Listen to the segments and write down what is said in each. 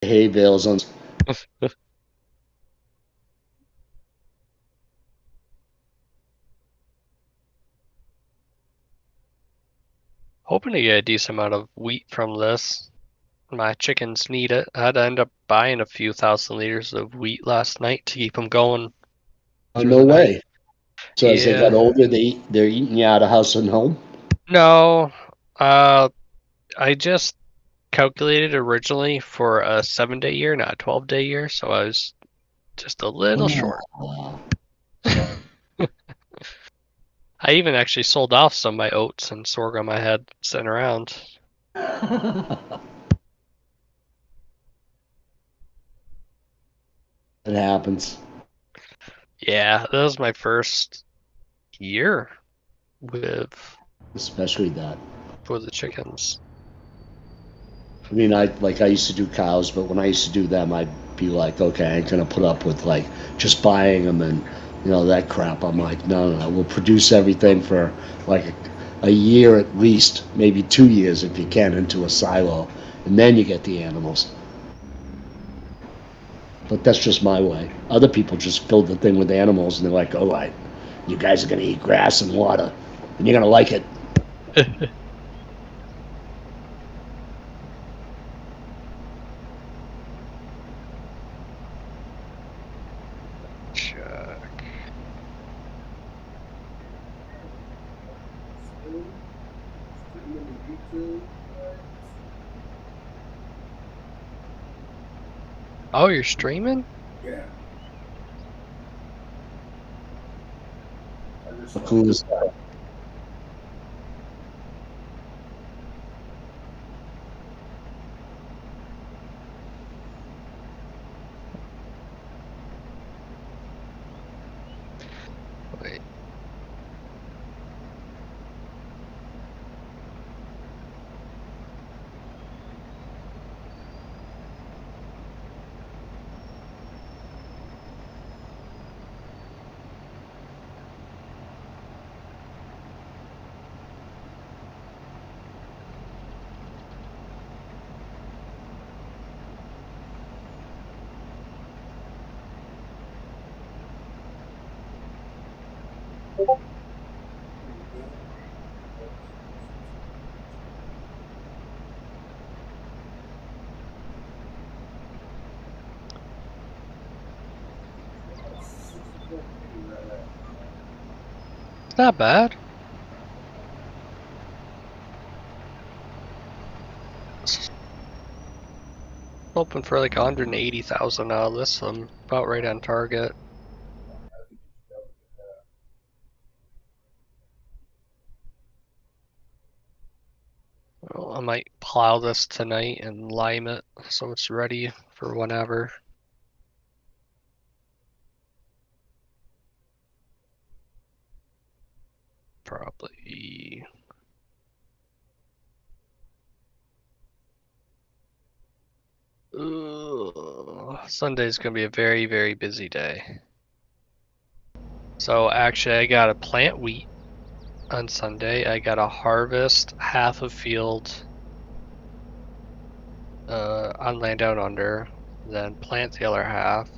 hay bales on. Hoping to get a decent amount of wheat from this. My chickens need it. I had to end up buying a few thousand liters of wheat last night to keep them going Oh, through no the night. way. So as they got Yeah. older, they're eating you out of house and home. No. Uh, I just calculated originally for a 7-day year, not a 12-day year, so I was just a little short. Oh. I even actually sold off some of my oats and sorghum I had sitting around. It happens, Yeah, that was my first year with especially that. the chickens. I mean, I used to do cows, but when I used to do them, I'd be like, okay, I ain't gonna put up with like just buying them and that crap. I'm like, no, no, no. We'll produce everything for like a year at least, maybe 2 years if you can, into a silo, and then you get the animals. But that's just my way. Other people just fill the thing with animals, and they're like, all right, you guys are gonna eat grass and water, and you're gonna like it. Check. Oh, you're streaming? How cool is that? Wait. It's not bad. Hoping for like 180,000 out of this. I'm about right on target. Well, I might plow this tonight and lime it so it's ready for whenever. Probably. Sunday's gonna be a very, very busy day. So actually, I gotta plant wheat on Sunday. I gotta harvest half a field on land down under, then plant the other half,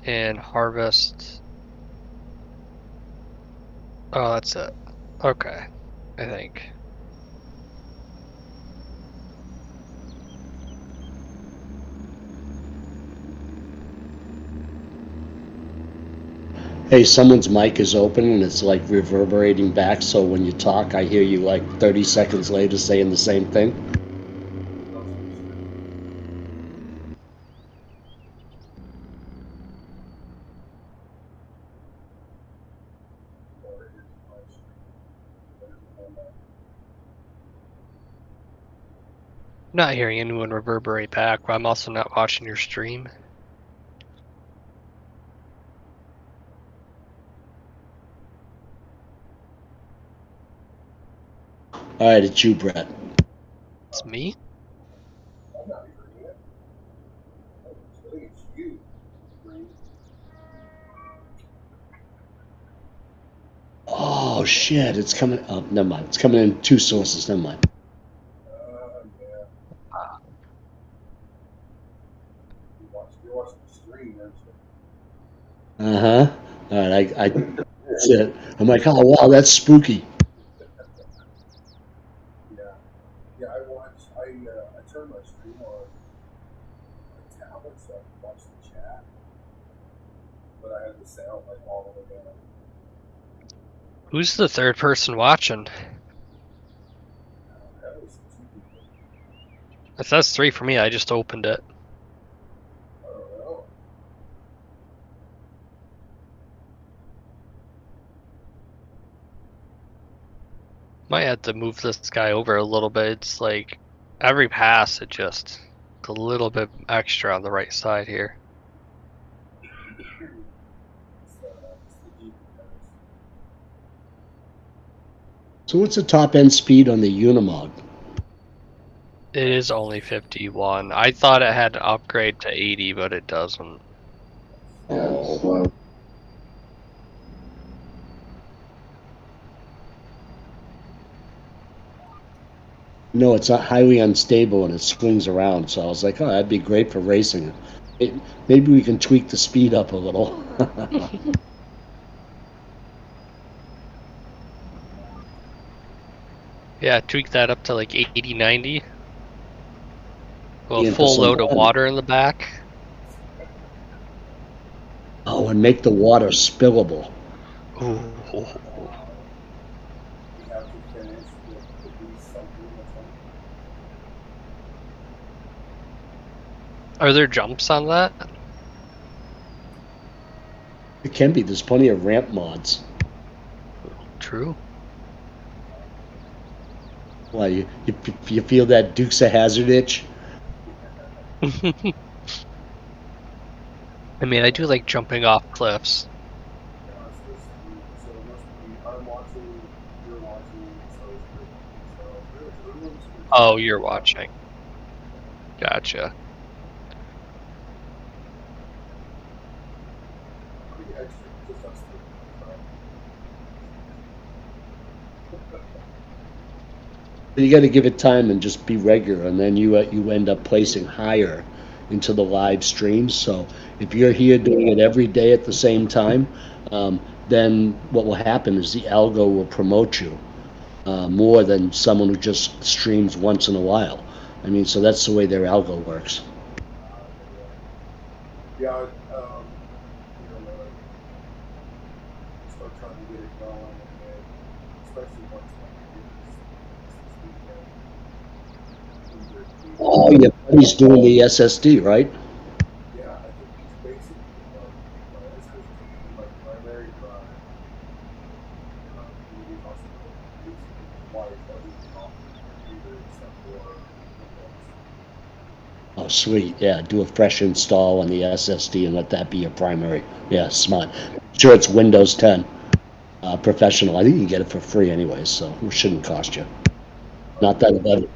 and harvest. Oh, that's it. Okay, I think. Hey, someone's mic is open and it's like reverberating back, so when you talk, I hear you like 30 seconds later saying the same thing. Not hearing anyone reverberate back, but I'm also not watching your stream. All right, it's you, Brett. It's me? Oh, shit, it's coming. Oh, never mind. It's coming in two sources. Never mind. You're watching the stream, aren't you? Uh-huh. All right, that's it. I'm like, oh wow, that's spooky. Yeah. Yeah, I watch. I turn my stream on my tablet so I can watch the chat, but I have the sound like all the way down. Who's the third person watching? That was two people. It says 3 for me. I just opened it. I don't know. Might have to move this guy over a little bit. It's like every pass, it just a little bit extra on the right side here. It's the deep guys. So what's the top end speed on the Unimog? It is only 51. I thought it had to upgrade to 80, but it doesn't. Oh, no, it's not highly unstable and it swings around. So I was like, oh, that'd be great for racing. Maybe we can tweak the speed up a little. Yeah, tweak that up to like 80, 90. Well, a And for full some load of water in the back. oh, and make the water spillable. Ooh. We have to finish with at least something in the tank. Are there jumps on that? It can be. There's plenty of ramp mods. True. Why you feel that Dukes of Hazard itch? I mean, I do like jumping off cliffs. Yeah, so it must be. I'm watching. You're watching. So is Brittany. So everyone's pretty Oh, you're watching. Gotcha. extra. Just us three. You got to give it time and just be regular, and then you end up placing higher into the live streams. So if you're here doing it every day at the same time, then what will happen is the algo will promote you more than someone who just streams once in a while. I mean, so that's the way their algo works. Yeah, you know, start trying to get it going, and then especially once like we get this weekend. Oh, your buddy's doing the SSD, right? Yeah, I think he's basically my SSD, my primary drive, and then he's also basically wired everything off the computer except for Windows. Oh, sweet. Yeah, do a fresh install on the SSD and let that be your primary. Yeah, smart. Sure, it's Windows 10 Professional. I think you can get it for free anyways, so it shouldn't cost you. Not that about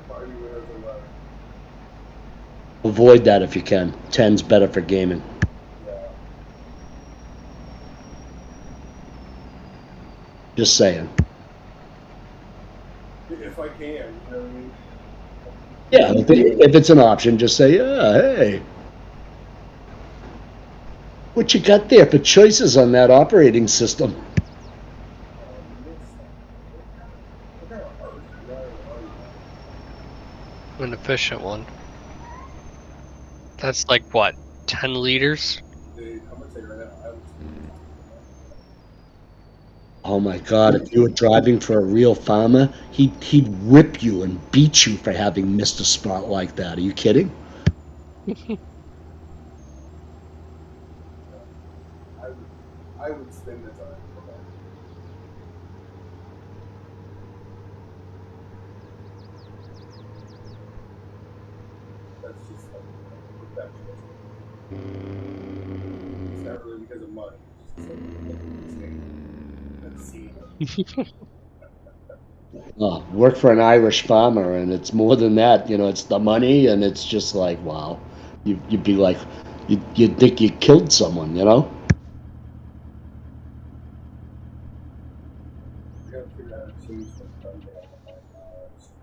Probably Windows 11. avoid that if you can. 10's better for gaming. Yeah. Just saying. If I can, you know what I mean? Yeah, if it's an option, just say, yeah, hey, what you got there for choices on that operating system? What kind of art you got on An efficient one. That's like what, 10 liters? Dude, I'm gonna tell you right now, I would spend the time doing Oh my God, if you were driving for a real farmer, he'd whip you and beat you for having missed a spot like that. Are you kidding? that. I would spend the time doing that. That's just like perfectionism. It's not really because of money. It's just like insane. That's seeing them. Oh, work for an Irish farmer, and it's more than that. You know, it's the money, and it's just like, wow. You'd be like, you'd think you killed someone, you know? I gotta figure out how to change the thumbnail on my streams.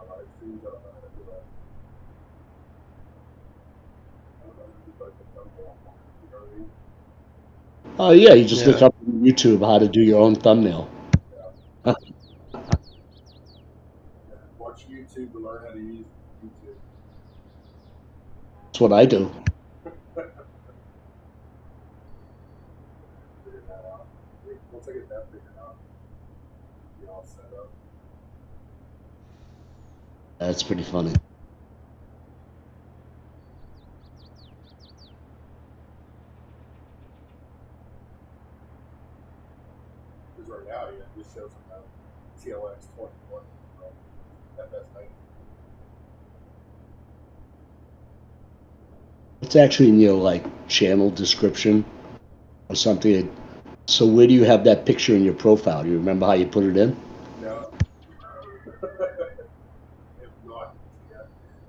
On my live streams, I don't know how to do that. I don't know how to do like the thumbnail. You know what I mean? Oh yeah, you just look Yeah. up on YouTube how to do your own thumbnail. Yeah. Yeah. Watch YouTube to learn how to use YouTube. That's what I do. Figure that out. Once I get that figured out, be all set up. That's pretty funny. Because right now, yeah, this shows about TLX 2020, right? FS19. It's actually in your like channel description or something. So where do you have that picture in your profile? Do you remember how you put it in? No. If not, yeah.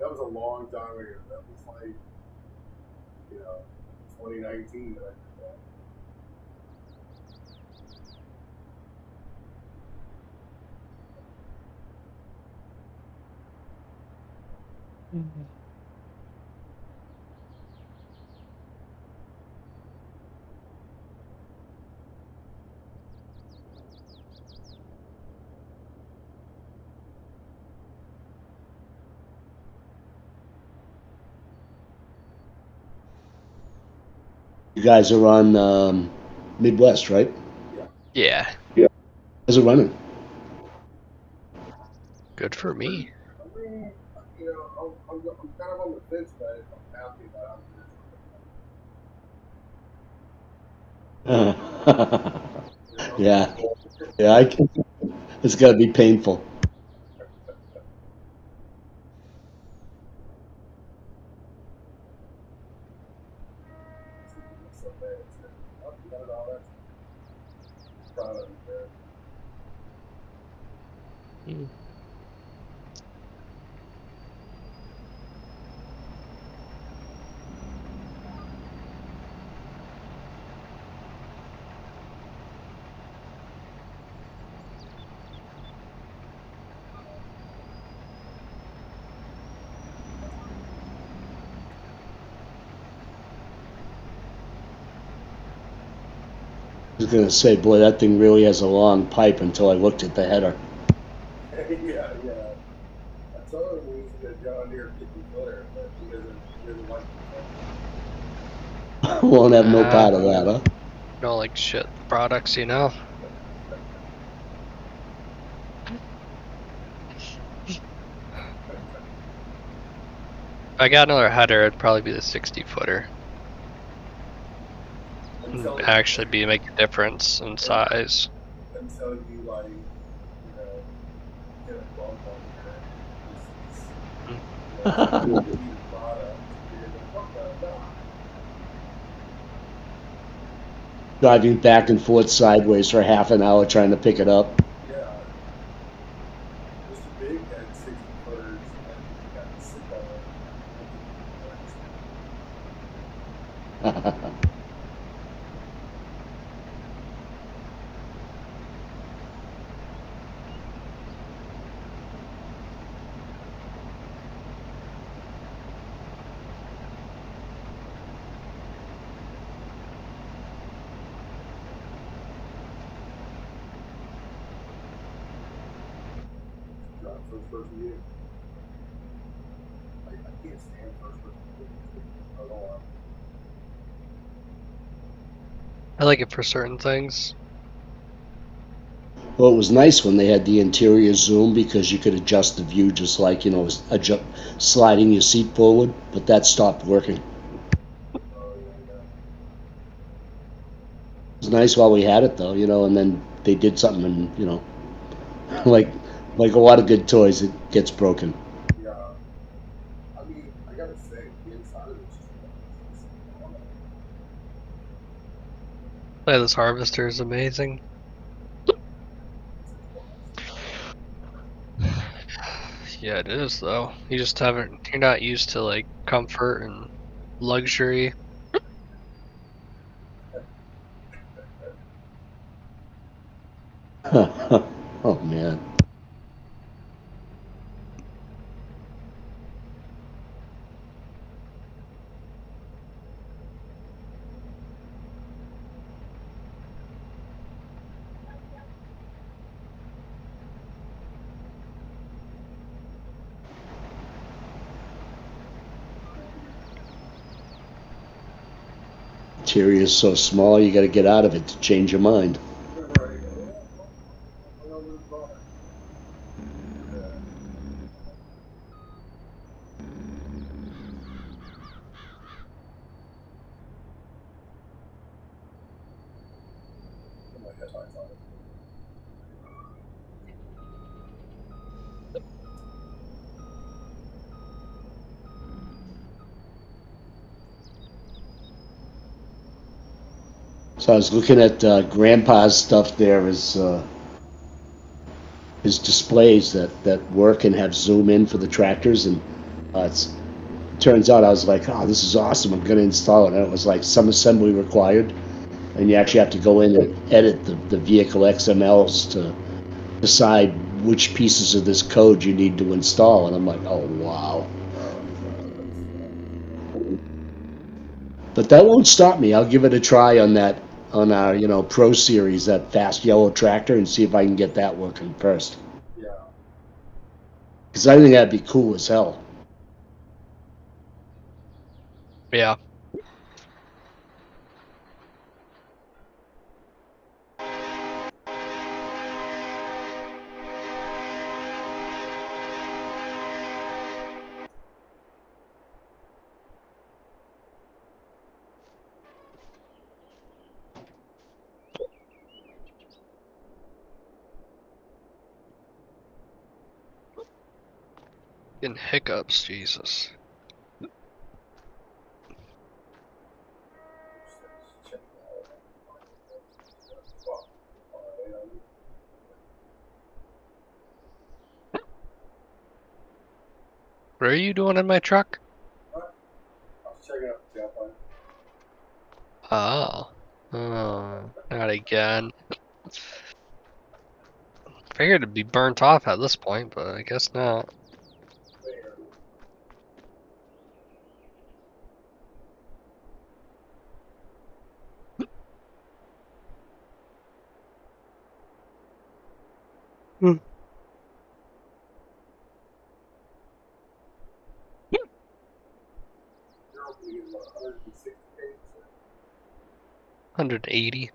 That was a long time ago. That was like, 2019 that I did that. You guys are on Midwest, right? Yeah. Yeah. How's it running? Good for me. I mean, I'm kind of on the fence about it. I'm happy about how it is. Yeah, yeah. It's got to be painful. So bad. Oh, you got it all. That's proud of you, man. Mm. I was gonna say, boy, that thing really has a long pipe until I looked at the header. Yeah, yeah. I told him we used to get a John Deere 50 footer, but he doesn't like the Won't have no Ah, part of that, huh? don't like shit products, you know? If I got another header, it'd probably be the 60 footer. until Actually make a difference in size. until you like, hit a bump on your end. Mm. It's a competing product. You're gonna go, what the no? Driving back and forth sideways for half an hour trying to pick it up. Yeah. Mr. Big had 60 footers and he got sick of it and went to 50 footers. Drive first person view. I can't stand first person view. I don't know. I like it for certain things. Well, it was nice when they had the interior zoom because you could adjust the view just like, sliding your seat forward, but that stopped working. Oh, yeah, yeah. It was nice while we had it though, and then they did something and, like like a lot of good toys, it gets broken. Yeah. I mean, I gotta say, the inside of it's just phenomenal. Yeah, this harvester is amazing. It's a class. Yeah, it is though. You just haven't. You're not used to like comfort and luxury. Oh man. interior is so small, you got to get out of it to change your mind. Right. Went over the bar. Yeah. Put my headlights on it. So I was looking at Grandpa's stuff there, his displays that work and have zoom in for the tractors, and it's turns out I was like, oh, this is awesome. I'm going to install it. And it was like some assembly required, and you actually have to go in and edit the vehicle XMLs to decide which pieces of this code you need to install. And I'm like, oh wow. But that won't stop me. I'll give it a try on that on our Pro Series, that fast yellow tractor, and see if I can get that working first. Yeah. Because I think that'd be cool as hell. Yeah. Getting hiccups, Jesus. Check it out. What are you doing in my truck? I was checking out the tailpipe. Oh. Oh, not again. Figured it'd be burnt off at this point, but I guess not. Hmm. You're hoping to get about 160 pages. 180.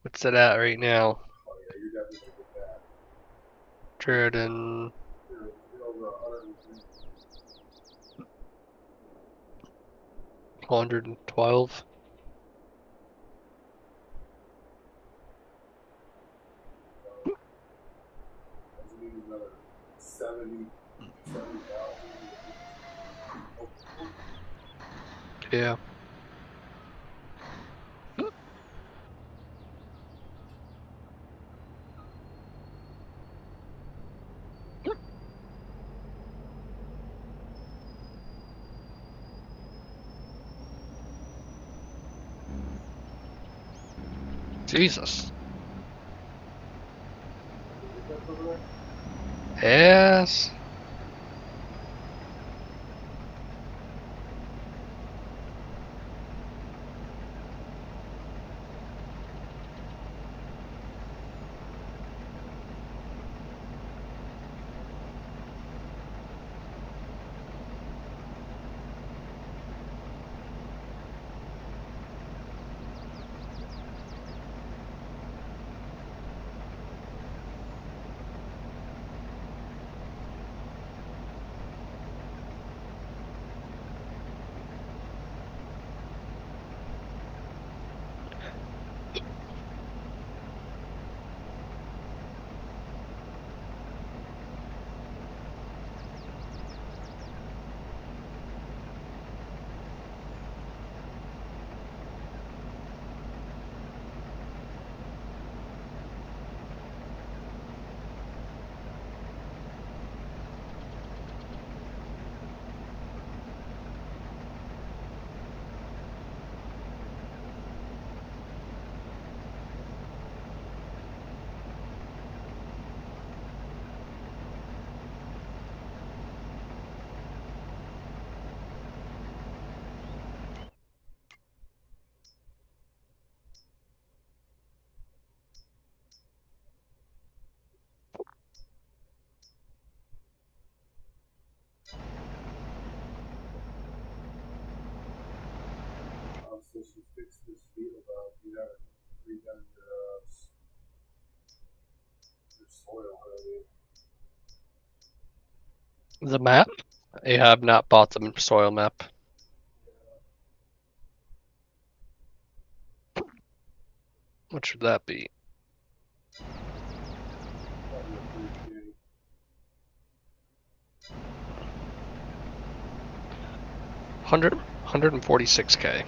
What's it at right now? Oh yeah, you're definitely gonna get that. 100 and You're over 100. 112. I just need another 70,000. Yeah. Jesus. Yes. since you fixed this field up, you haven't redone your soil, have you? The map? I have not bought the soil map. What should that be? Probably appreciate. 146K.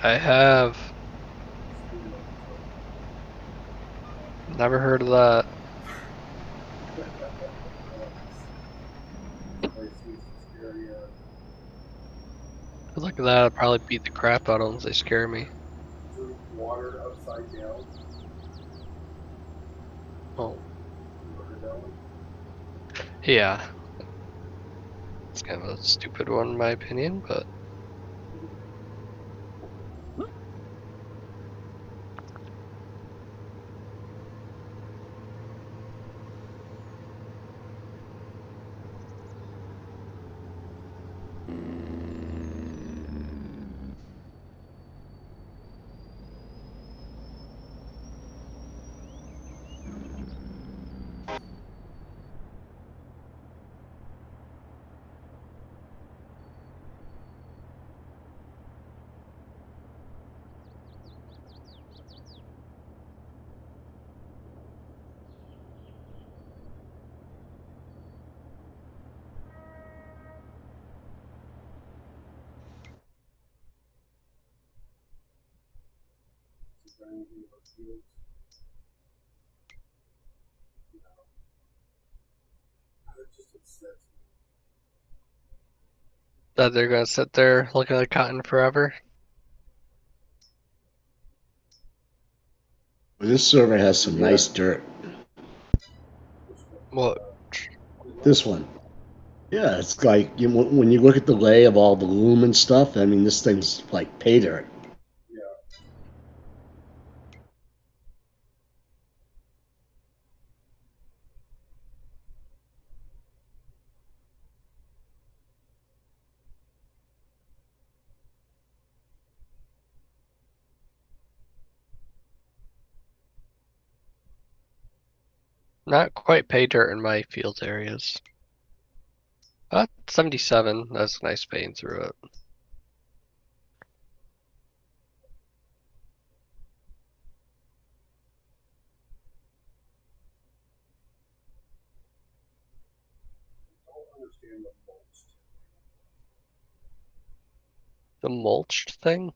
I have never heard of that. Place used to scare you. Look at that, I'll probably beat the crap out of them if they scare me. Drink water upside down. Oh, You heard that one? yeah. It's kind of a stupid one in my opinion, but Is there anything about fields? No. That just upsets me. that they're gonna sit there looking like cotton forever. This server has some nice dirt. Which one? What? This one. Yeah, it's like when you look at the lay of all the loom and stuff, I mean, this thing's like pay dirt. Yeah. Not quite pay dirt in my field areas. 77. That's nice paying through it. I don't understand the mulch. The mulched thing?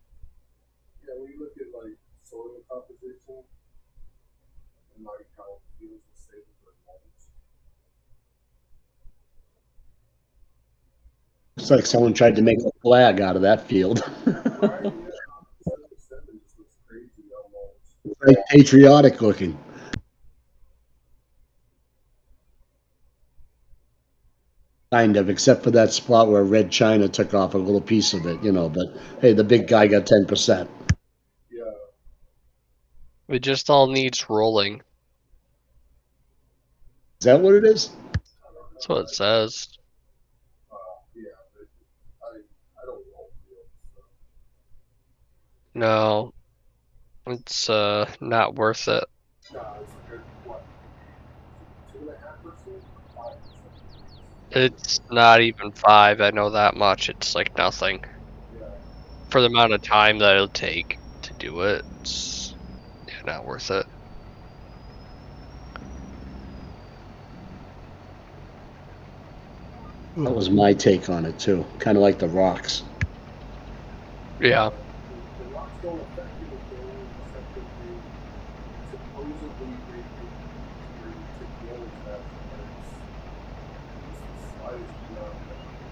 Yeah, when you look at like soil composition and like how fields will say that they're mulched. It's like someone tried to make a flag out of that field. Right, yeah. 7 just looks crazy on mulch. Like patriotic looking. Kind of, except for that spot where Red China took off a little piece of it, but hey, the big guy got 10%. Yeah. It just all needs rolling. Is that what it is? I don't know. That's what it says. Yeah, but I don't roll fields. So. No. It's not worth it. Nah, it's a good, what? 2.5%? 5%? It's not even 5, I know that much. It's like nothing. Yeah. For the amount of time that it'll take to do it, it's not worth it. That was my take on it too. Kind of like the rocks. Yeah. The rocks don't affect anything except that they supposedly make it where you take damage faster, but it's the slightest amount of damage.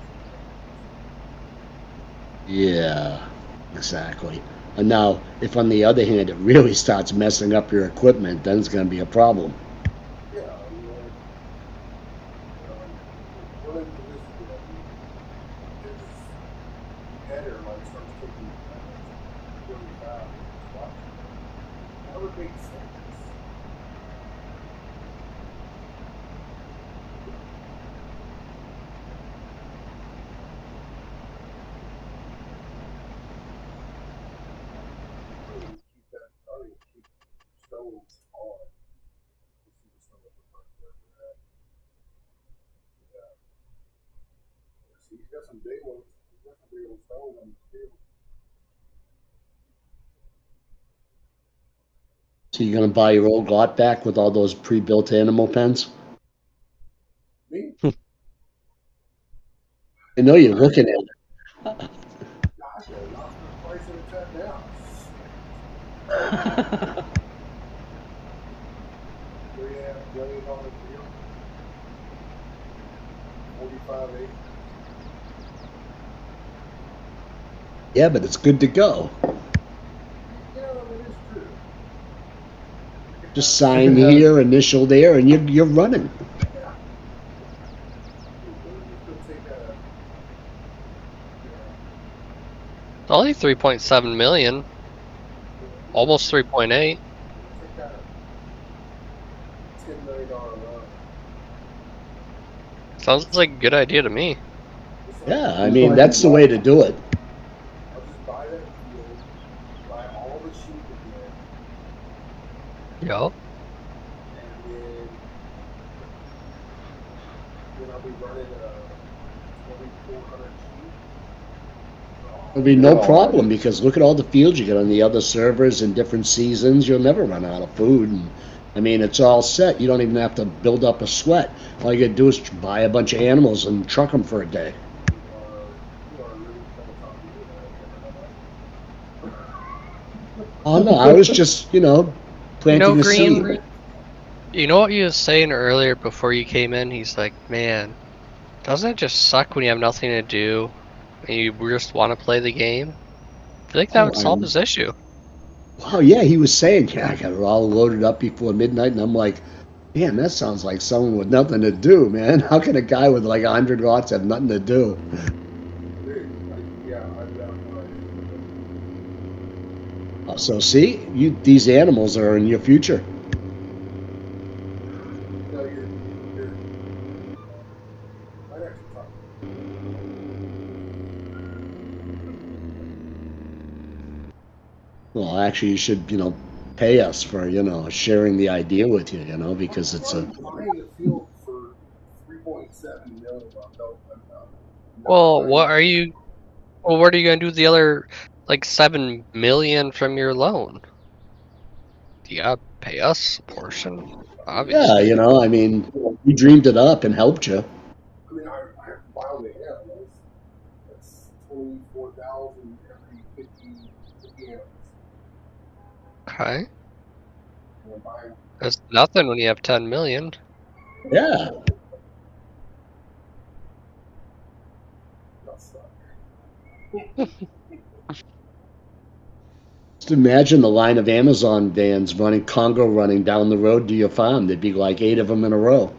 Yeah, exactly. And now, if on the other hand it really starts messing up your equipment, then it's going to be a problem. Yeah, you know, header like starts taking really fast. Watch. That would make sense. I don't even keep that. I don't even keep stones on. Let's see the stone up where they're at. Yeah. See, he's got some big ones. He's got some big old stones on his field. So you're gonna buy your old lot back with all those pre-built animal pens? Me? I know you're looking at God, yeah, not for the price that it's at now. it. $3.5 million field, 45 acres. Yeah, but it's good to go. Yeah, that is true. Just sign here, initial there, and you're running. Yeah. We're just gonna take a, you know, It's only 3.7 million, almost 3.8. take a $10 million loan. Sounds like a good idea to me. Yeah, I mean that's the way to do it. I'll just buy that field, buy all the sheep again, Yup. and then I'll be running 2,400 sheep. There'll be no problem because look at all the fields you get on the other servers in different seasons. You'll never run out of food. And, I mean, it's all set. You don't even have to build up a sweat. All you gotta do is buy a bunch of animals and truck them for a day. You are really trying to talk to me tonight. Oh no, I was just, planting a Green, seed. you know what you was saying earlier before you came in? He's like, man, doesn't it just suck when you have nothing to do and you just want to play the game? I feel like that Oh, would solve his issue. wow, yeah, he was saying, yeah, I got it all loaded up before midnight, and I'm like, man, that sounds like someone with nothing to do, man. How can a guy with like 100 lots have nothing to do? Dude, yeah, I've got So see, these animals are in your future. you're might actually talk. Well, actually, you should, pay us for, sharing the idea with you, because it's I'm a. buying the field for 3.7 million. I'm not Well, buying it. what are you gonna do with the other like 7 million from your loan? Do you gotta pay us a portion? Yeah, Obviously. I mean, we dreamed it up and helped you. I mean, I have to buy all the animals. That's 24,000 every 50 animals. Okay. And I'm buying. That's nothing when you have 10 million. Yeah. Y'all suck. Just imagine the line of Amazon vans Congo running down the road to your farm. There'd be like 8 of them in a row,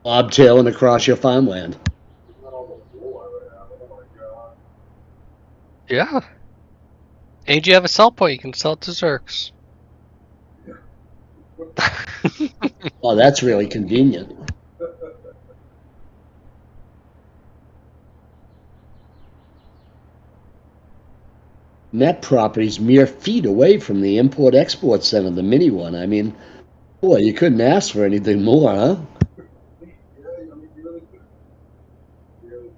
bobtailing across your farmland. Not all the wool I would have. Oh my god. Yeah. And you have a sell point, you can sell it to Zerks. Oh, that's really convenient. And that property's mere feet away from the import-export center, the mini one. I mean, boy, you couldn't ask for anything more, huh? Yeah, I mean, you really could. You really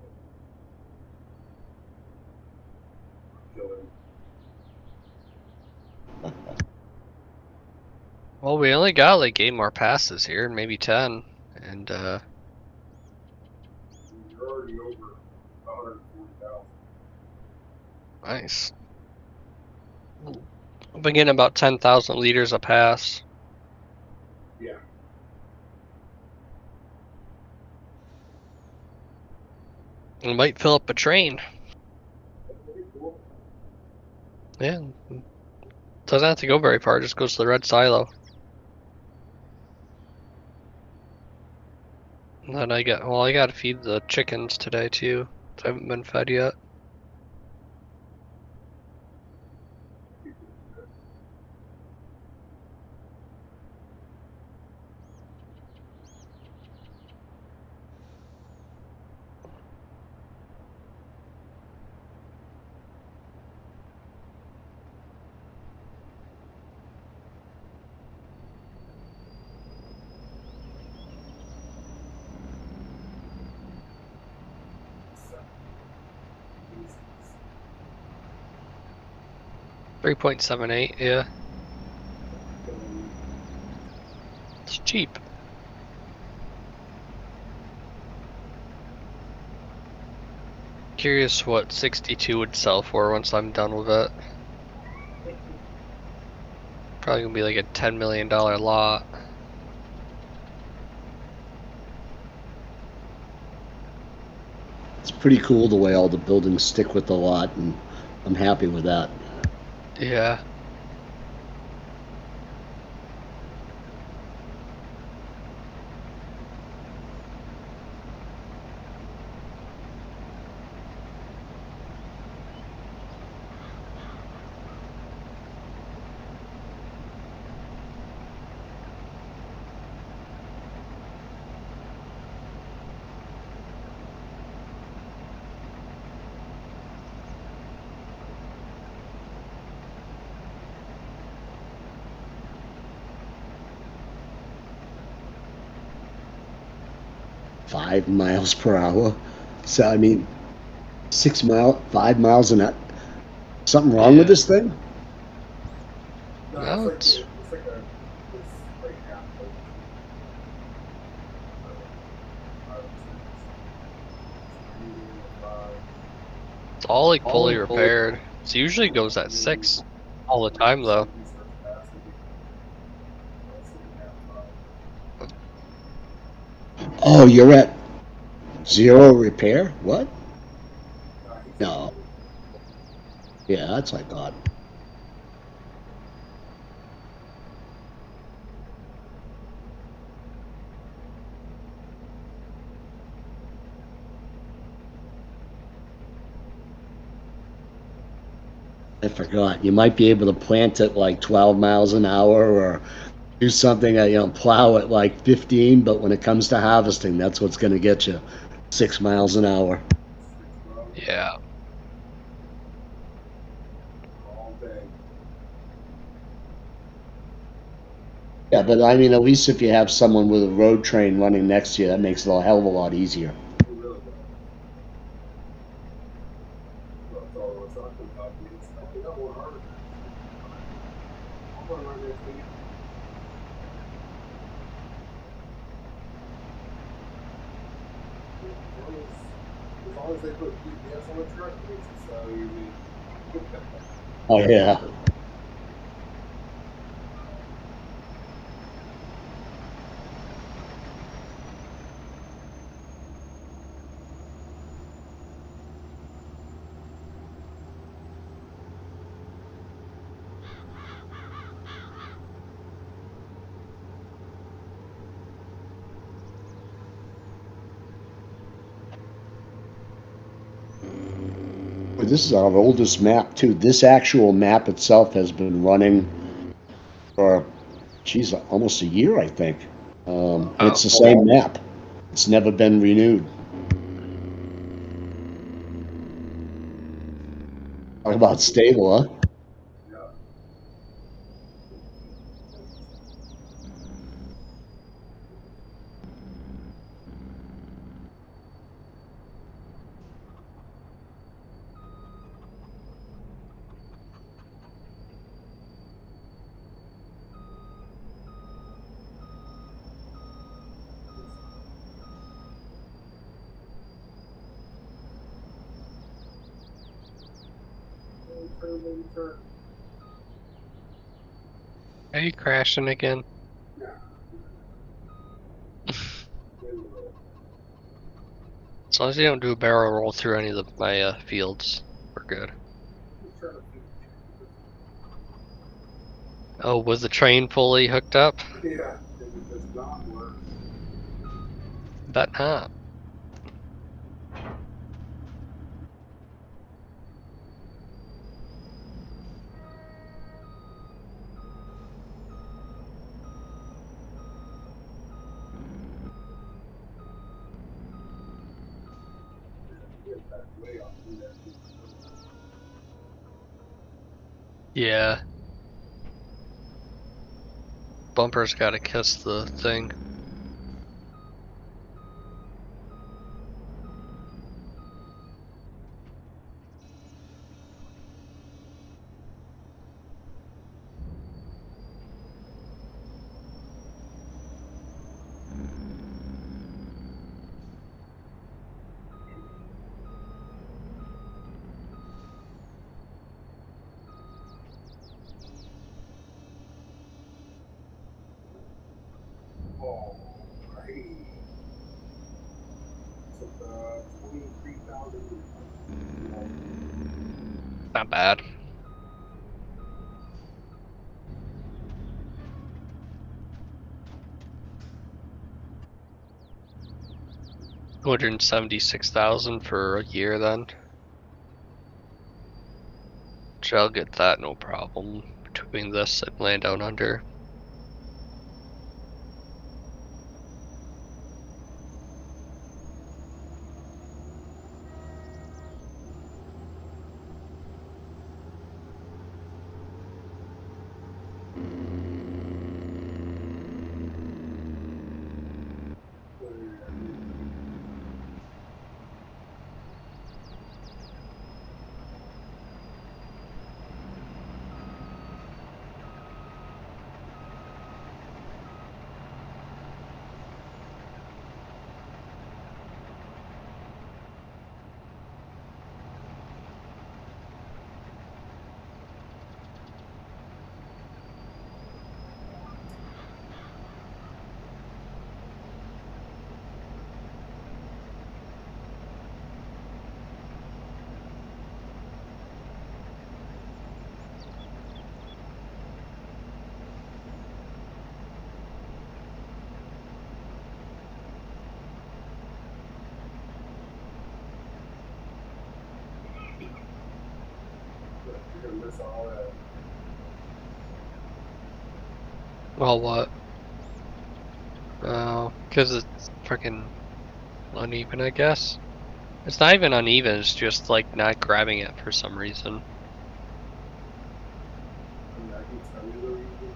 could. Killing. Well, we only got like 8 more passes here, maybe 10. And You're already over 140,000. nice. I've been getting about 10,000 liters a pass. Yeah. We might fill up a train. That's pretty cool. Yeah. Doesn't have to go very far, just goes to the red silo. And then I gotta feed the chickens today too. haven't been fed yet. So, 3.78, yeah. going It's cheap. Curious what 62 would sell for once I'm done with it. Probably gonna be like a $10 million lot. It's pretty cool the way all the buildings stick with the lot, and I'm happy with that. Yeah. Five miles per hour. So I mean, 5 miles an hour. Something wrong with Yeah. this thing? no, No, it's it's like half like it's all like fully repaired. It usually goes at 6 all the time though. Oh, you're at zero repair? What? No. Yeah, that's what I thought. I forgot. You might be able to plant it like 12 miles an hour or do something, plow it like 15, but when it comes to harvesting, that's what's going to get you 6 miles an hour. Yeah. All day. Yeah, but I mean, at least if you have someone with a road train running next to you, that makes it a hell of a lot easier. It really does. That's all I was talking about. It's like, we got one harder. I'm going right next to you. As long as they put GPS on the truck, it makes it so easy. Oh, yeah. Well, this is our oldest map, too. This actual map itself has been running for, geez, almost a year, I think. And it's the same map. It's never been renewed. Talk about stable, huh? Yeah. Turn. Are you crashing again? Yeah. As long as you don't do a barrel roll through any of my fields, we're good. Just trying to finish. Oh, was the train fully hooked up? Yeah, it does not work. Bet not. that way on through that big hill. Yeah. Bumper's gotta kiss the thing. Alrighty. Took 23,000 liters. Not bad. $276,000 for a year then. So I'll get that no problem between this and Land Down Under. You're gonna miss all that. Well, what? Oh, because it's freaking uneven, I guess. It's not even uneven, it's just like not grabbing it for some reason. I mean, I can tell you the reason.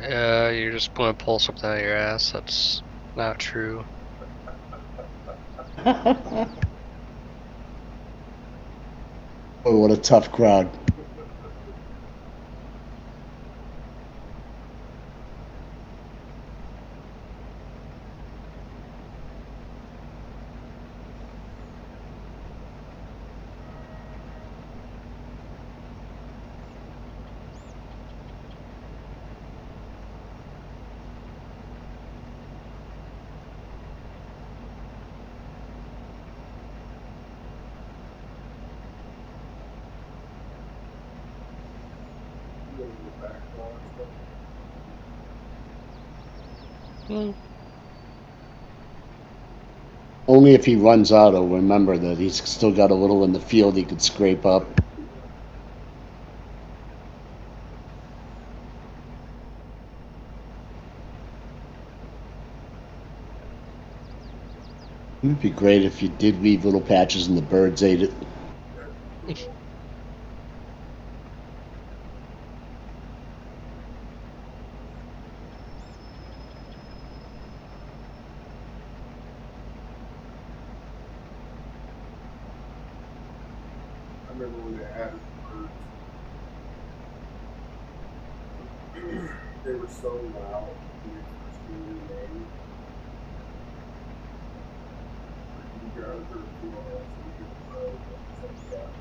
Yeah, you're just gonna pull something out of your ass. That's not true. Oh, what a tough crowd. You know, the background stuff. Hmm. Only if he runs out, he'll remember that he's still got a little in the field he could scrape up. It would be great if you did leave little patches and the birds ate it. I remember when they added birds. They were so loud when they first came in the game. You guys are doing some good birds. It's like,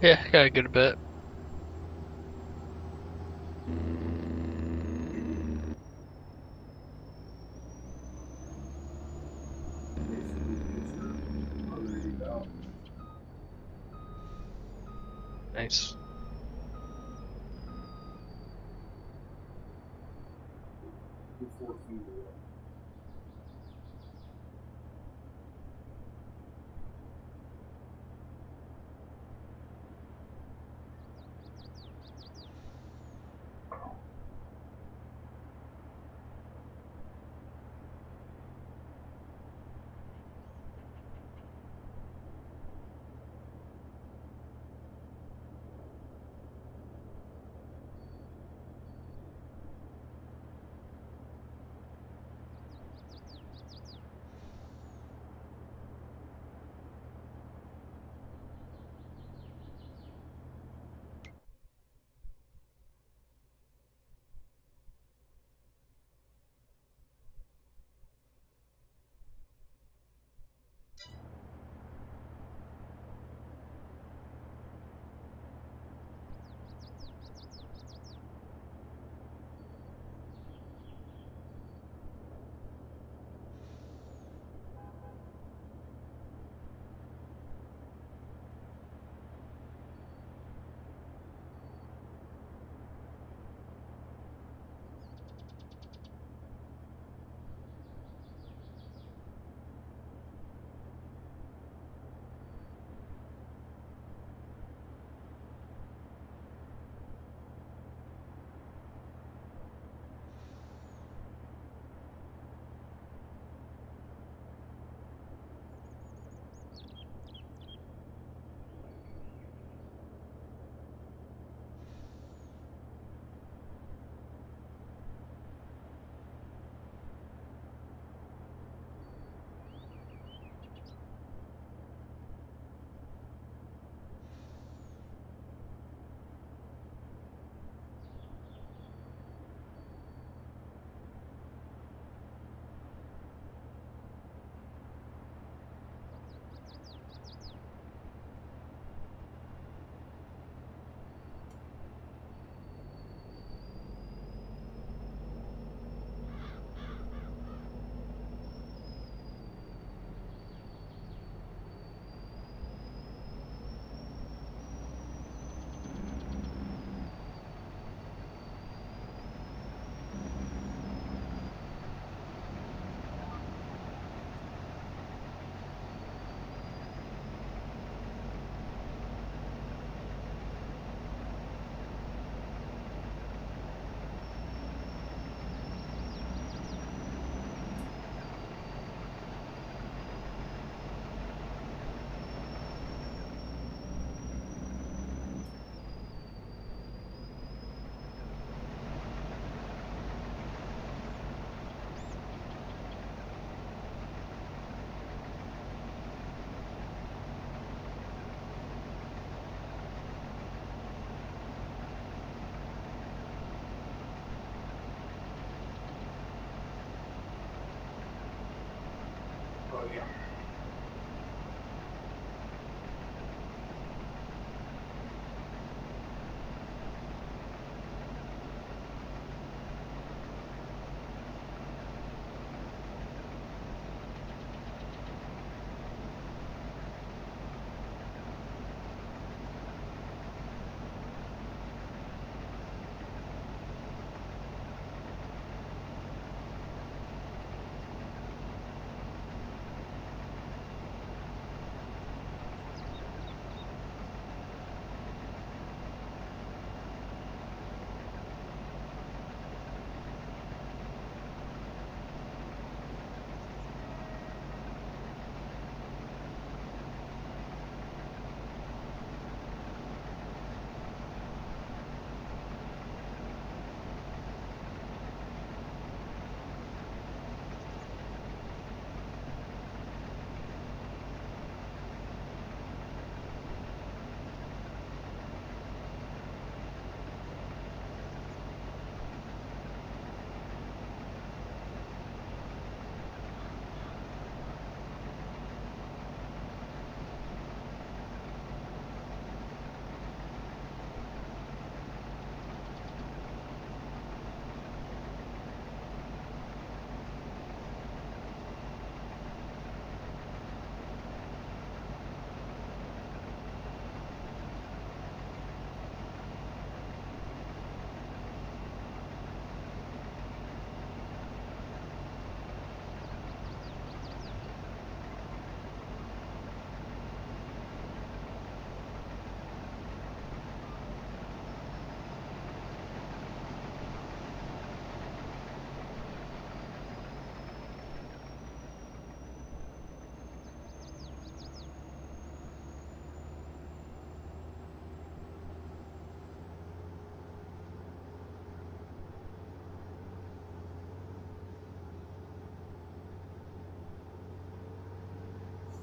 Yeah, got a good bit. Nice. Oh yeah.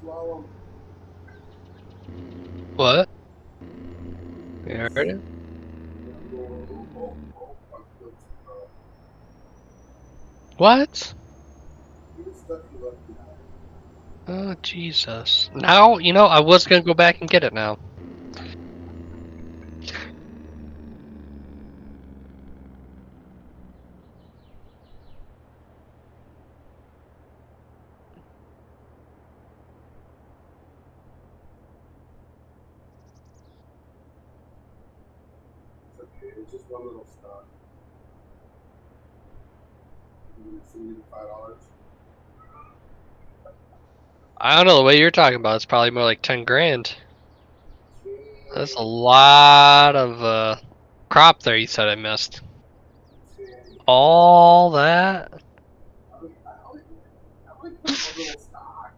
slalom. What? You heard it? And I'm going, I killed some girl. What? Even stuff you left behind. Oh, Jesus. Now, you know, I was gonna go back and get it now. It's okay. It's just one little stock. You gonna send me the $5? I don't know, the way you're talking about, it's probably more like 10 grand. Shit. That's a lot of crop there you said I missed. Shit. All that? I like putting one little stock.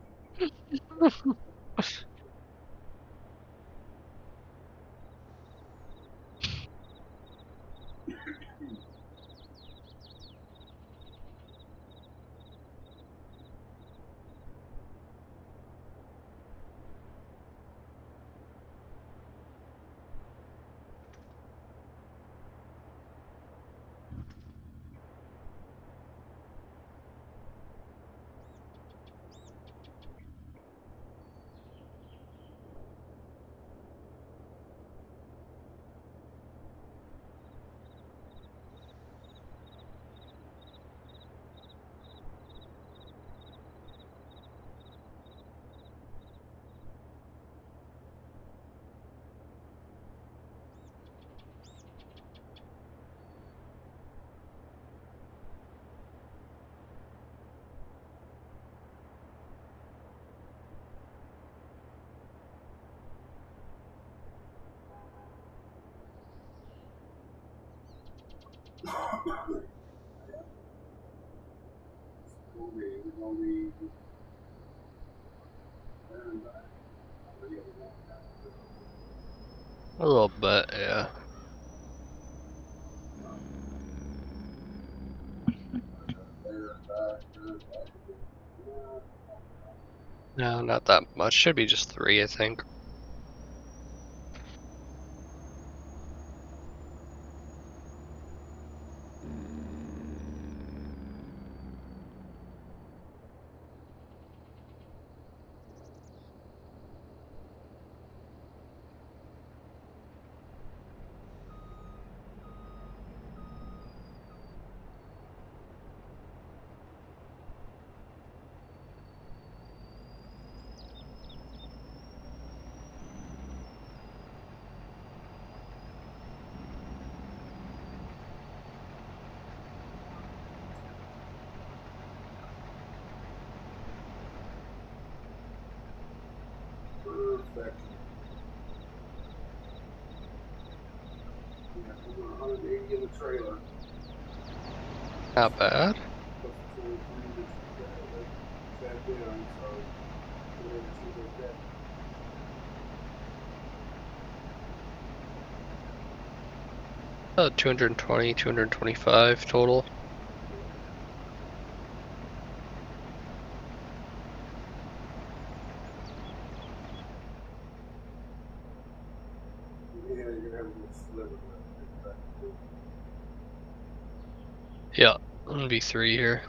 Only, and I really don't want that. A little bit, yeah. There, back, there, back again. Yeah. No, not that much. Should be just 3, I think. Perfection. Yeah, over 180 in the trailer. Not bad. Plus the 23 that's fed down, so everything's okay. 220, 225 total. Yeah, you're gonna have a little sliver left. Yeah, it'll be 3 here.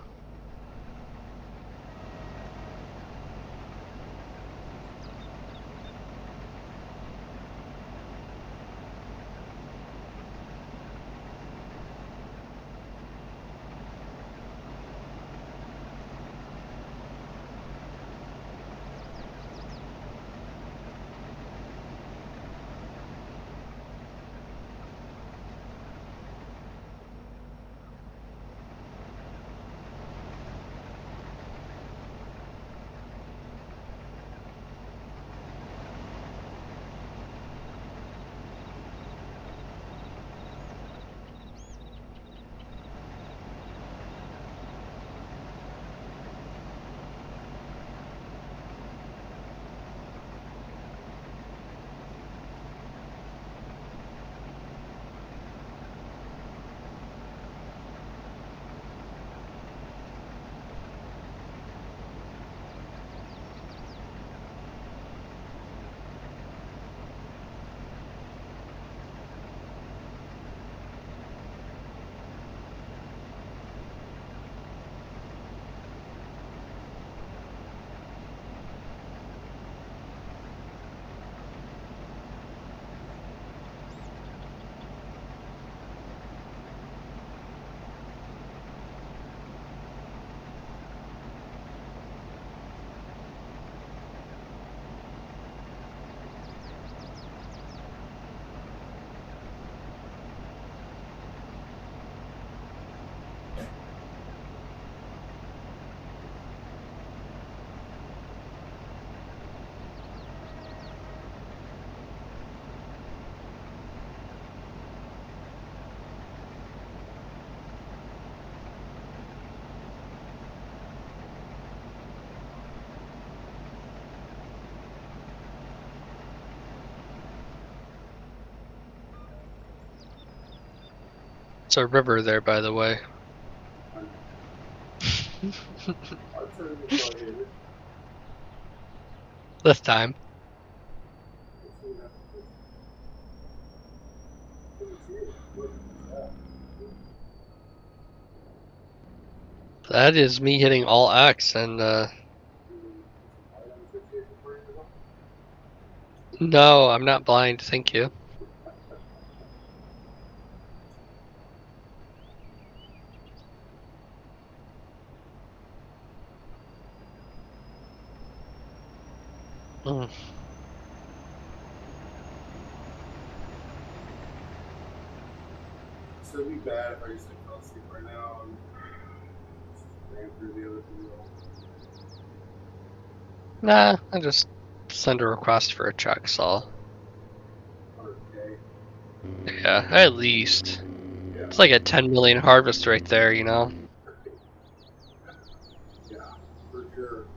a river there, by the way. I know. Our turn to try hit it. This time. We'll see what happens. Let me see it. Look at that. That is me hitting all X, and no, I'm not blind, thank you. Mm. So it'd be bad if I just like fell asleep right now and ran through the other field. Nah, I just send a request for a check, so 100K. yeah, at least. Yeah. It's like a 10 million harvest right there, you know? Yeah, for sure.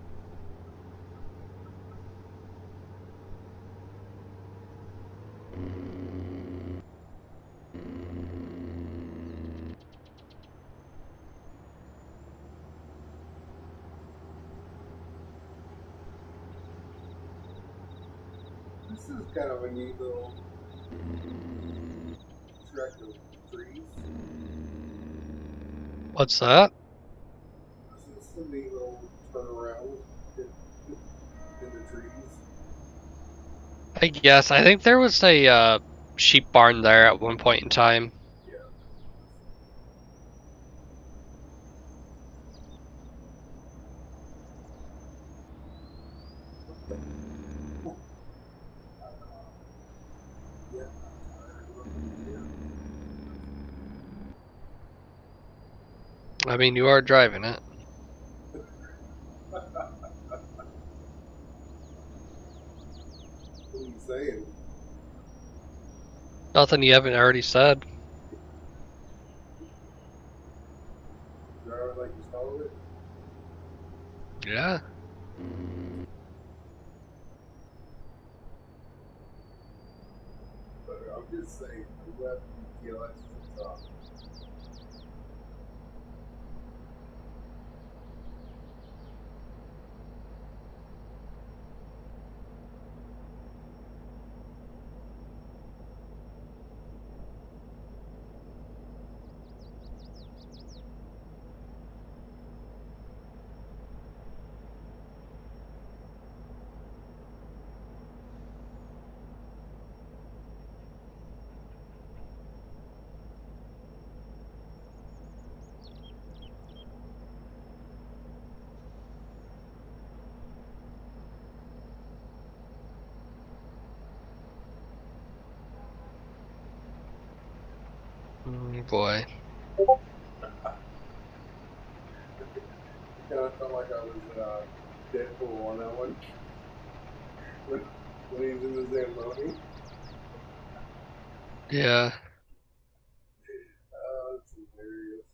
This is kind of a neat little trek of trees. What's that? This is a neat little turnaround in the trees. I guess. I think there was a sheep barn there at one point in time. Yeah. Yeah. I mean, you are driving it. What are you saying? Nothing you haven't already said. Driving like you stole it? Yeah. But I'm just saying, I'm glad the TLX is the top. Boy. Kind of felt like I was Deadpool on that one. when, when he was in the Zamboni. Yeah. That's hilarious.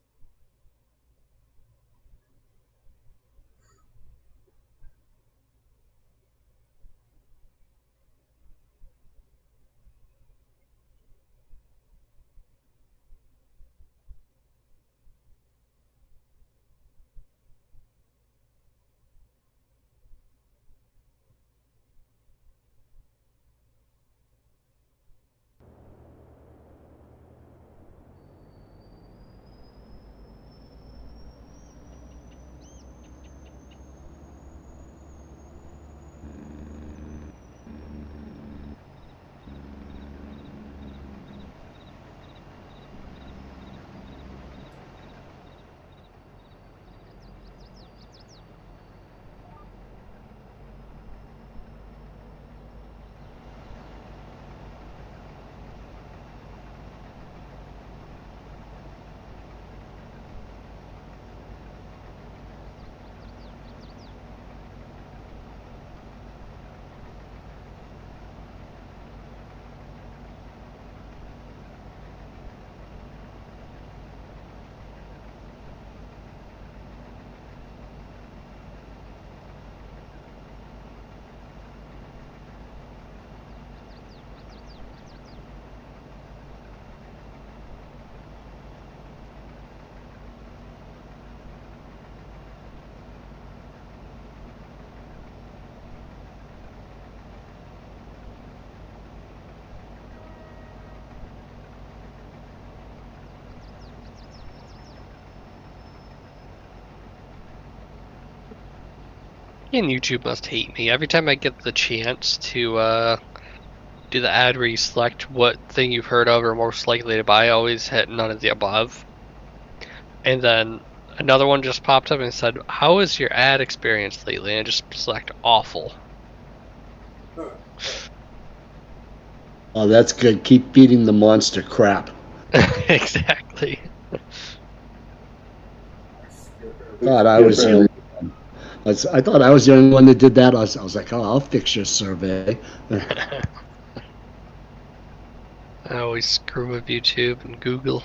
And YouTube must hate me. Every time I get the chance to do the ad where you select what thing you've heard of or most likely to buy, I always hit none of the above. And then another one just popped up and said, "How is your ad experience lately?" And I just select awful. Oh, that's good. Keep beating the monster crap. Exactly. Thought I was the only one. I thought I was the only one that did that. I was like, oh, I'll fix your survey. I always screw with YouTube and Google.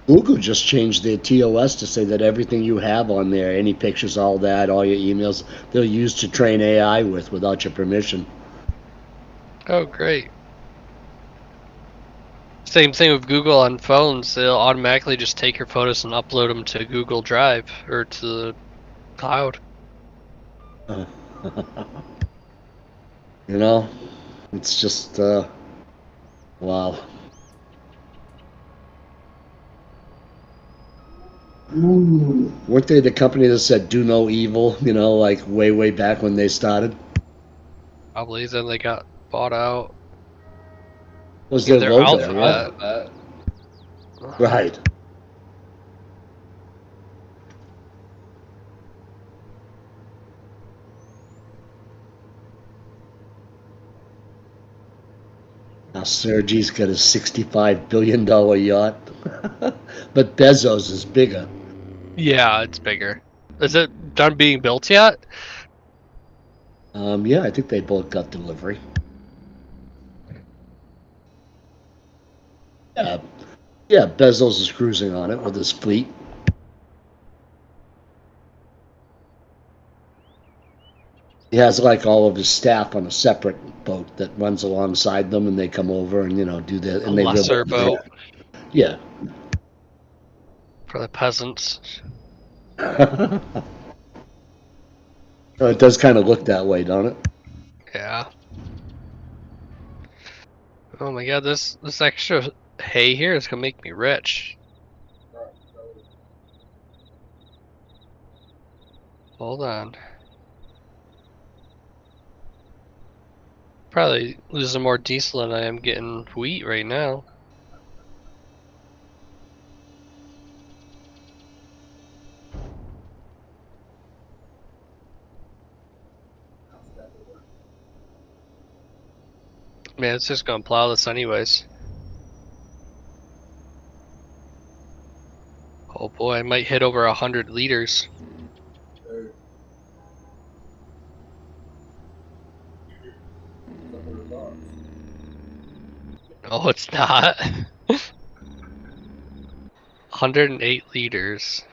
Google just changed their TOS to say that everything you have on there, any pictures, all that, all your emails, they'll use to train AI with without your permission. Oh, great. Same thing with Google on phones. They'll automatically just take your photos and upload them to Google Drive or to the cloud. You know, it's just, wow. Weren't they the company that said "do no evil"? You know, like way back when they started. Probably then they got bought out. Was Yeah, their their logo? alphabet. Right. Now Sergey's got a $65 billion yacht, but Bezos is bigger. Yeah, it's bigger. Is it done being built yet? Yeah, I think they both got delivery. Yeah, yeah. Bezos is cruising on it with his fleet. He has like all of his staff on a separate boat that runs alongside them, and they come over and do their A and they live. lesser boat Yeah. for the peasants. So it does kind of look that way, don't it? Yeah. Oh my god, this extra hay here is gonna make me rich. Hold on. Probably losing more diesel than I am getting wheat right now. Man, it's just gonna plow this anyways. Oh boy, I might hit over 100 liters. No, it's not. 108 liters.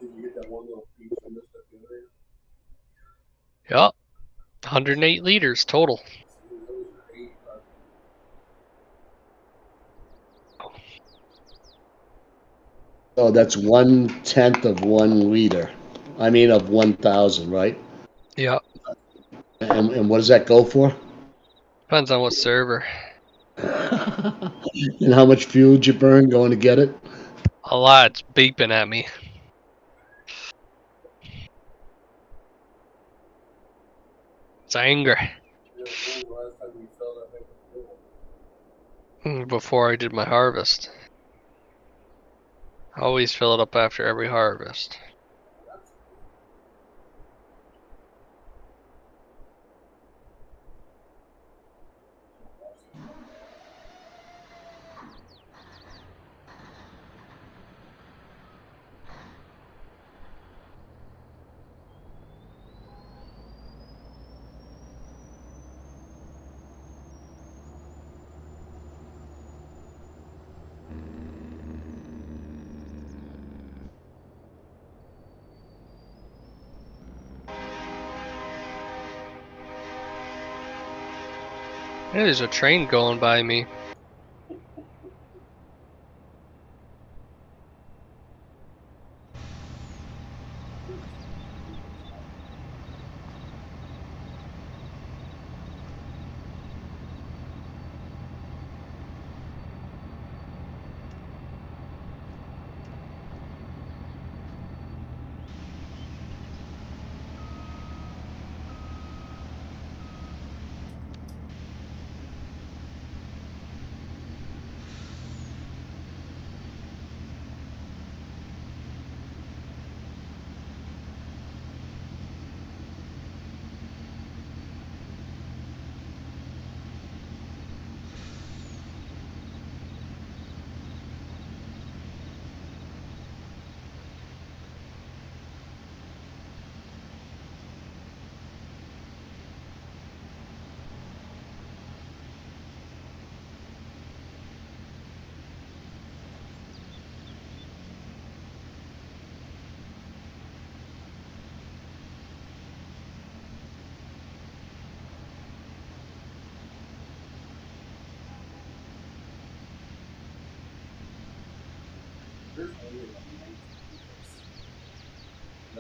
Did you get that one little piece you missed at the other end? Yup. 108 liters total. See, that was your 8. So that's 1/10 of 1 liter. I mean, of 1,000, right? Yep. And what does that go for? Depends on what server. And how much fuel did you burn going to get it? A lot. It's beeping at me. It's anger. Yeah, when was the last time you felt that thing before? Before I did my harvest. I always fill it up after every harvest. Hey, there's a train going by me.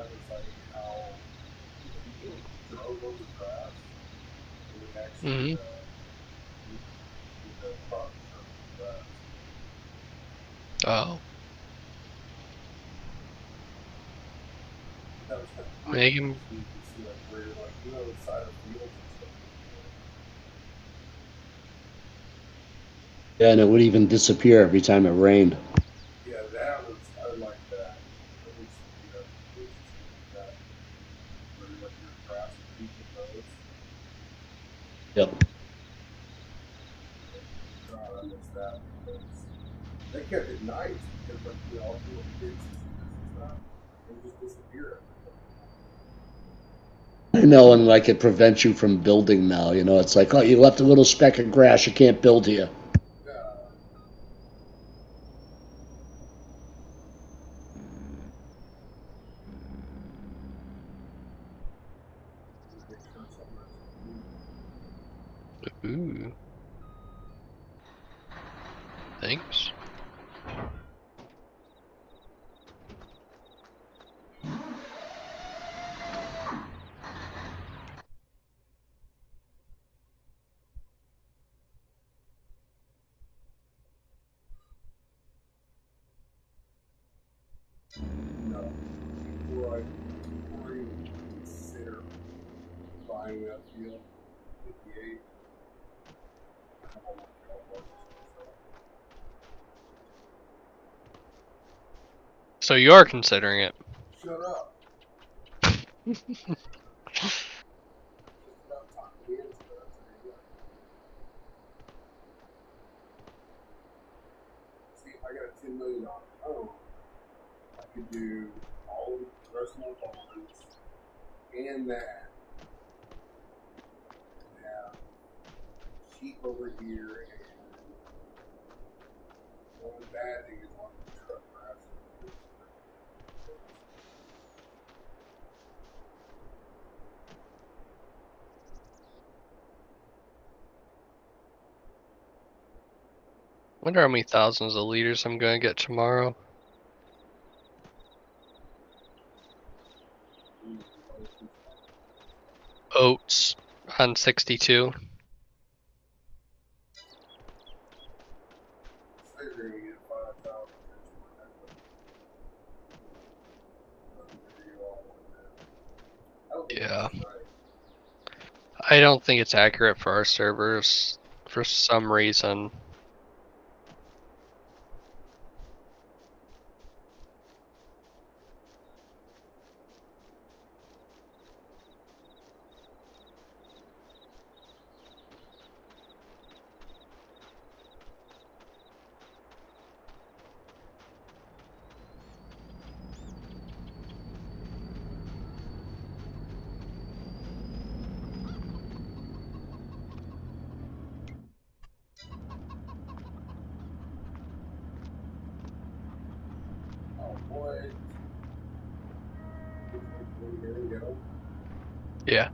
that was like how if you drove over grass, it would actually Mm-hmm. the product from grass. Oh, That was kind of cool. make him. You could see like where like the side of fields and stuff. Yeah, and it would even disappear every time it rained. Yeah, that was I like that. At least it was that where like your grass would peak in those. Yep. God, I miss that because they kept it nice because like all the little kids and stuff, they would just disappear. I know, and like it prevents you from building now. You know, it's like, oh, you left a little speck of grass, you can't build here. Yeah. Make sure somewhere. Ooh, thanks. No. Before I even consider buying that field, 58, I don't want to go So you're considering it. Shut up. Just about talking me into it, I'll tell you what. See, if I got a $10 million home, I could do all the rest of my bonds and that. And have sheep over here and the only bad thing is on the truck grass. Wonder how many thousands of liters I'm gonna get tomorrow. Oats on 62. So you're going to get 5,000 I don't think Yeah. that's right. I don't think it's accurate for our servers for some reason. Oh boy. There we go. Yeah.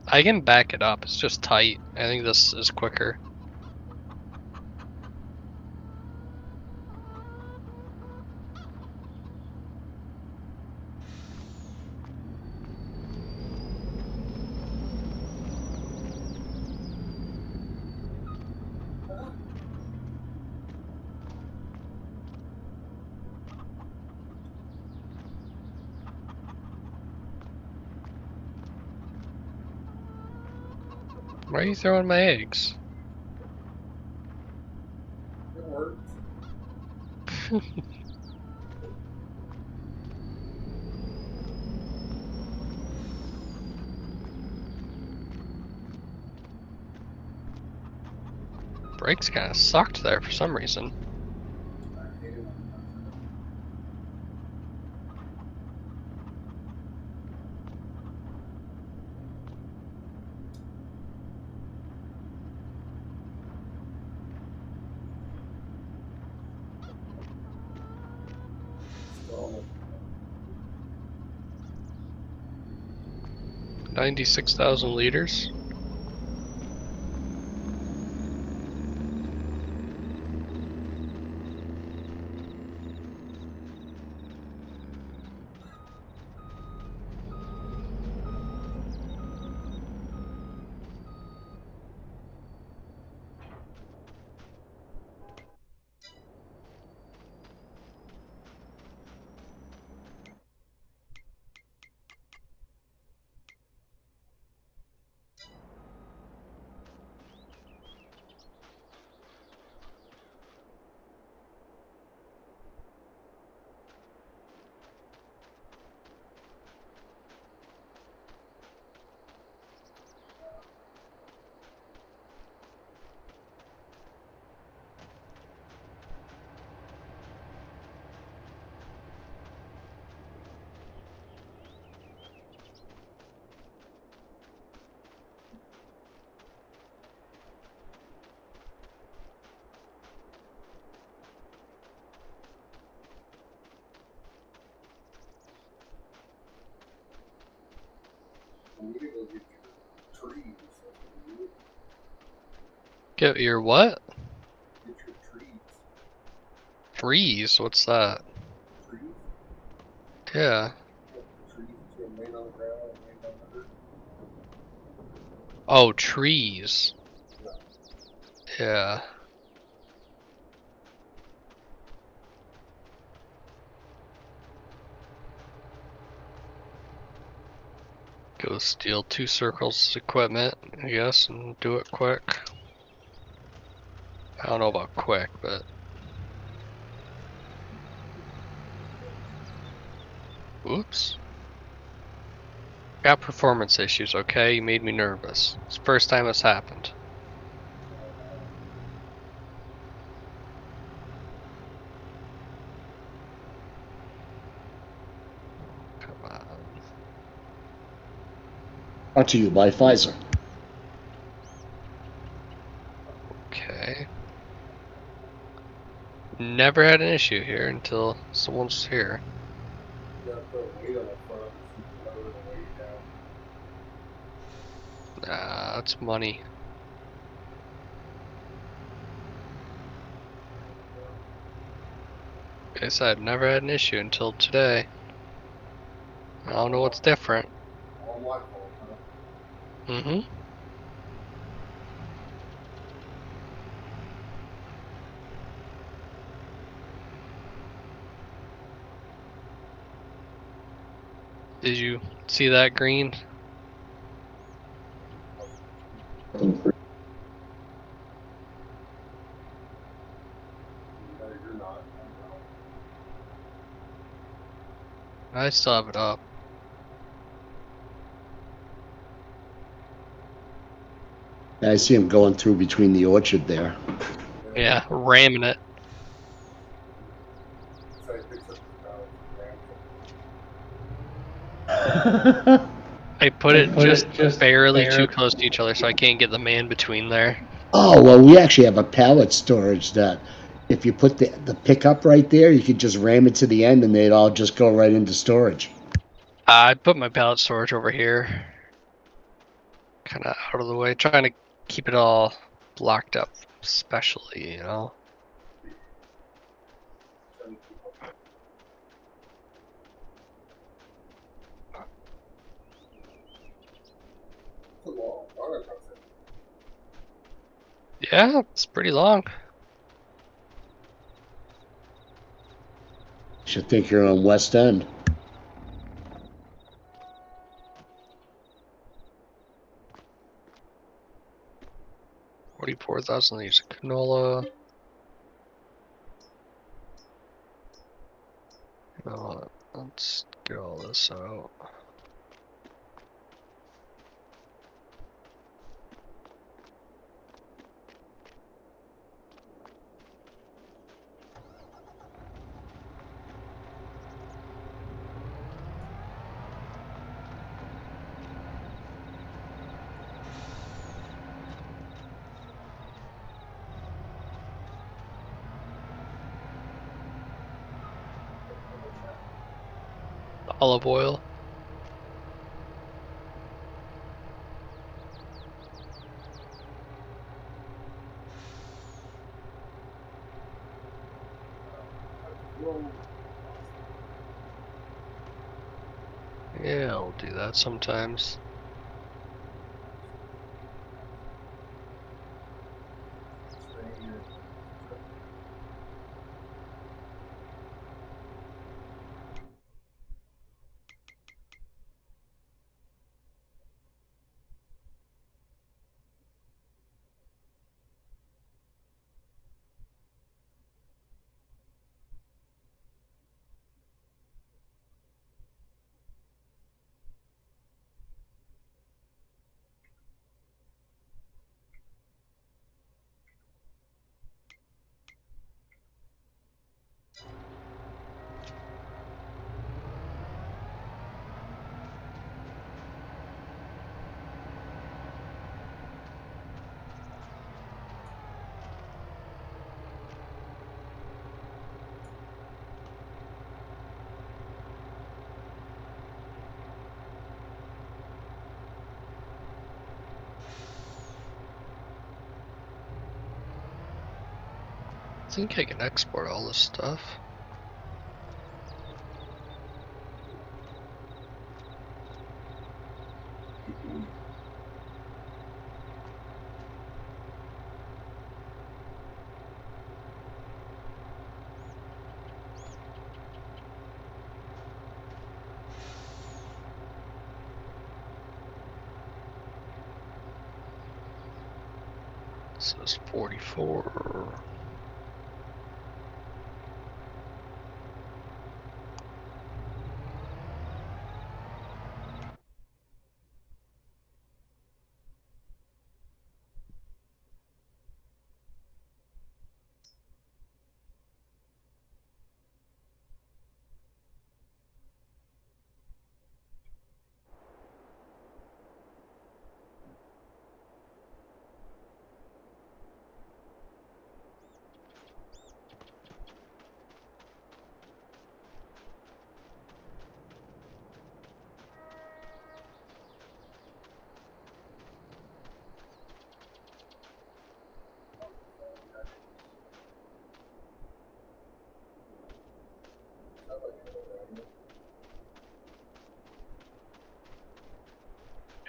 I can back it up, it's just tight. I think this is quicker. Why are you throwing my eggs? It worked. Brakes kinda sucked there for some reason. I hate it when it does that. So, 96,000 liters. You need to go get your trees. That's what you need. Get your what? Get your trees. Trees? What's that? Trees? Yeah. Yeah, the trees that you have laying on the ground and laying down under. Oh, trees. Yeah. Yeah. Go steal 2 circles equipment, I guess, and do it quick. I don't know about quick, but... Oops. Got performance issues, okay? You made me nervous. It's the first time it's happened. Come on. Brought to you by Pfizer. Okay. Never had an issue here until someone's here. You gotta put a weight on the front of it so you can lower it and weigh it down. Ah, that's money. Like I said, never had an issue until today. I don't know what's different. All my fault, huh? Mm-hmm. Did you see that green? No, you're not. I know. I still have it up. I see him going through between the orchard there. Yeah, ramming it. So he picks up his balance and I put it just barely too close to each other so I can't get the man between there. Oh, well, we actually have a pallet storage that if you put the pickup right there, you could just ram it to the end and they'd all just go right into storage. I put my pallet storage over here. Kind of out of the way, trying to keep it all blocked up, especially, you know. trying to keep up. It's a long process. Yeah, it's pretty long. Should think you're on West End. 44,000 leaves of canola. Let's get all this out. Olive oil. Yeah, I'll do that sometimes. think I can export all this stuff. This is 44.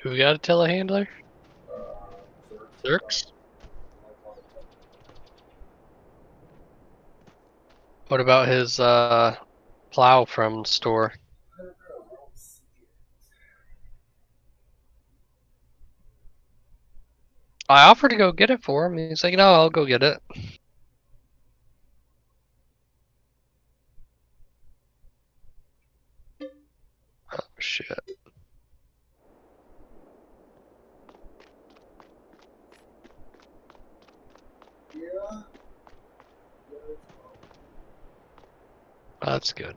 Who got a telehandler? Zerks? What about his plow from the store? I offered to go get it for him. He's like, no, I'll go get it. Oh, shit. Yeah. That's good.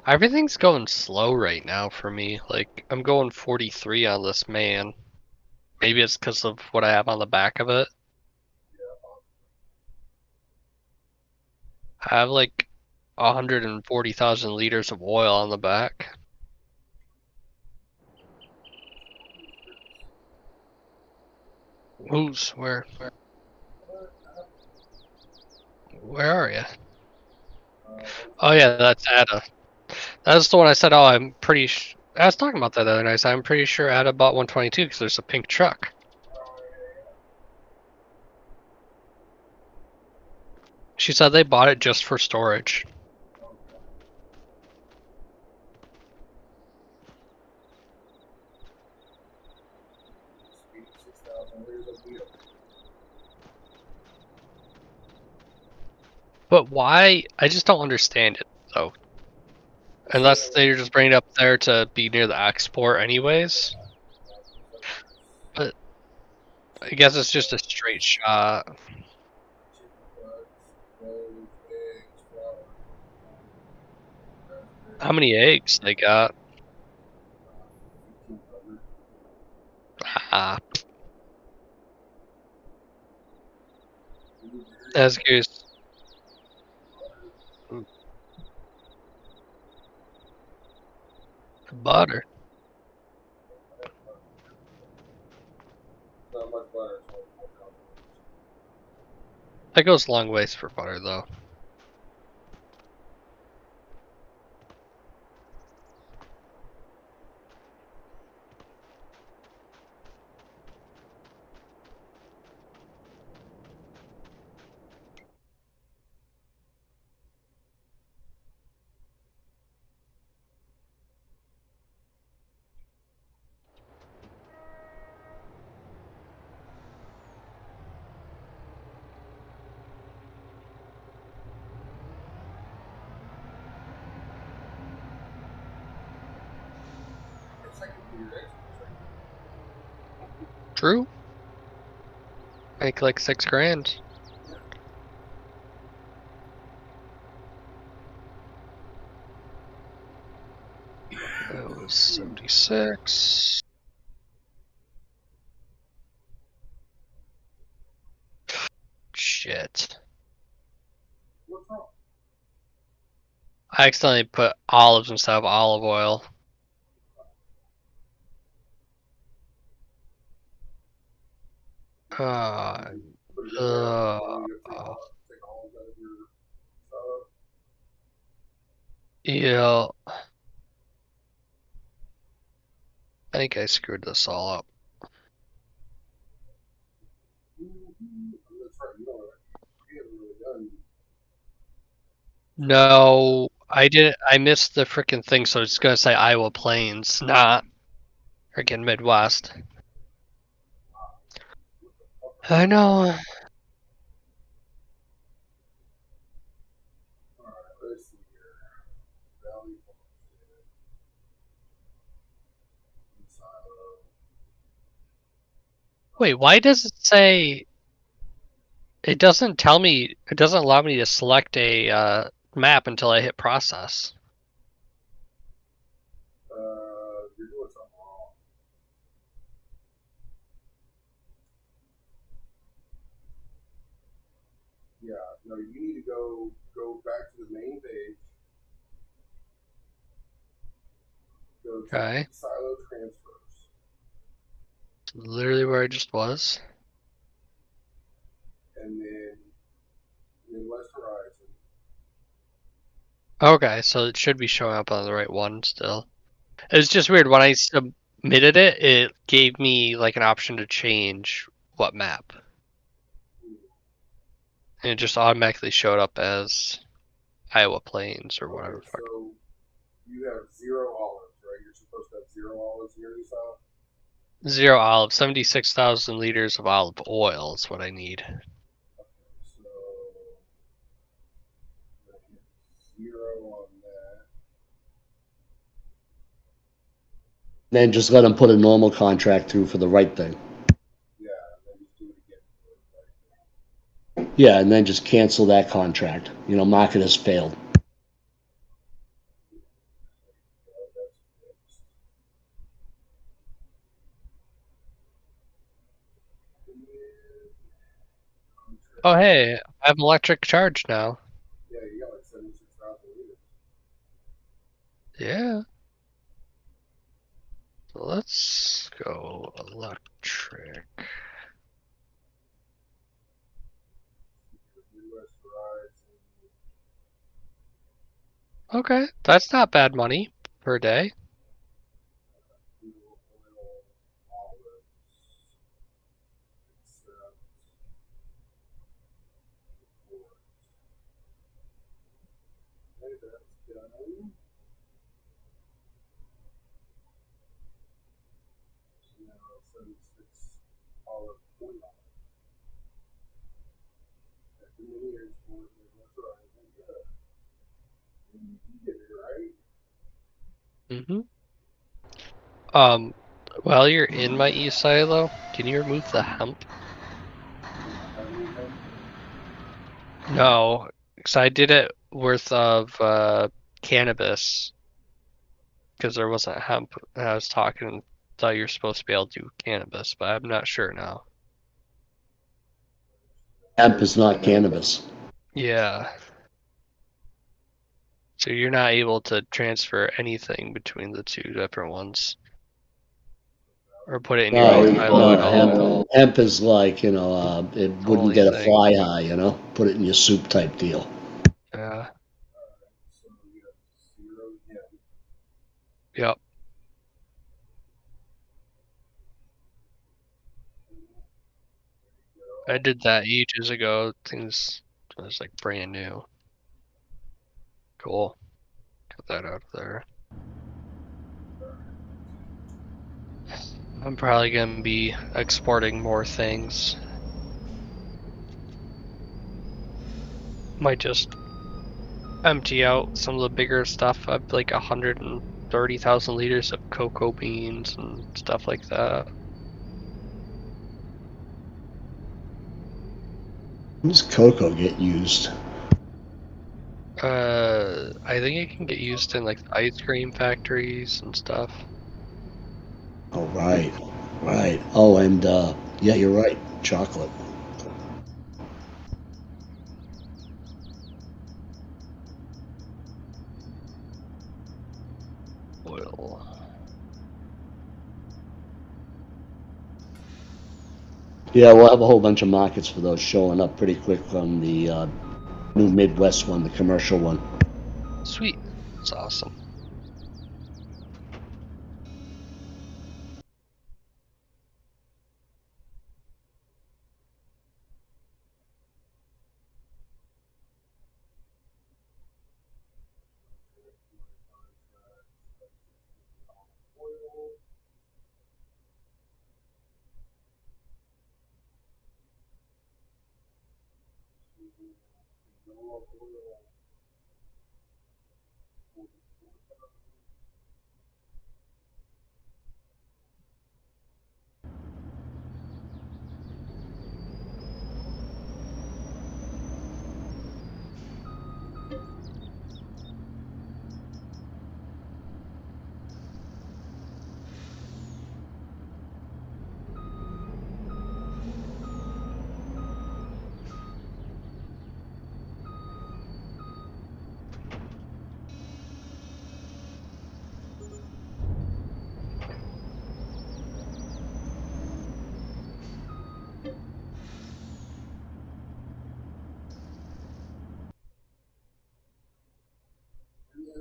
Everything's going slow right now for me. Like, I'm going 43 on this man. Maybe it's because of what I have on the back of it. I have like 140,000 liters of oil on the back. Who's where? Where are you? Oh yeah, that's Ada. That's the one I said. Oh, I'm pretty. I was talking about that the other night. So I'm pretty sure Ada bought 122 because there's a pink truck. She said they bought it just for storage. But why? I just don't understand it though. Unless they're just bringing it up there to be near the export, anyways. But I guess it's just a straight shot. How many eggs they got? Ah, as goose. Butter. That goes a long ways for butter, though. True. Make like 6 grand. That was 76. I accidentally put olives instead of olive oil. Uh, Put it in there. uh, And you gotta take all of that of your salad. yeah. I think I screwed this all up. That's right. You know what? You haven't really done. No, I didn't. I missed the freaking thing, so it's gonna say Iowa Plains, not freaking Midwest. I know. All right. Let's see here. Valley Farms. Silo. Wait, why does it say? It doesn't tell me. It doesn't allow me to select a map until I hit process. You're doing something wrong. Yeah. No, you need to go back to the main page. Go to Okay, silo transfers. literally where I just was. And then Midwest Horizon. Okay, so it should be showing up on the right one still. It's just weird when I submitted it. It gave me like an option to change what map, and it just automatically showed up as Iowa Plains or whatever. Okay, so you have 0 olives, right? You're supposed to have 0 olives here, you saw? 0 olive, 76,000 liters of olive oil is what I need. Okay, so I'm gonna hit 0 on that. Then just let them put a normal contract through for the right thing. Yeah, and then just do it again. Yeah, and then just cancel that contract. You know, mark it as failed. That's fixed. And then contract. Oh hey, I have electric charge now. Yeah, you got like 76,000 liters. Yeah. So let's go electric. Midwest Horizon. Okay, that's not bad money per day. Fuel oil, olives. Accept. Report. Okay, that's done. So now 76 olive oil. That's the mini export. Midwest Horizon. Good. You did it right. Mm-hmm. While you're in my e-silo, can you remove the hemp? I don't need them. No, because I did it worth of cannabis because there wasn't hemp. And I was talking and thought you were supposed to be able to do cannabis, but I'm not sure now. Hemp is not cannabis. Yeah. So you're not able to transfer anything between the two different ones. Or put it in your No, e-silo at no, all. hemp is like, you know, it The wouldn't only get a thing. fly high, you know? Put it in your soup type deal. Yeah. So we have 0 yen. Yep. I did that ages ago. Things was like brand new. Cool. Get that out of there. I'm probably gonna be exporting more things. Might just empty out some of the bigger stuff. I've like 130,000 liters of cocoa beans and stuff like that. When does cocoa get used? I think it can get used in like ice cream factories and stuff. Oh, right, right. Oh, and yeah, you're right. Chocolate. Oil. Yeah, we'll have a whole bunch of markets for those showing up pretty quick on the new Midwest one, the commercial one. Sweet. That's awesome.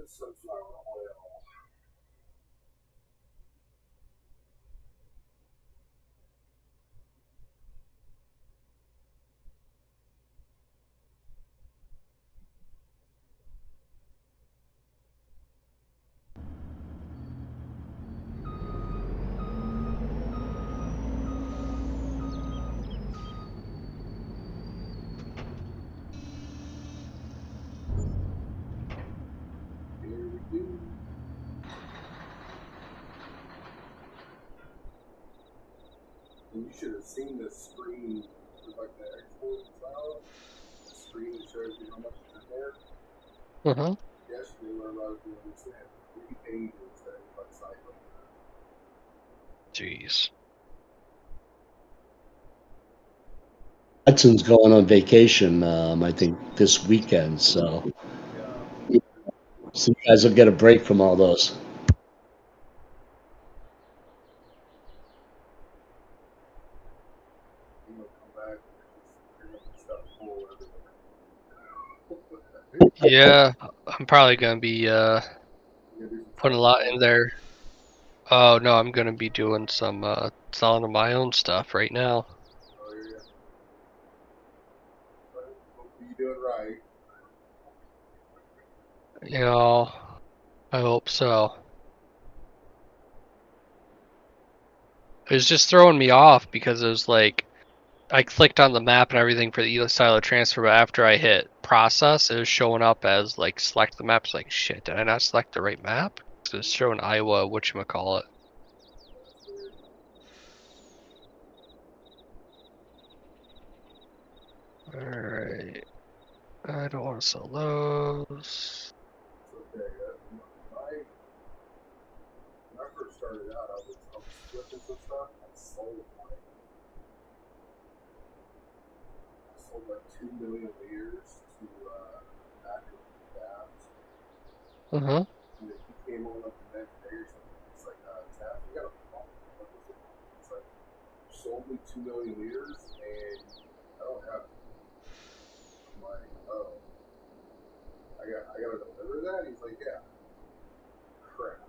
Sunflower oil. Here we go. And you should have seen the screen with like the export style. The screen that shows you how much is in there. Mm-hmm. Yesterday, whenever I was doing this, they had 3 pages that was like cycling. Jeez. Hudson's going on vacation, I think, this weekend, so Yeah. you guys will get a break from all those. You know, come back and there's just stuff full everywhere. Yeah, I'm probably gonna be You gotta do some putting a selling lot tomorrow. in there. Oh no, I'm gonna be doing some selling of my own stuff right now. Oh, yeah. But hopefully you do it right. You know, I hope so. It was just throwing me off because it was like I clicked on the map and everything for the e-silo transfer, but after I hit process, it was showing up as like select the map. It's like shit, did I not select the right map? So it's showing Iowa, whatchamacallit. That's weird. Alright. I don't want to sell those. It's okay. When I first started out, I was flipping some stuff. I sold like 2 million liters to Factory Dabs. Uh-huh. And then he came on like the next day or something. It's like, Taff, you got a problem. What is it? It's like, you sold me 2 million liters and I don't have it. I'm like, oh, I gotta deliver that? He's like, yeah. Crap.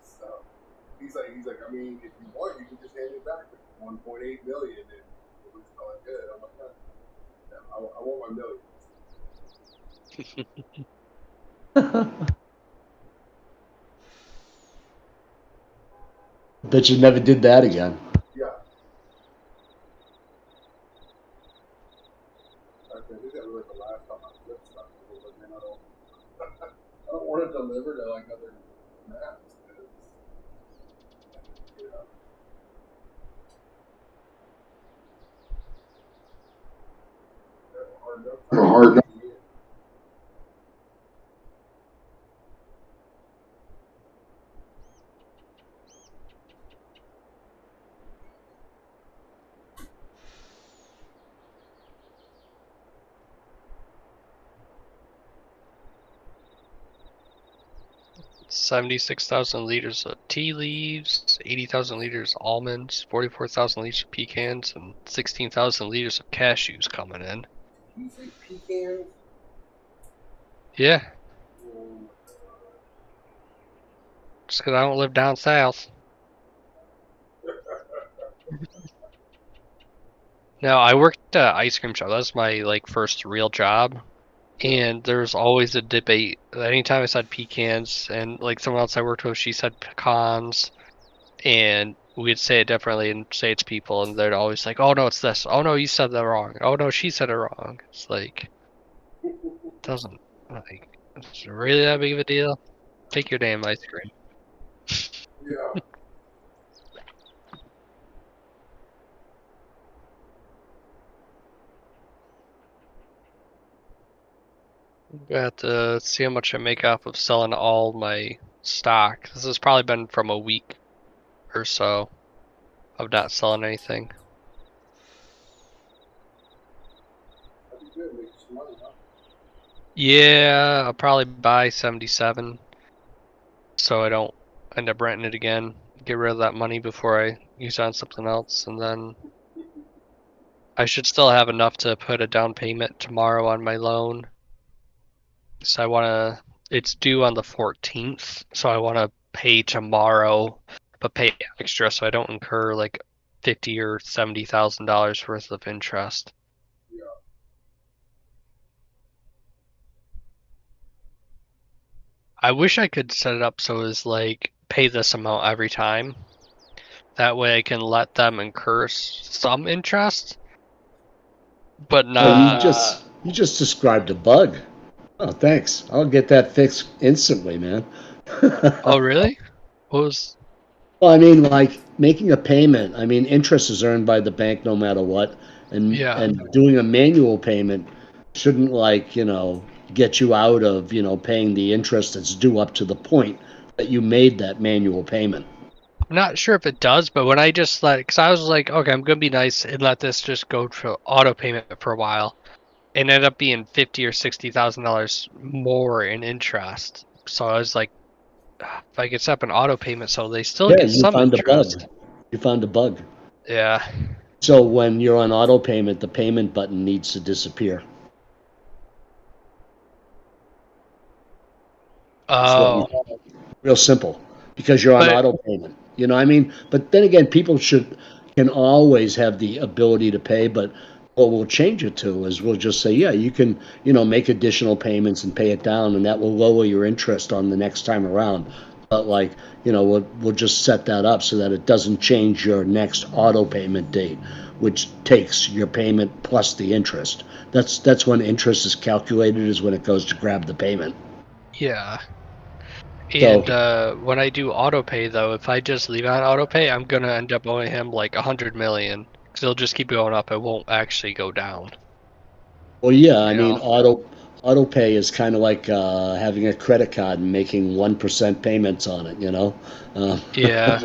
So he's like, I mean, if you want, you can just hand it back with 1.8 million and we'll just call it good. I'm like, no, I want my millions. Bet you never did that again. Yeah. I think that was like the last time I flipped stuff. I was like, man, I don't want to deliver to like other maps because, you know. That's a hard enough time. Hard enough. 76,000 liters of tea leaves, 80,000 liters almonds, 44,000 liters of pecans, and 16,000 liters of cashews coming in. Did you say pecans? Yeah, Oh my god. just because I don't live down south. No, I worked at an ice cream shop. That was my like first real job. And there's always a debate. Anytime I said pecans, and like someone else I worked with, she said pecans, and we'd say it differently and say it's people, and they'd always like, "Oh no, it's this. Oh no, you said that wrong. Oh no, she said it wrong." It's like doesn't like it's really that big of a deal. Take your damn ice cream. Yeah. I have to see how much I make off of selling all my stock. This has probably been from a week or so of not selling anything. That'd be good. Make some money, huh? Yeah, I'll probably buy 77 so I don't end up renting it again. Get rid of that money before I use it on something else, and then I should still have enough to put a down payment tomorrow on my loan. So I want to, it's due on the 14th, so I want to pay tomorrow, but pay extra so I don't incur like $50,000 or $70,000 worth of interest. Yeah. I wish I could set it up so it's like pay this amount every time. That way I can let them incur some interest, but not. You just described a bug. Oh, thanks. I'll get that fixed instantly, man. Oh, really? What was? Well, I mean, like making a payment. I mean, interest is earned by the bank no matter what, Yeah. and doing a manual payment shouldn't get you out of paying the interest that's due up to the point that you made that manual payment. I'm not sure if it does, but when I just because I was like, okay, I'm gonna be nice and let this just go to auto payment for a while, it ended up being $50,000 or $60,000 more in interest. So I was like, if I could set up an auto payment, so they still Yeah, get you some found a bug. interest. You found a bug. Yeah. So when you're on auto payment, the payment button needs to disappear. Oh. Real simple, because you're on But auto payment. You know what I mean? But then again, people can always have the ability to pay, but what we'll change it to is we'll just say, yeah, you can, make additional payments and pay it down, and that will lower your interest on the next time around. But like, we'll just set that up so that it doesn't change your next auto payment date, which takes your payment plus the interest. That's when interest is calculated, is when it goes to grab the payment. yeah. So And when I do auto pay though, if I just leave it on auto pay, I'm gonna end up owing him like 100 million because it'll just keep going up. It won't actually go down. Well, yeah, I You mean, know? auto pay is kind of like having a credit card and making 1% payments on it, Yeah.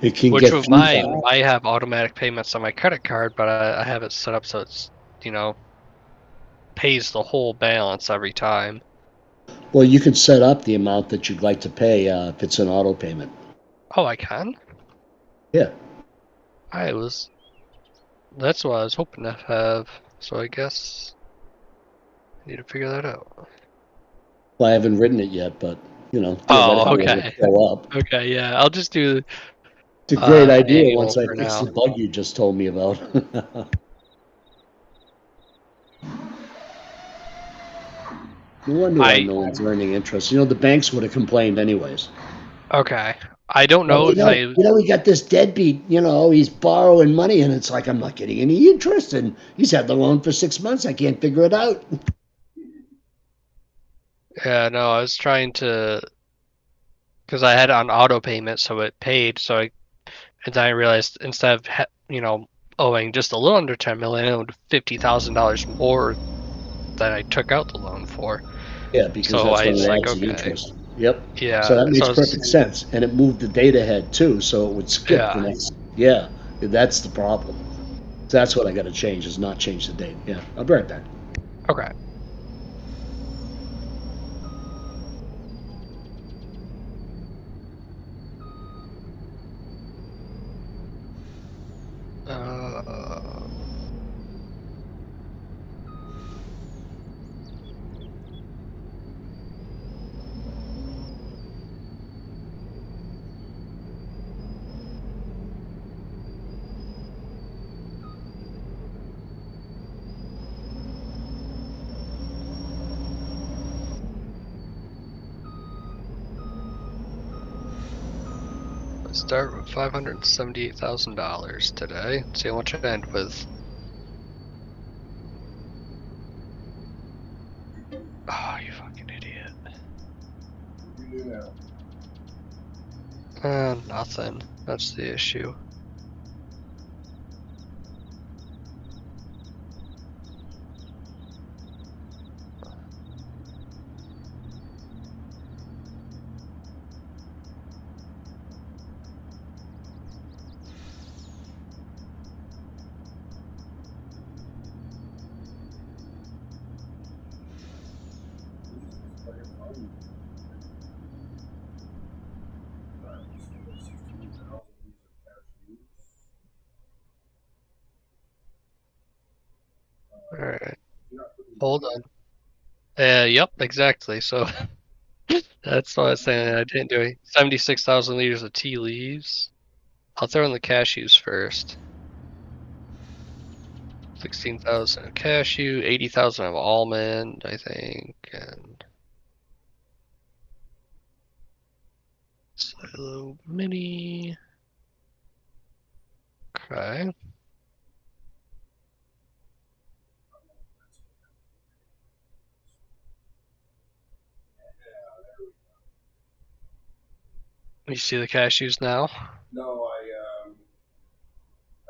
It can Which get with through mine, that. I have automatic payments on my credit card, but I have it set up so it's, you know, pays the whole balance every time. Well, you can set up the amount that you'd like to pay if it's an auto payment. Oh, I can? Yeah. That's what I was hoping to have. So I guess I need to figure that out. Well, I haven't written it yet, but, Oh, theoretically it would okay. show up. Okay, yeah. I'll just do It's a great idea once manual I for fix the now. bug you just told me about. No wonder why no one's earning interest. The banks would have complained anyways. Okay. I don't Like, know if I. we got this deadbeat, he's borrowing money, and it's like, I'm not getting any interest, and he's had the loan for 6 months. I can't figure it out. Yeah, no, I was trying to. Because I had it on auto payment, so it paid. And then I realized instead of, owing just a little under 10 million, I owed $50,000 more than I took out the loan for. Yeah, because So that's I when was it like, adds the okay. interest. Yep. Yeah. So that makes So perfect sense. And it moved the date ahead too, so it would skip the next. Yeah, that's the problem. So that's what I got to change, is not change the date. Yeah, I'll be right back. Okay. Start with $578,000 today. See how much I end with. Oh, you fucking idiot. What do you do now? Nothing. That's the issue. Alright. Hold on. Yep, exactly. So that's what I was saying. I didn't do it. 76,000 liters of tea leaves. I'll throw in the cashews first. 16,000 of cashew, 80,000 of almond, I think, and silo mini. Okay. You see the cashews now? No, I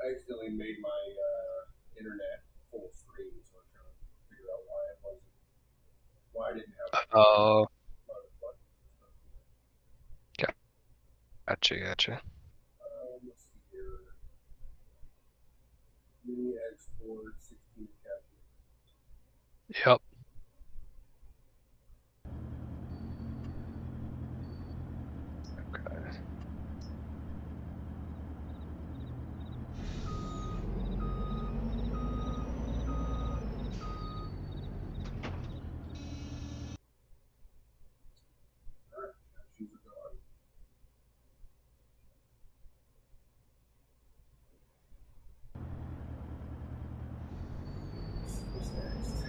accidentally made my internet full screen, so I'm trying to figure out why I didn't have Oh, buttons. gotcha. Let's see here. Mini export 16 capture. Yep. Okay. Alright, cashews are gone. What's next?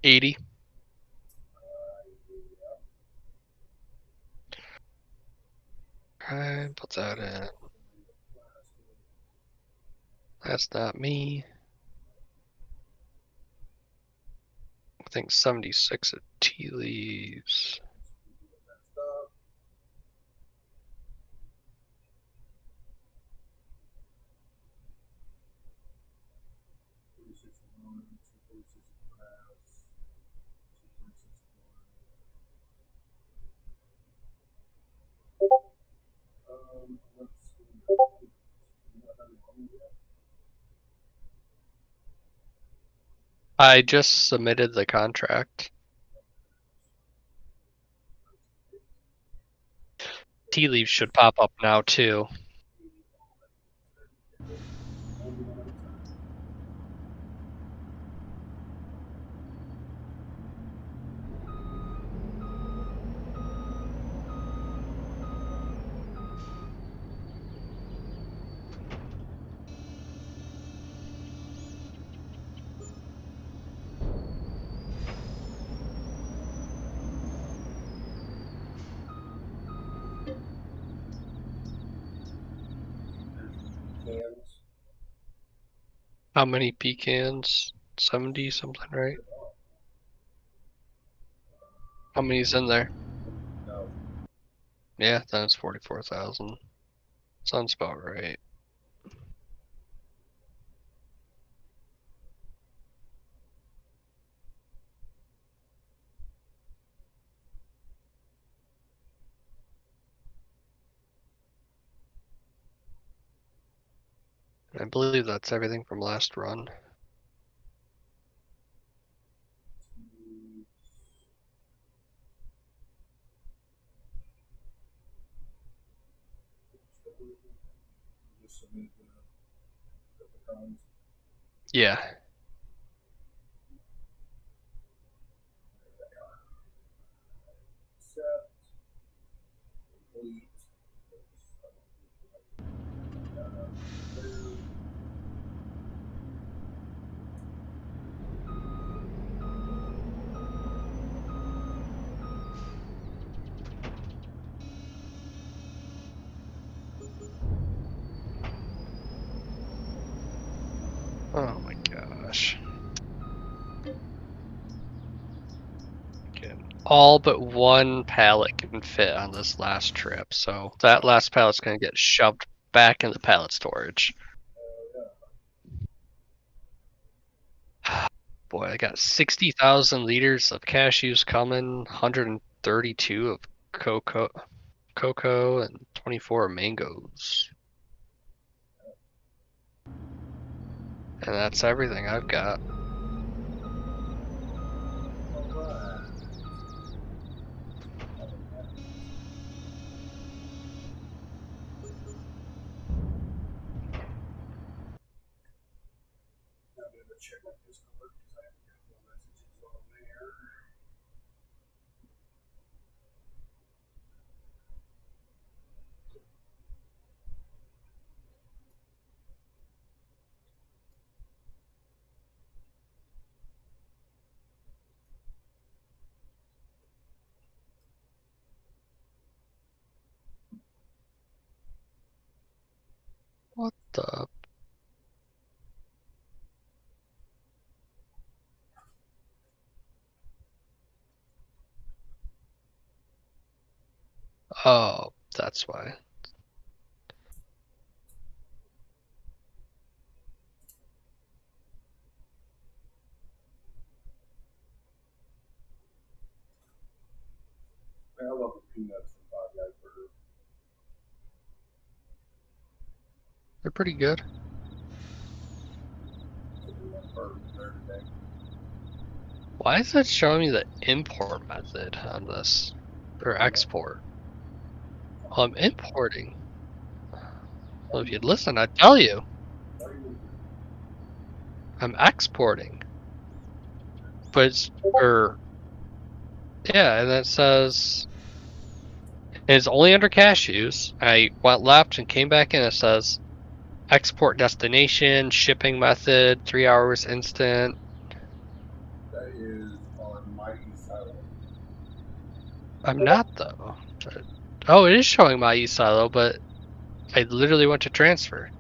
80. Okay, put that in. That's not me. I think 76 of tea leaves. I just submitted the contract. Tea leaves should pop up now too. Cans. How many pecans? 70 something, right? How many's in there? No. Yeah, then it's 44,000. Sounds about right. I believe that's everything from last run. Just submit the pecans. Yeah. Accept. Complete. Oh my gosh. Okay. All but one pallet can fit on this last trip, so that last pallet's gonna get shoved back in the pallet storage. Boy, I got 60,000 liters of cashews coming, 132 of cocoa, and 24 mangoes. And that's everything I've got. I'm gonna check my Discord because I haven't got no messages on there. What the? Oh, that's why. I love the peanuts from Five Guys Burger. They're pretty good. Burger there today. Why is it showing me the import method on this? Or export? Well, I'm importing. Well, if you'd listen, I'd tell you. I'm exporting. But it's, yeah, and it says, it's only under cashews. I went left and came back in. It says, export destination, shipping method, 3 hours instant. That is on my silo. I'm not, though. Oh, it is showing my e-silo, but I literally went to transfer.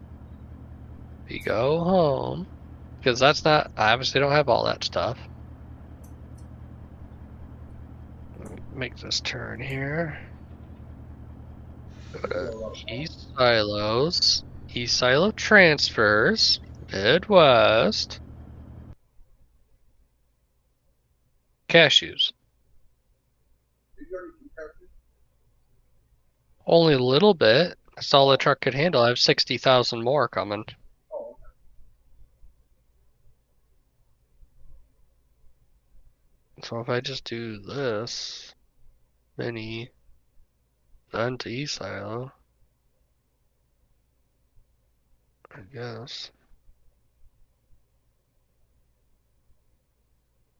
You go home. Because that's not, I obviously don't have all that stuff. Make this turn here. Go to e-silos. E-silo transfers. Midwest. Cashews. Did you already do cashews? Only a little bit. That's all the truck could handle. I have 60,000 more coming. Oh, okay. So if I just do this, mini, then to e-silo, I guess.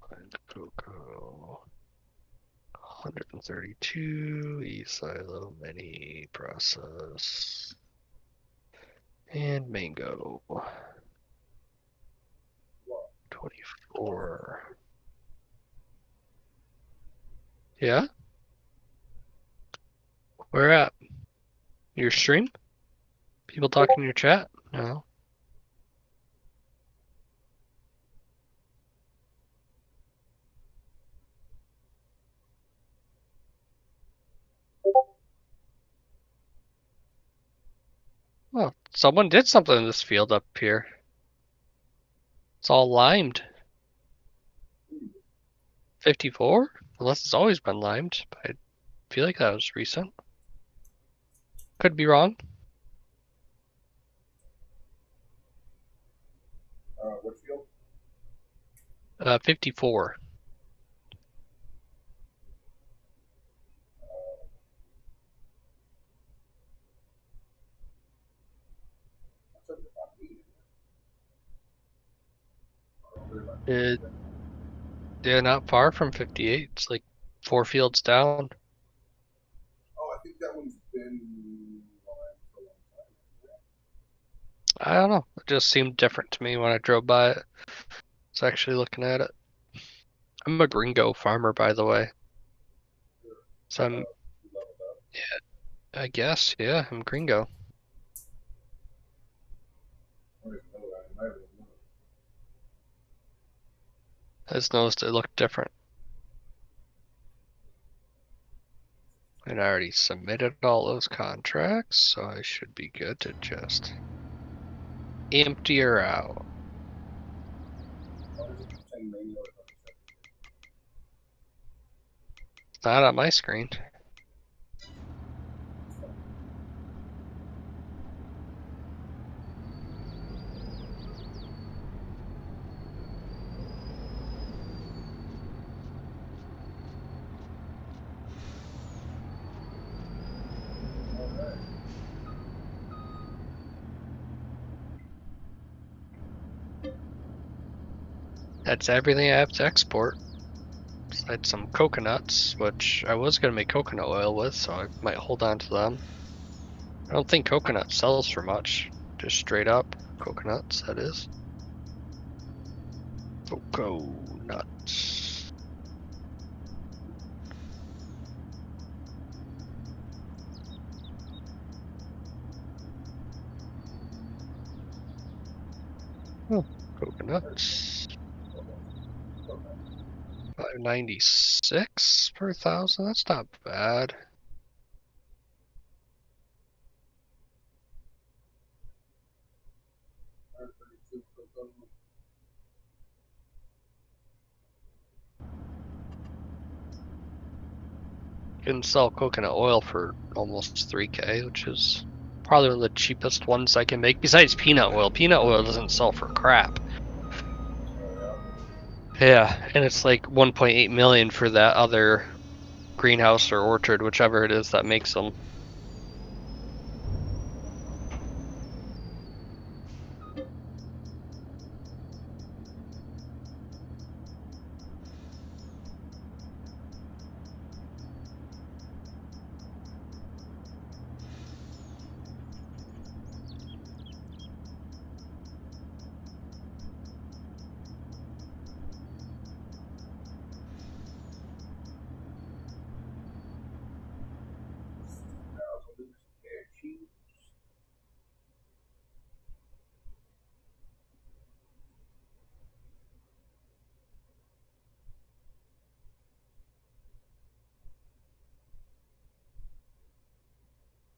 Find cocoa. 132, e-silo, mini, process, and mango. 24. Yeah? Where at? Your stream? People talking in your chat? No. Oh, someone did something in this field up here. It's all limed. 54? Unless it's always been limed. I feel like that was recent. Could be wrong. What field? 54. It, yeah, not far from 58. It's like 4 fields down. Oh, I think that one's been live for a long time. I don't know. It just seemed different to me when I drove by it. I was actually looking at it. I'm a gringo farmer, by the way. So I'm, yeah, I guess, yeah, I'm gringo. I don't even know that. I don't even know. I just noticed it looked different. And I already submitted all those contracts, so I should be good to just empty her out. Why does it keep saying manual or something? It's not on my screen. That's everything I have to export. Besides some coconuts, which I was going to make coconut oil with, so I might hold on to them. I don't think coconut sells for much. Just straight up coconuts, that is. Coconuts. Oh, coconuts. 596 per thousand. That's not bad. Can sell coconut oil for almost 3K, which is probably one of the cheapest ones I can make. Besides peanut oil. Peanut oil doesn't sell for crap. Yeah, and it's like 1.8 million for that other greenhouse or orchard, whichever it is that makes them.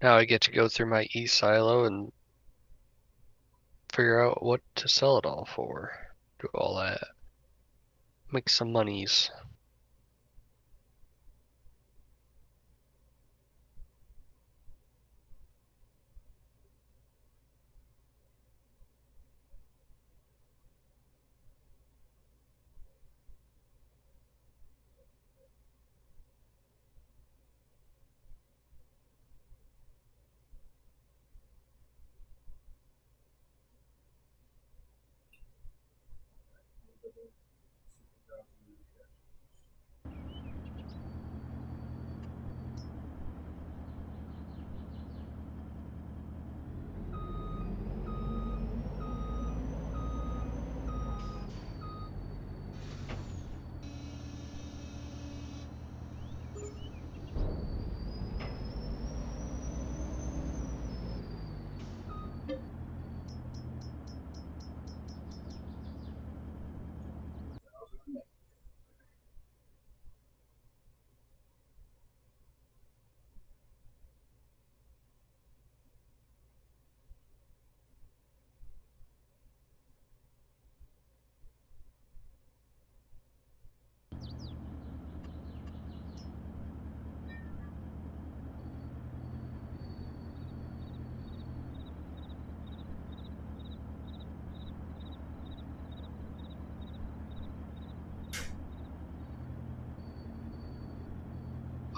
Now I get to go through my e-silo and figure out what to sell it all for. Do all that. Make some monies.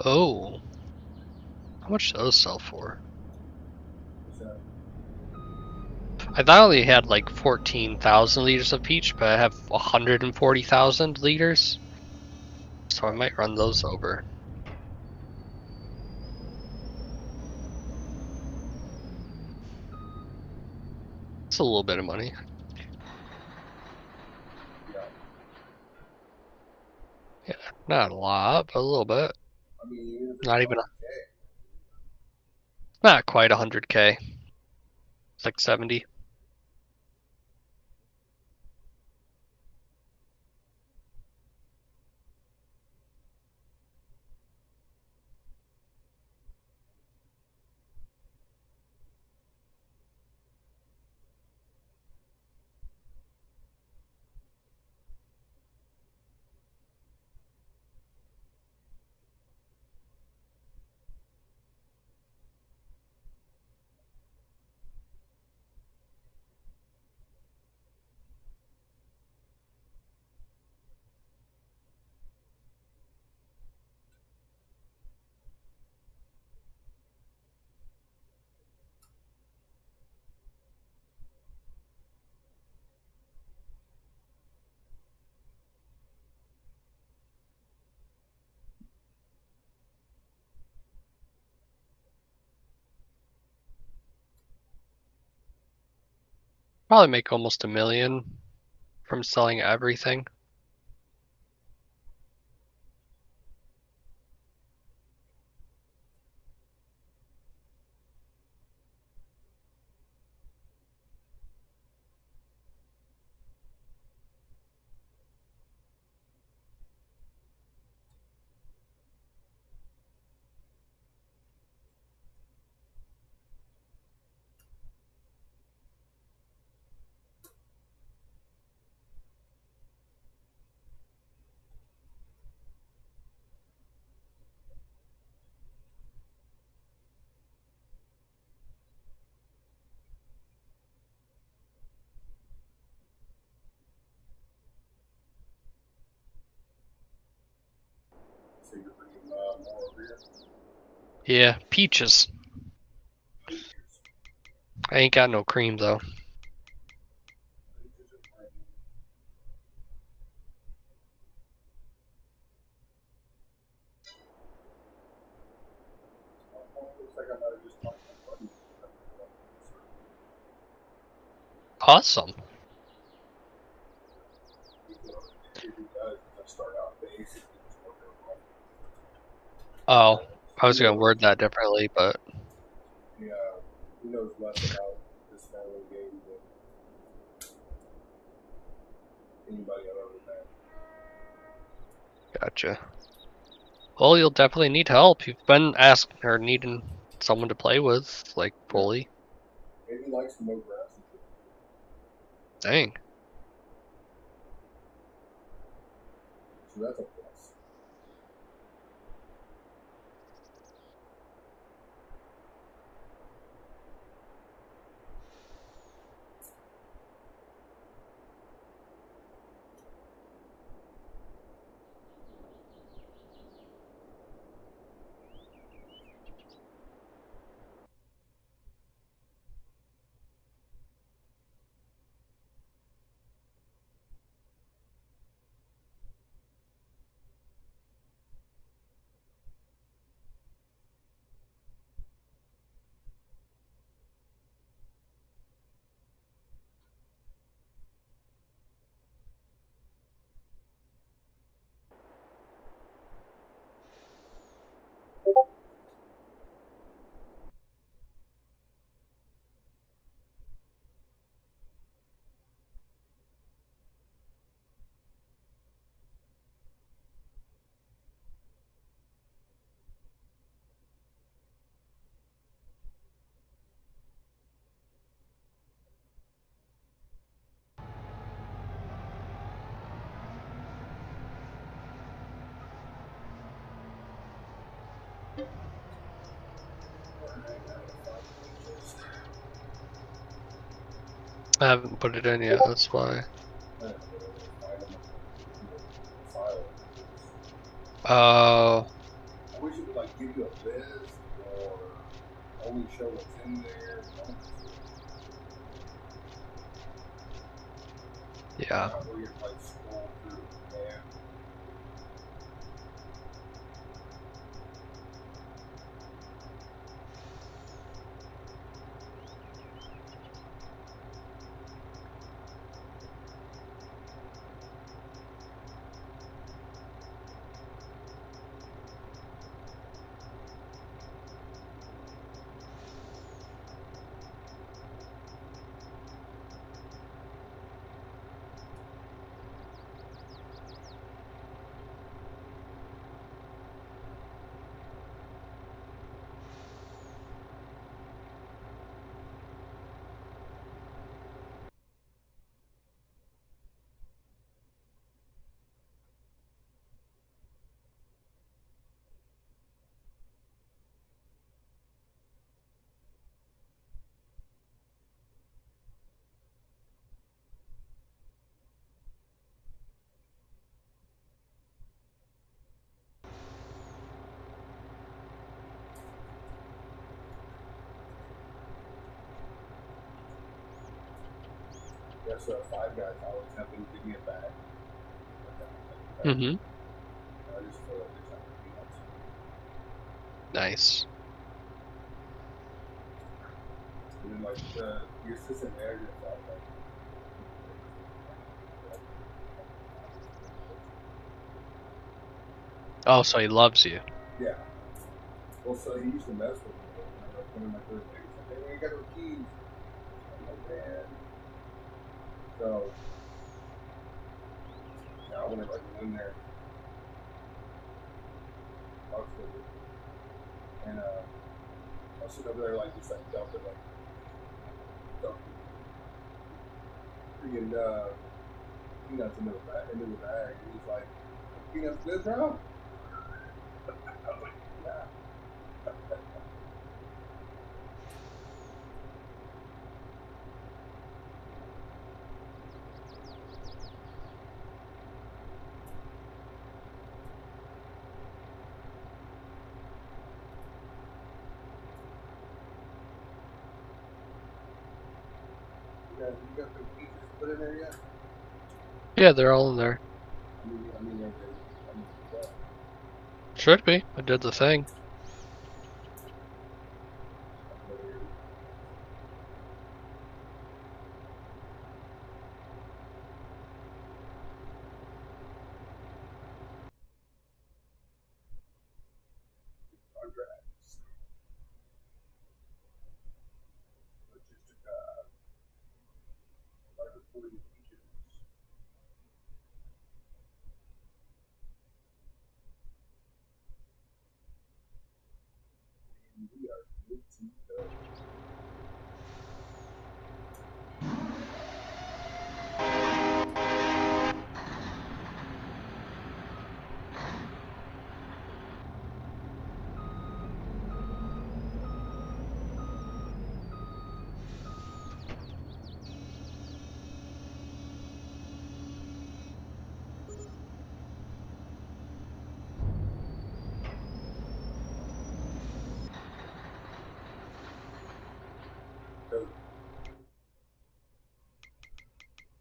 Oh. How much do those sell for? I thought I only had like 14,000 liters of peach, but I have 140,000 liters. So I might run those over. It's a little bit of money. Yeah, not a lot, but a little bit. I mean, Not even not quite 100K. It's like 70. Probably make almost $1 million from selling everything. So you're bringing more over here? Yeah, peaches. I ain't got no cream though. Looks like I might have just talked my buddy. Awesome. If he does, I start out basically just working on Oh, I was gonna word that differently, but he knows less about this family game than anybody other than that. gotcha. Well, you'll definitely need help. You've been asking or needing someone to play with, like fully. And he likes to mow grass and shit. Dang. So that's a plus. I haven't put it in yet, that's why. Oh, I wish it would like give you a list or only show what's in there. yeah. Not where you like scroll through and yeah, so Five Guys I always have them give me a bag. Mm-hmm. I just feel like it's like peanuts. Nice. And then like the assistant manager thought like. Oh, so he loves you. Yeah. Well, so he used to mess with me. And I like one of my first days, like, hey, I got no keys. I'm like, man. So now whenever I go in there, talk to him, and I'll sit over there like just like dumping freaking peanuts into the bag. And he's like, peanuts good, bro? I was like, yeah. You got some pieces put in there yet? Yeah, they're all in there. I mean, are they? I mean, what? Should be. I did the thing. Contracts. Logistic, 1140 pages. And we are good to go. So,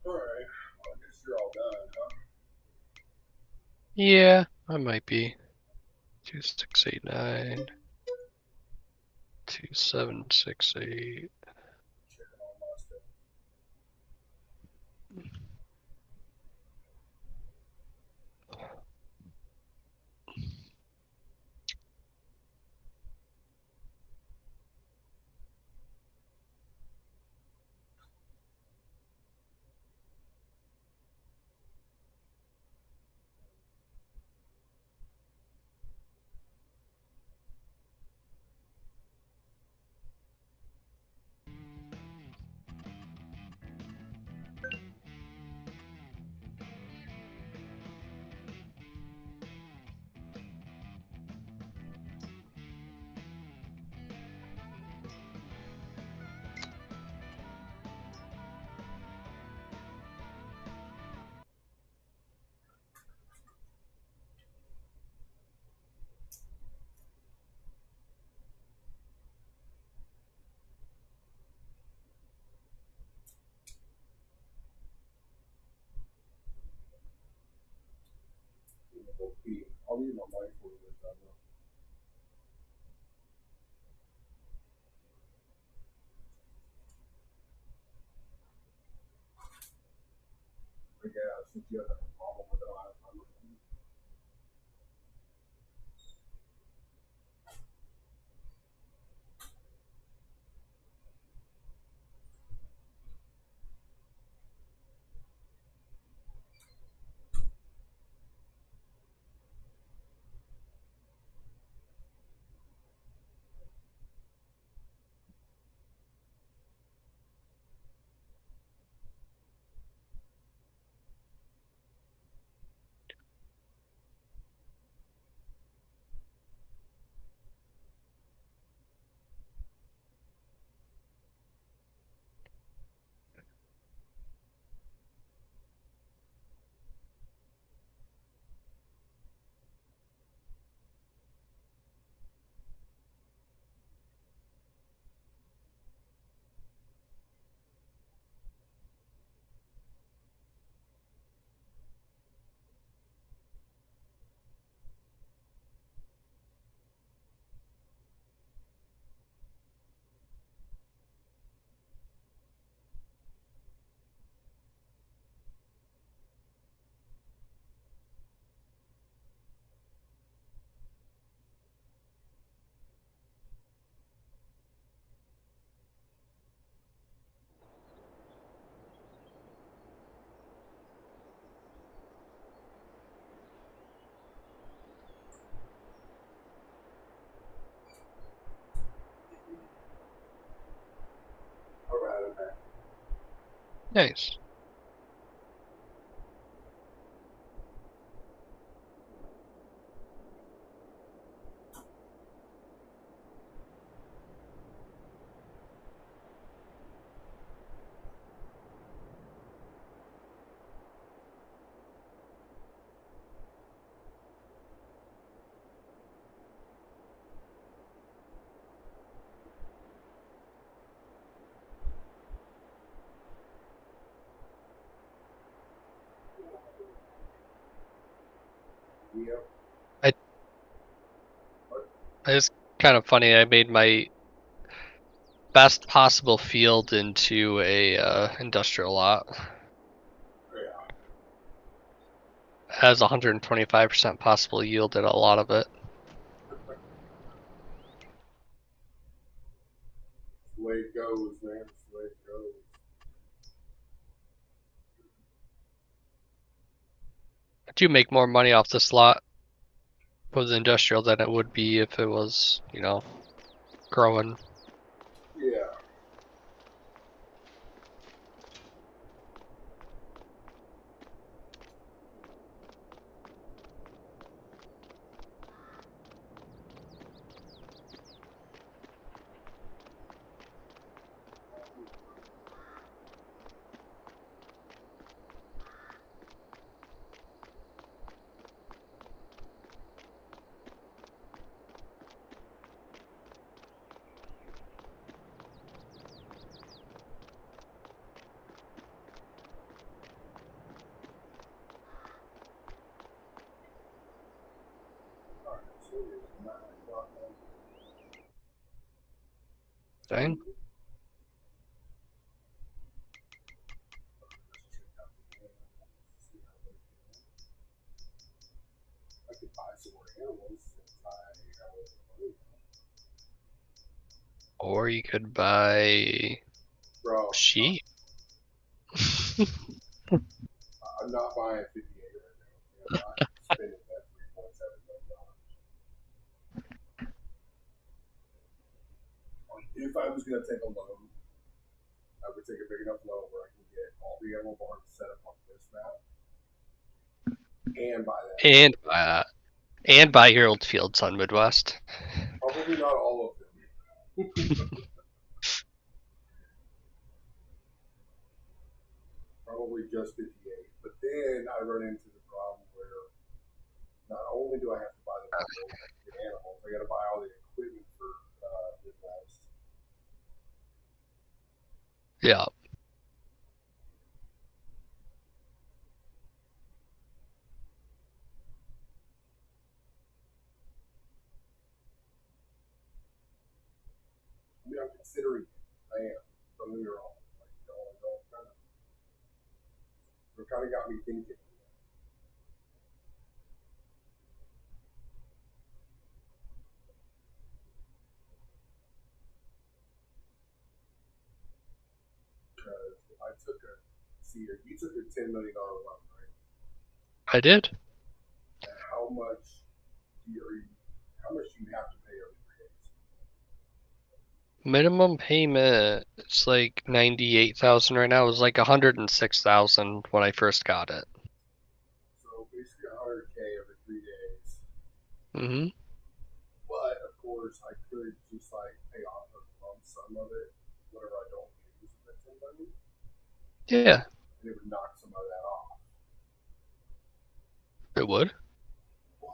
all right. Well, I guess you're all done, huh? Yeah, I might be. 2689. 2768. Checking all my stuff. I'll leave my mic for you this time. But yeah, since you had a problem with it last time. Nice. Yep. It's kind of funny. I made my best possible field into a industrial lot. Yeah. Has 125% possible yield in a lot of it. It's the way it goes, man. It's the way it goes. But you make more money off this lot with industrial than it would be if it was, growing. Yeah. Alright, so it is 9 o'clock now. Dang. I could buy some more animals since I have a little money. Or you could buy Bro, sheep. I'm not buying 58 right now. I'm not spending that $3.7 million. If I was going to take a loan, I would take a big enough loan where I can get all the animal barns set up on this map and buy that. And buy your old fields on Midwest. Probably not all of them. Probably just 58. But then I run into the problem where not only do I have to buy the animals, I got to buy all the equipment for Midwest. Yeah. I mean, I'm considering it. I am. Don't get me wrong. Like, it kind of got me thinking. Because if I took a, see, you took a $10 million loan, right? I did. And how much do you have to pay every 3 days? Minimum payment, it's like 98,000 right now. It was like 106,000 when I first got it. So basically 100K every 3 days. Mm-hmm. But of course, I could just like pay off a lump sum of it, whatever I don't use of that 10 million, Yeah, and it would knock some of that off. it would. But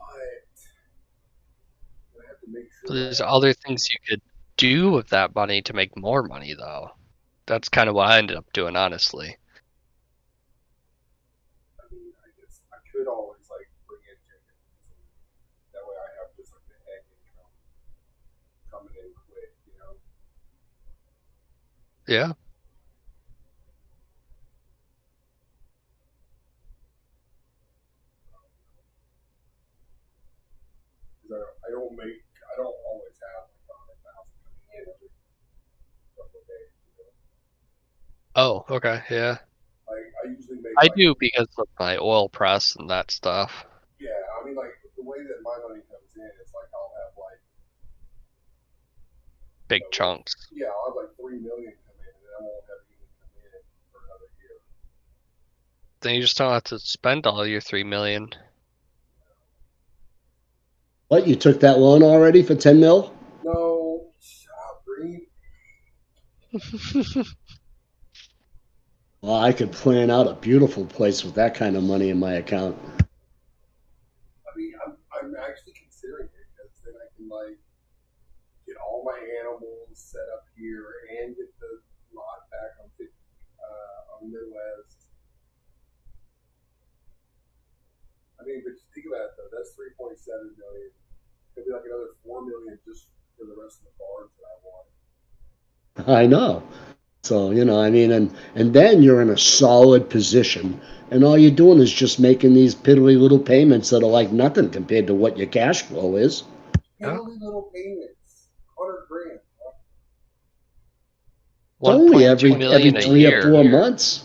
I have to make sure There's that other things you could do with that money to make more money, though. That's kind of what I ended up doing, honestly. I mean, I guess I could always like bring in chickens, and that way I have just like the egg income coming in quick, you know. Yeah. Because I don't always have like 100,000 coming in every couple of days, you know. Oh, okay, yeah. Like I usually make I like do because of my oil press and that stuff. yeah, I mean like the way that my money comes in is like I'll have like Big chunks. yeah, I'll have like 3 million come in, and then I won't have anything come in for another year. Then you just don't have to spend all your $3 million. What, you took that loan already for 10 mil? No, shut up, Green. Well, I could plan out a beautiful place with that kind of money in my account. I mean, I'm actually considering it because then I can like get all my animals set up here and get the lot back on Midwest. I mean, but just think about it though. That's 3.7 million. It'll be like another 4 million just for the rest of the farms that I want. I know. So, I mean, and then you're in a solid position, and all you're doing is just making these piddly little payments that are like nothing compared to what your cash flow is. Yeah. Piddly little payments, 100 grand. Huh? It's only 1.2 every million a 3 or 4 year. months.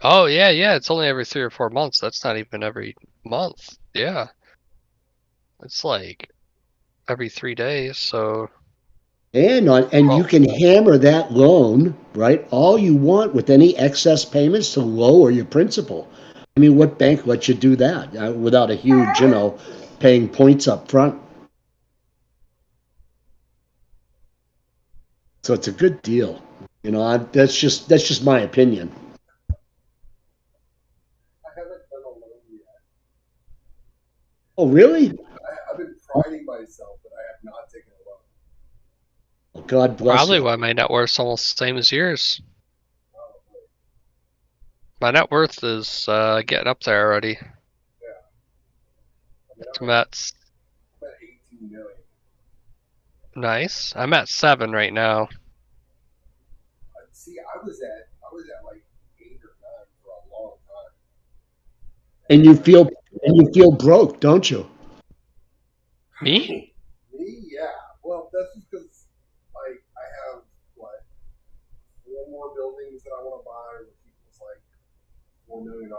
Oh yeah, it's only every 3 or 4 months. That's not even every month. Yeah. It's like every 3 days, so And you well, can hammer that loan, right? All you want with any excess payments to lower your principal. I mean, what bank lets you do that without a huge, paying points up front? So it's a good deal. That's just my opinion. I haven't done a loan yet. Oh, really? I've been priding myself that I have not taken a loan. Well, God bless probably you. why my net worth's almost the same as yours. Probably. My net worth is getting up there already. Yeah. I mean, I'm at I'm at 18 million. nice. I'm at 7 right now. See, I was at like 8 or 9 for a long time. And you feel and you feel broke, don't you? Me? Me, yeah. Well, that's just because like I have what 4 more buildings that I want to buy, which equals like $4 million,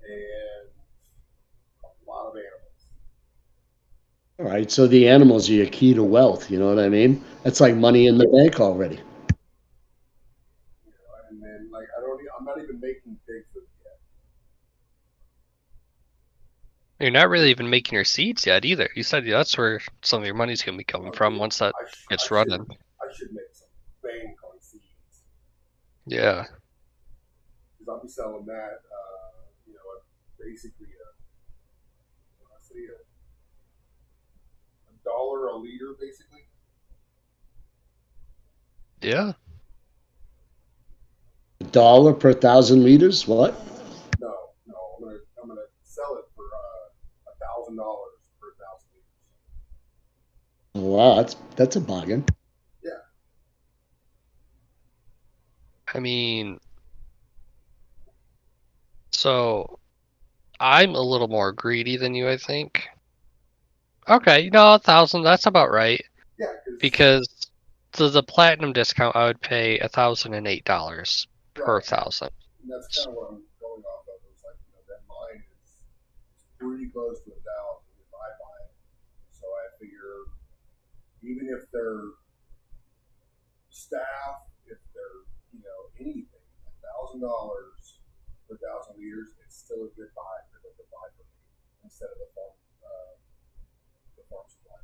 and a lot of animals. All right, so the animals are your key to wealth, you know what I mean? That's like money in the bank already. And then like I'm not even making big food yet. You're not really even making your seeds yet either. You said that's where some of your money's gonna be coming Oh, from dude, once that I gets running. should make some bank on seeds Yeah. because I'll be selling that. Basically I say a dollar a liter, basically. Yeah. $1 per 1,000 liters? What? No, no, I'm gonna sell it for $1,000 per 1,000 liters. Wow, that's a bargain. Yeah, I mean, so I'm a little more greedy than you, I think. Okay, 1,000, that's about right. yeah, Because the platinum discount, I would pay $1,008 per right, thousand. and that's kind of what I'm going off of. It's like that mine is pretty close to 1,000 if I buy it. So I figure even if they're staff, if they're anything, $1,000 per 1,000 liters, it's still a good buy for them to buy from me instead of the farm supply.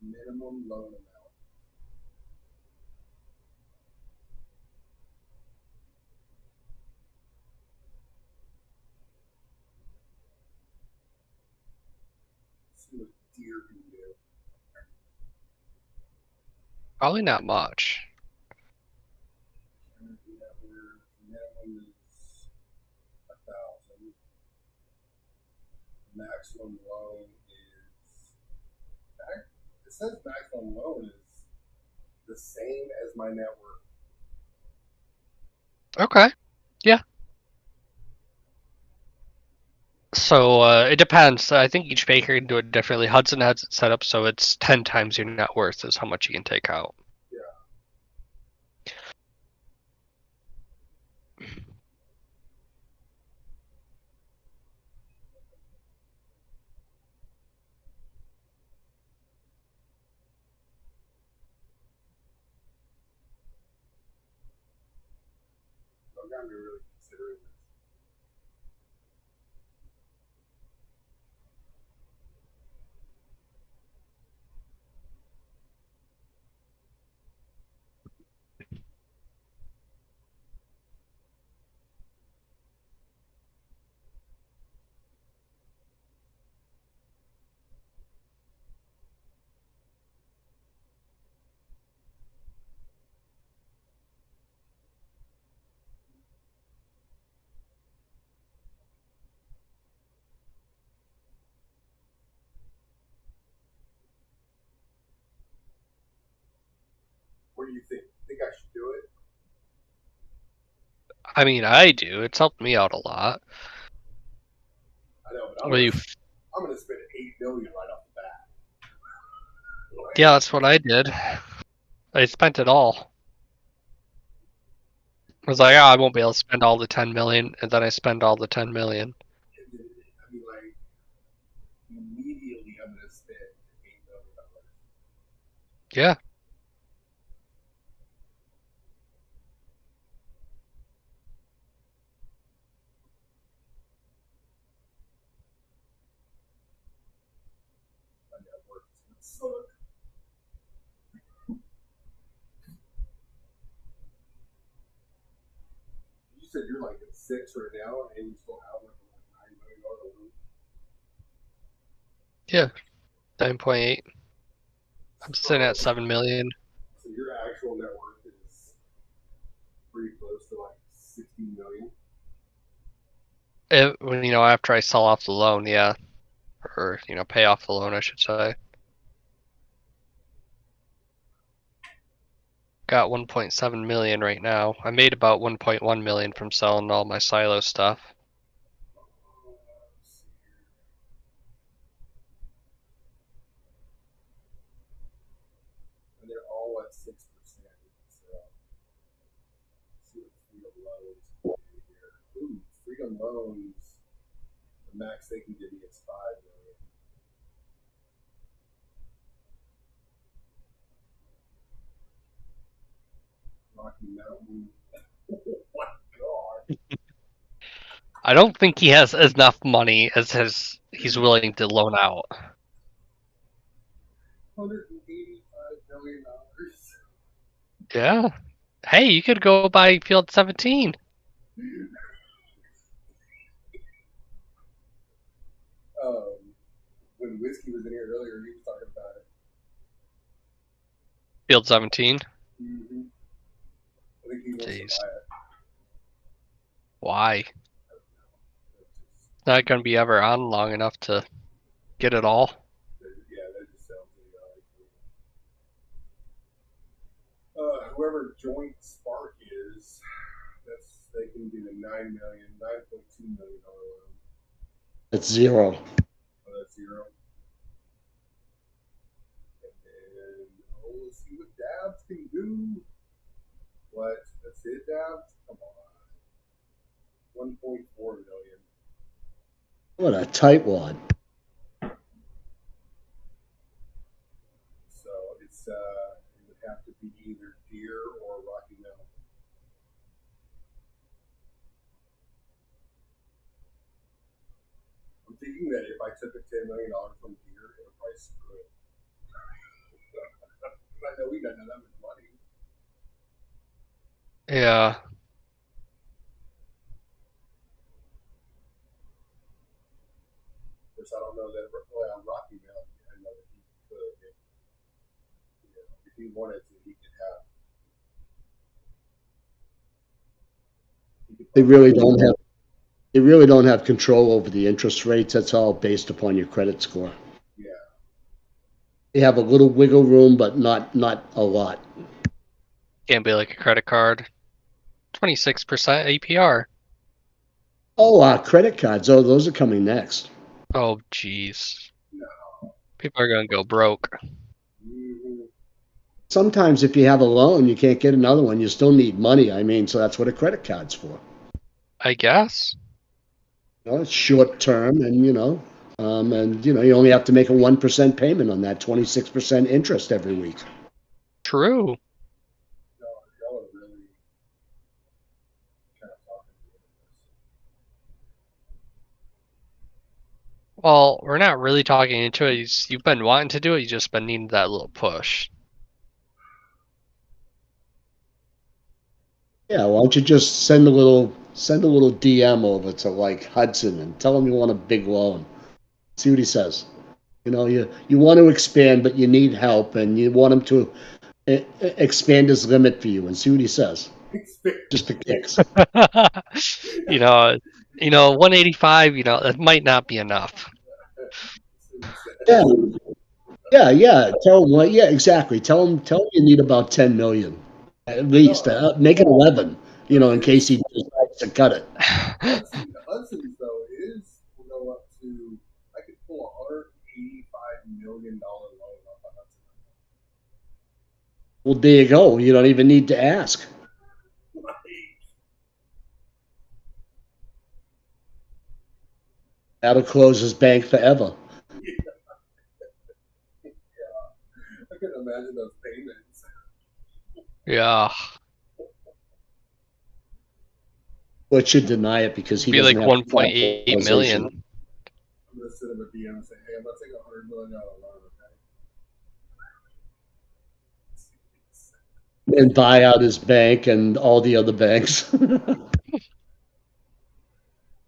Minimum loan amount. See what deer can do. Probably not much. Minimum is 1,000. Maximum loan is. It says maximum loan is the same as my net worth. Okay. Yeah. So it depends. I think each banker can do it differently. Hudson has it set up so it's 10 times your net worth is how much you can take out. Yeah. I've gotten to really considering this. What do you think? Think I should do it? I mean, I do. It's helped me out a lot. I know, but What do you? I'm gonna spend $8 million right off the bat. Yeah, that's what I did. I spent it all. I was like, oh, I won't be able to spend all the 10 million, and then I spend all the 10 million. I mean, like immediately, I'm gonna spend $8 million. Yeah. My net worth is gonna suck. You said you're like at 6 right now, and you still have like a $9 million loan. Yeah. 9.8. I'm sitting at 7 million. So your actual net worth is pretty close to like 16 million. When after I sell off the loan, yeah, or pay off the loan, I should say. Got 1.7 million right now. I made about 1.1 million from selling all my silo stuff. And they're all at 6%. So see what Freedom Loans can do here. Ooh, Freedom Loans, the max they can give me is 5 million. Rocky Mountain. Oh my god. I don't think he has enough money as he's willing to loan out. $185 million. Yeah. Hey, you could go buy Field 17. When Whiskey was in here earlier, he was talking about it. Field 17? Mm-hmm. I think he wants Jeez. to buy it. Why? Not going to be ever on long enough to get it all. Yeah, that just sounds whoever Joint Spark is, they can do a $9.2 million loan. It's zero. Oh, that's zero. And then let's see what Dabs can do. What? That's it, Dabs? Come on. 1.4 million. What a tightwad. So it would have to be either Deer or Rocky Mountain. I'm thinking that if I took a $10 million from Deer, it would probably screw it. I know we got that much money. Yeah. Of course, I don't know that. Well, on Rocky Mountain, I know that he could. If he wanted to, he could have. They really don't have. They really don't have control over the interest rates. That's all based upon your credit score. Yeah. They have a little wiggle room, but not a lot. Can't be like a credit card. 26% APR. Oh, credit cards. Oh, those are coming next. Oh, jeez. No. People are gonna go broke. Mm-hmm. Sometimes if you have a loan, you can't get another one. You still need money. I mean, so that's what a credit card's for. I guess. You know, it's short term, and you only have to make a 1% payment on that 26% interest every week. True. Y'all are really kind of talking to me. Well, we're not really talking into it. You've been wanting to do it. You've just been needing that little push. Yeah, why don't you just send a little DM over to like Hudson and tell him you want a big loan. See what he says. You want to expand, but you need help, and you want him to expand his limit for you, and see what he says. Just for kicks. you know, 185. That might not be enough. Yeah, yeah. Tell him what. Yeah, exactly. Tell him you need about 10 million, at least. Make it 11. In case he decides to cut it. Hudson's though will go up to. I could pull $185 million loan off of Hudson. Well, there you go. You don't even need to ask. That'll close his bank forever. I can imagine those payments. Yeah. But should deny it because he Be doesn't like have 1.8 million. I'm gonna send him a DM and say, "Hey, I'm gonna take $100 million loan, okay?" And buy out his bank and all the other banks.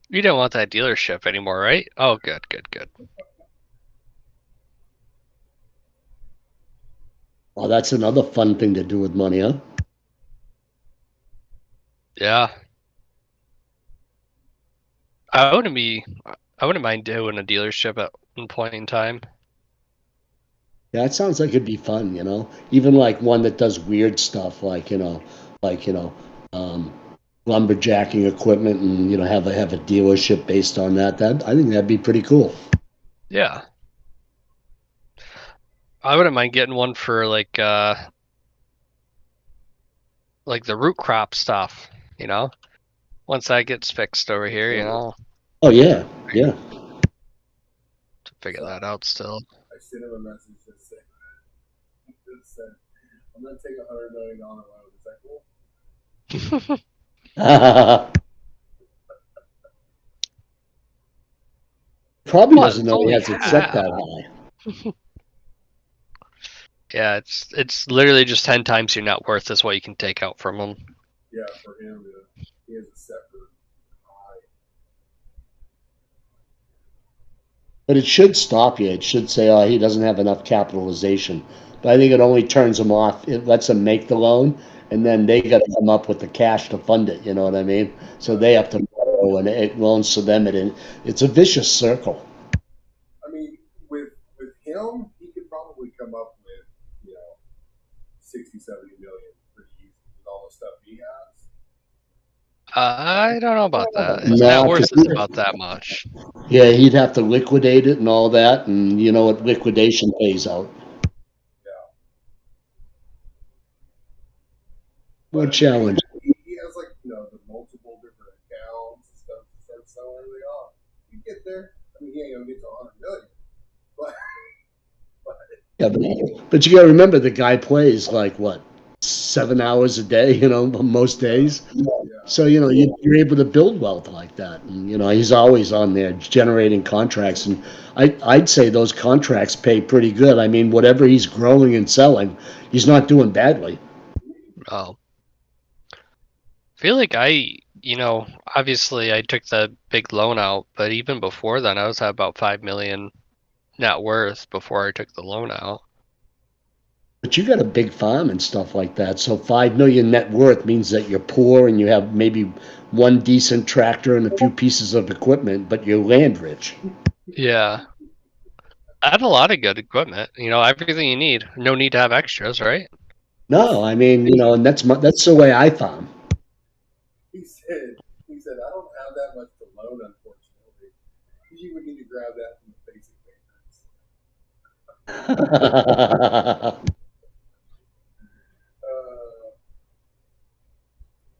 You don't want that dealership anymore, right? Oh, good. Well, that's another fun thing to do with money, huh? Yeah. I wouldn't mind doing a dealership at one point in time. Yeah, it sounds like it'd be fun. Even like one that does weird stuff, like lumberjacking equipment, and have a dealership based on that. I think that'd be pretty cool. Yeah. I wouldn't mind getting one for like the root crop stuff, Once that gets fixed over here, Oh yeah, yeah. to figure that out still. I sent him a message that said, "I'm gonna take $100 million loan. Is that cool?" Probably Well, doesn't it's know he only has it set half. that high. Yeah, it's literally just 10 times your net worth is what you can take out from him. Yeah, for him, he has a separate high. But it should stop you. It should say, oh, he doesn't have enough capitalization. But I think it only turns him off. It lets him make the loan, and then they got to come up with the cash to fund it. You know what I mean? So they have to borrow, and it loans to them. It's a vicious circle. I mean, with him, he could probably come up with 60, 70 million pretty easy with all the stuff he has. I don't know about that. His No, net 'cause worth is about that much. Yeah, he'd have to liquidate it and all that, and you know what liquidation pays out. Yeah. More But challenge. he has like the multiple different accounts and stuff to start selling everything off. You get there. I mean, he ain't gonna get to 100 million, but Yeah, but you got to remember the guy plays like what 7 hours a day, most days. yeah. So you're able to build wealth like that, and he's always on there generating contracts, and I'd say those contracts pay pretty good. I mean, whatever he's growing and selling, he's not doing badly. Oh. I feel like obviously I took the big loan out, but even before then I was at about 5 million net worth before I took the loan out. But you got a big farm and stuff like that, so 5 million net worth means that you're poor and you have maybe one decent tractor and a few pieces of equipment, but you're land rich. Yeah. I have a lot of good equipment, everything you need. No need to have extras, right? No, I mean, and that's the way I farm. He said said, I don't have that much to loan, unfortunately. You would need to grab that from the basic payments.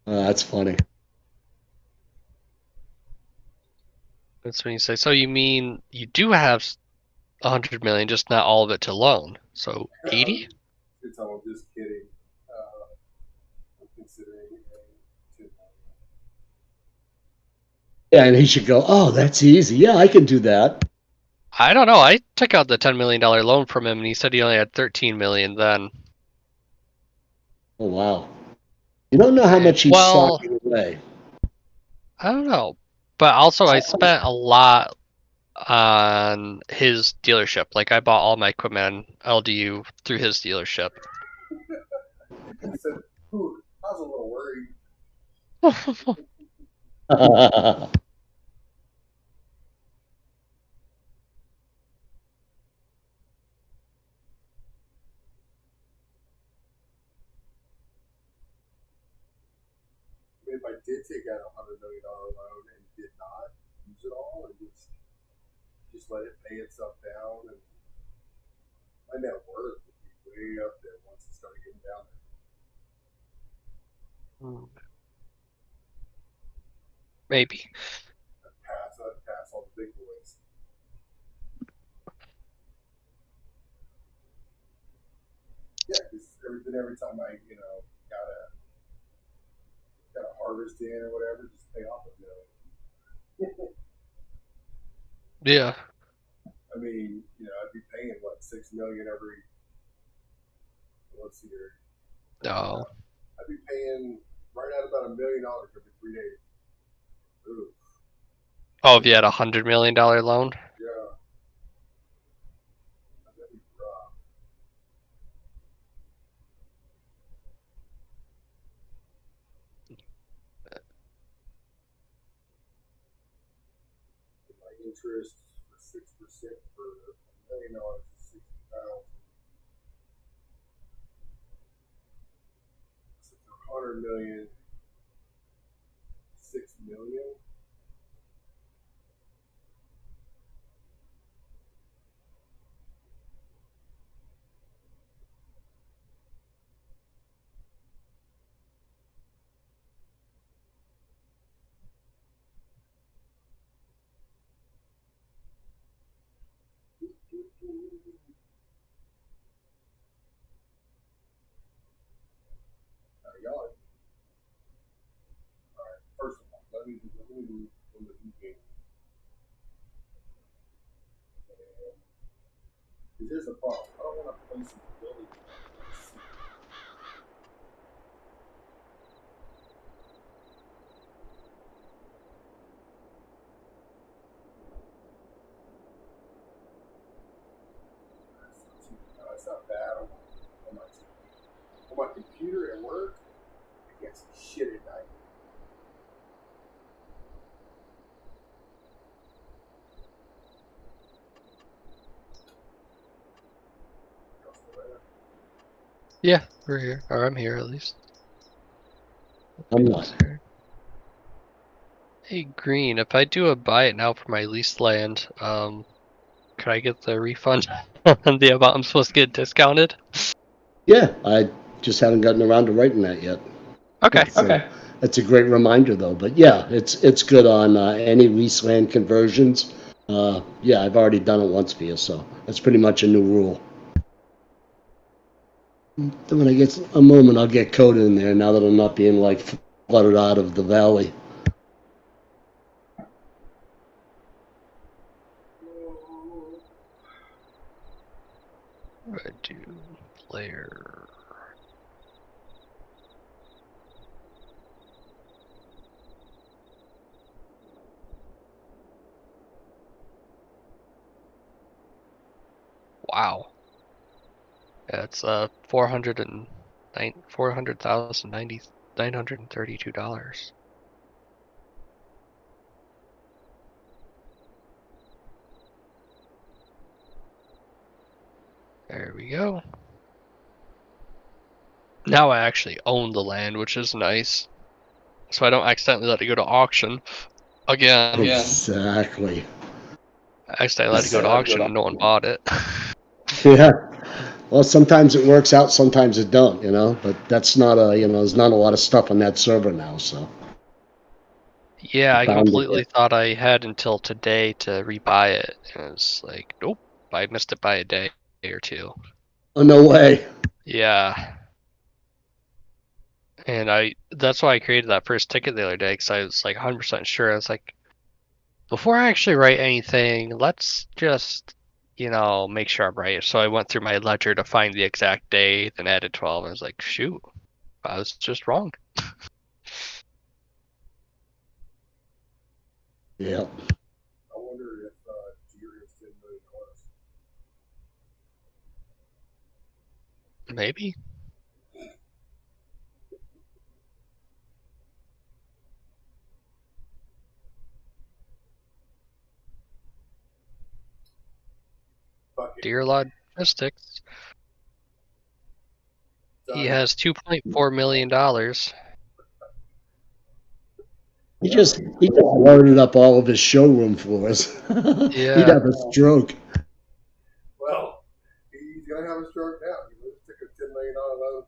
That's funny. That's when you say. So you mean you do have 100 million, just not all of it to loan? So 80? It's all just kidding. I'm considering a 10 Yeah, and he should go, oh, that's easy. Yeah, I can do that. I don't know. I took out the $10 million loan from him, and he said he only had 13 million then. Oh, wow. You don't know how much he's Well, socking away. I don't know. But also, I spent a lot on his dealership. Like, I bought all my equipment on LDU through his dealership. He said, ooh, I was a little worried. I mean, if I did take out $100 million loan and did not use it all and just let it pay itself down, and my net worth would be way up there once it started getting down there. Maybe. I'd pass all the big boys. Yeah, because every time I, got a harvest in or whatever, just pay off $1 million. Yeah. I mean, I'd be paying what, $6 million every. Let's see here. No. I'd be paying right at about $1 million every 3 days. Ooh. Oh, if you had a $100 million loan? Yeah. That'd be rough. My interest for 6% for $1 million is $60,000. So for $100 million, $6 million. Y'all. All right. First of all, let me from the beginning. Because here's the problem. I don't want to place these buildings in the city. That's not bad on my TV. On my computer at work, I can't see shit at night. Yeah, we're here. Or I'm here at least. I'm not. Hey, Green, if I do a buy it now for my leased land, could I get the refund on the amount I'm supposed to get discounted? Yeah, I just haven't gotten around to writing that yet. Okay. That's a great reminder, though. But yeah, it's good on any lease land conversions. Yeah, I've already done it once for you, so that's pretty much a new rule. Then when I get a moment, I'll get code in there now that I'm not being like flooded out of the valley. What do I do? Player. Wow. Yeah, it's $400,932. There we go. Now I actually own the land, which is nice. so I don't accidentally let it go to auction again. Exactly. I accidentally let it go to auction and no one bought it. Yeah. Well, sometimes it works out, sometimes it don't, you know. But that's not a, you know, there's not a lot of stuff on that server now, so. Yeah, I Bound to completely thought I had until today to rebuy it, and it's like, nope, I missed it by a day or two. Oh, no way. Yeah, and that's why I created that first ticket the other day, because I was like 100% sure. I was like, before I actually write anything, let's just, make sure I'm right. So I went through my ledger to find the exact day, then added 12. I was like, shoot, I was just wrong. Yeah. I wonder if Deer is $10 million. Maybe. Fuck it. Dear Logistics. He Done. has $2.4 million. He just loaded up all of his showroom floors. He'd Yeah. have a stroke. Well, he's gonna have a stroke now. He just took a $10 million loan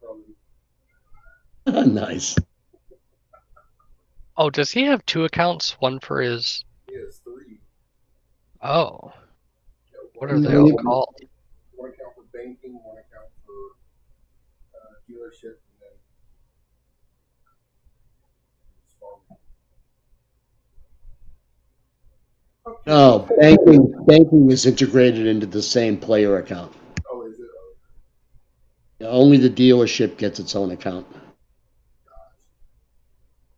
from him. Nice. Oh, does he have two accounts? One for his. He has three. Oh, You know, what are they all called? one account for banking, one account for dealership, and then farming. Okay. No, banking is integrated into the same player account. Oh, is it? Oh, Only the dealership gets its own account.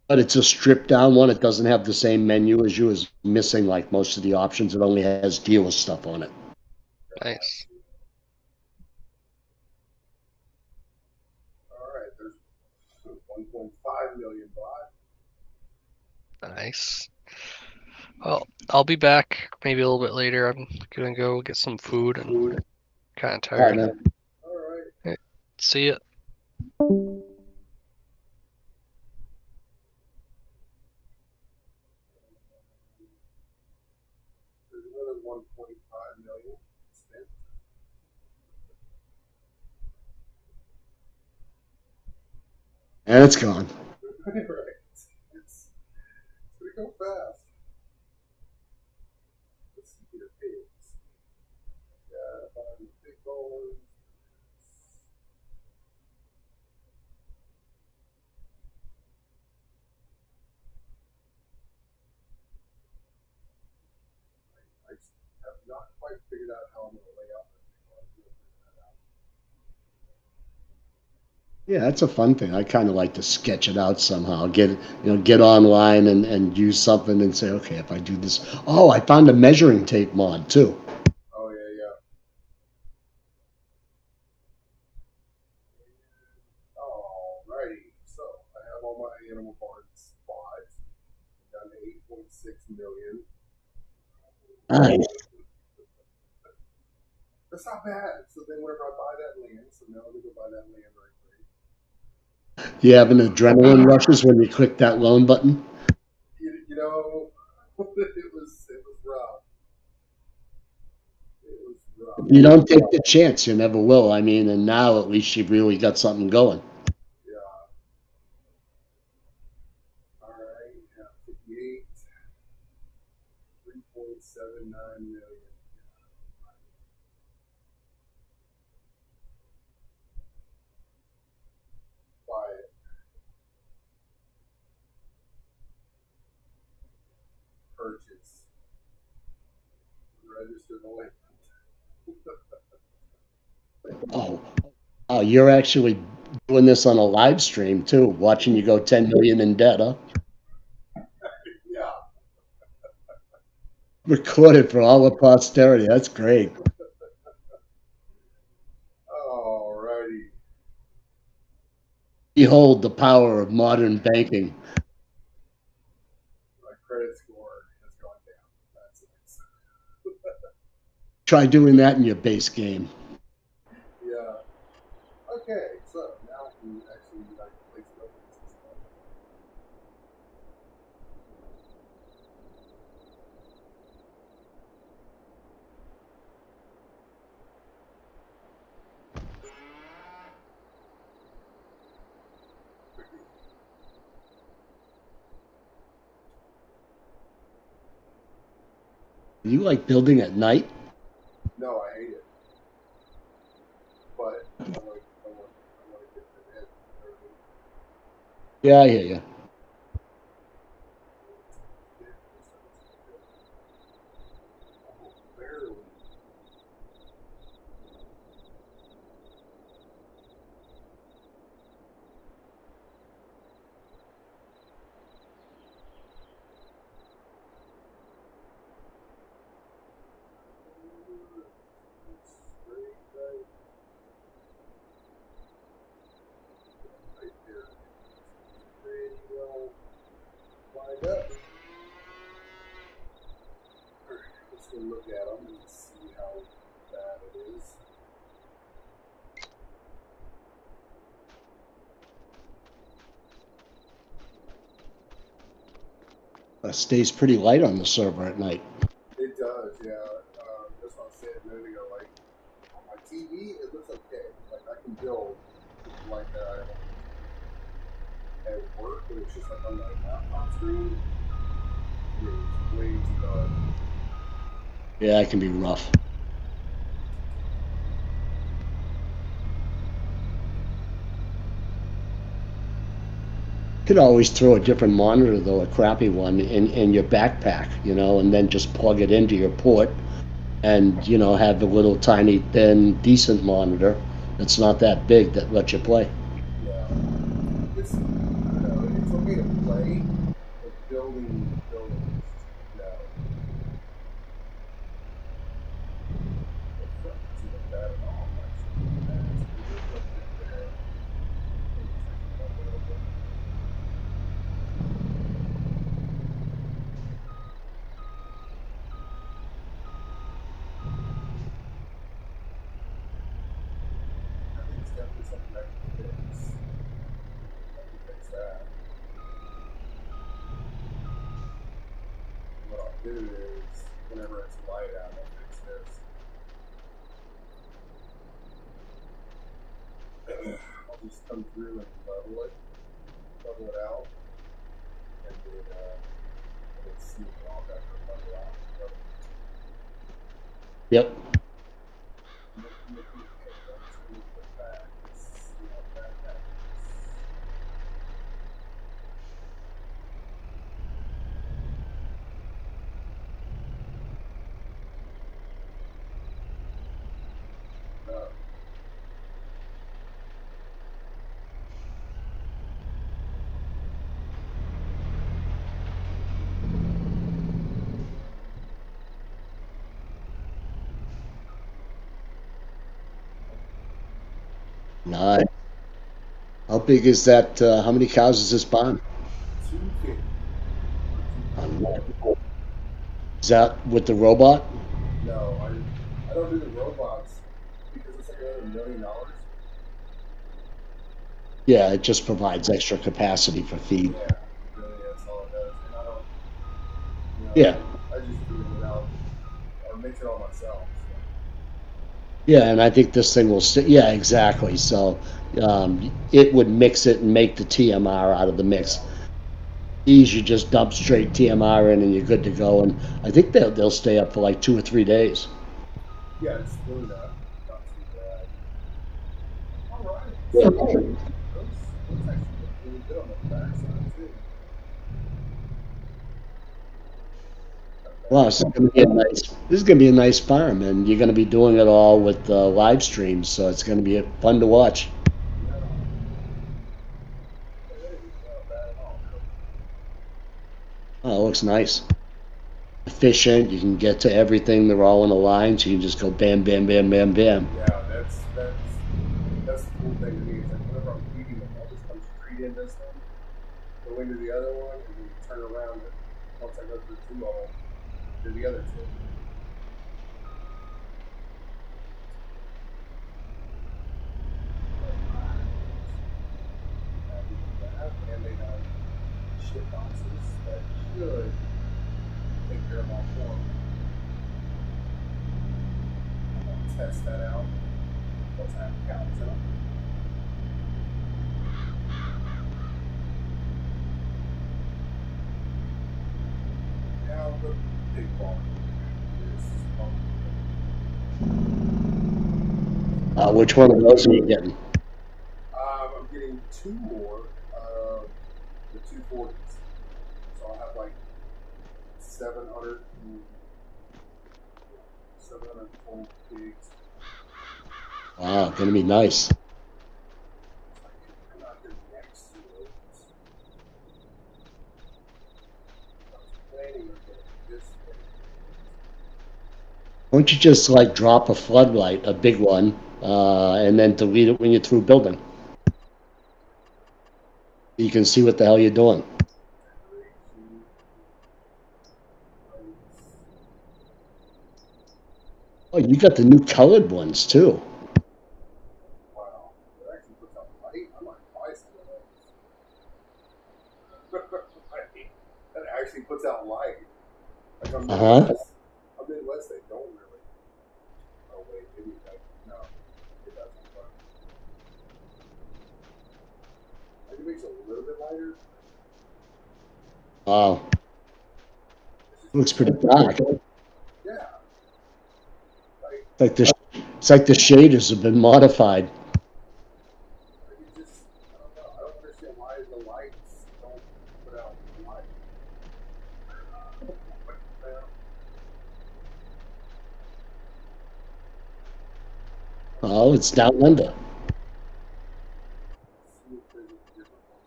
But it's a stripped down one. It doesn't have the same menu as you. Is missing like most of the options. It only has dealer stuff on it. Nice. all right. There's 1.5 million bought. Nice. Well, I'll be back maybe a little bit later. I'm gonna go get some food and kind of All right, tired. man. All right. See ya. There's another 1.5 million spent. And it's gone. Right. It's gonna go fast. Let's see here. Pigs. Yeah, big bowlers. I have not quite figured out how I'm going to lay out the thing. I'm going to figure that out. Yeah, that's a fun thing. I kind of like to sketch it out somehow. Get online and use something and say, okay, if I do this, oh, I found a measuring tape mod too. Oh, yeah, yeah. Alrighty. So, I have all my animal barns bought. Down to 8.6 million. Nice. That's not bad. So then whenever I buy that land, so now let me go buy that land right quick. You having adrenaline rushes when you click that loan button? You know, it was rough. It was rough. You don't take the chance, you never will. I mean, and now at least you've really got something going. Yeah. Alright, yeah, 58. 3.79 million. Quiet. Purchase. Register the land. Oh, oh, you're actually doing this on a live stream too, watching you go 10 million in debt, huh? Yeah. Recorded for all of posterity. That's great. Alrighty. Behold the power of modern banking. My credit score has gone down. That's nice. Try doing that in your base game. Yeah. Okay, so now I can actually place buildings and stuff. You like building at night? No, I hate it. But I want to get it in. Yeah, I hear you. Barely. Straight right there. Pretty well lined up. Alright, let's go look at them and see how bad it is. Stays pretty light on the server at night. It does, yeah. That's what I said a minute ago. Like on my TV, it looks okay. Like I can build with the light that I have on my TV. At work, but it's just like on my laptop screen, it is way too dark. Yeah, it can be rough. Could always throw a different monitor though, a crappy one, in your backpack, and then just plug it into your port and, have a little tiny thin decent monitor that's not that big that lets you play. Yeah, it's I don't know. It's okay to play, but building, no. The front isn't look bad at all. Actually, that's pretty good looking there. Let me tighten it up a little bit. I think it's definitely something I can fix. I can fix that. What I'll do is, whenever it's light out, I'll fix this. I'll just come through and level it out, and then smooth it off after I level out. Yep. Okay, let's look at the back. Let's see how bad that is. No. Nice. How big is that? How many cows is this barn? 250. Is that with the robot? No, I don't do the robots because it's like another $1 million. Yeah, it just provides extra capacity for feed. Yeah, really, that's all it does. And I don't, Yeah. I just do it without, or mix it all myself. So. Yeah, and I think this thing will yeah, exactly. So it would mix it and make the TMR out of the mix. Yeah, These you just dump straight TMR in and you're good to go. And I think they'll stay up for like 2 or 3 days. yeah, it's really not too bad. All right, Yeah. so those actually look really good on the backside too. Not Wow, bad. this is gonna be a nice farm, and you're gonna be doing it all with live streams, so it's gonna be fun to watch. Yeah, it is not bad at all. Oh, it looks nice, efficient. You can get to everything. They're all in a line, so you can just go bam, bam, bam, bam, bam. Yeah, that's the cool thing to me. Is like whenever I'm feeding them, I'll just come straight in this one, go into the other one, and then turn around. And once I go through two of them, do the other two. Happy with that. And they have shit boxes that should take care of all four of them. I'm gonna test that out once I have counts up. Now the pig barn. Which one of those are you getting? I'm getting two more of the 240s. So I'll have like 700 and 720 gigs. Wow, gonna be nice. It's like, I'm not here next to it. I was planning on going this way. Why don't you just like drop a floodlight, a big one, and then delete it when you're through building? You can see what the hell you're doing. Decoration, lights. Oh, you got the new colored ones too. Wow. It actually puts out light. I might buy some of those. That actually puts out light. Like I'm Uh-huh. Midwest. I'm Midwest, they don't really. Oh wait, maybe it does. No, it doesn't. But like it makes it a little bit lighter. Wow. It's just Looks makes pretty it, dark. yeah. Like It's like the shaders have been modified. it just I don't know. I don't understand why the lights don't put out light. Oh, it's down under. See if there's a different one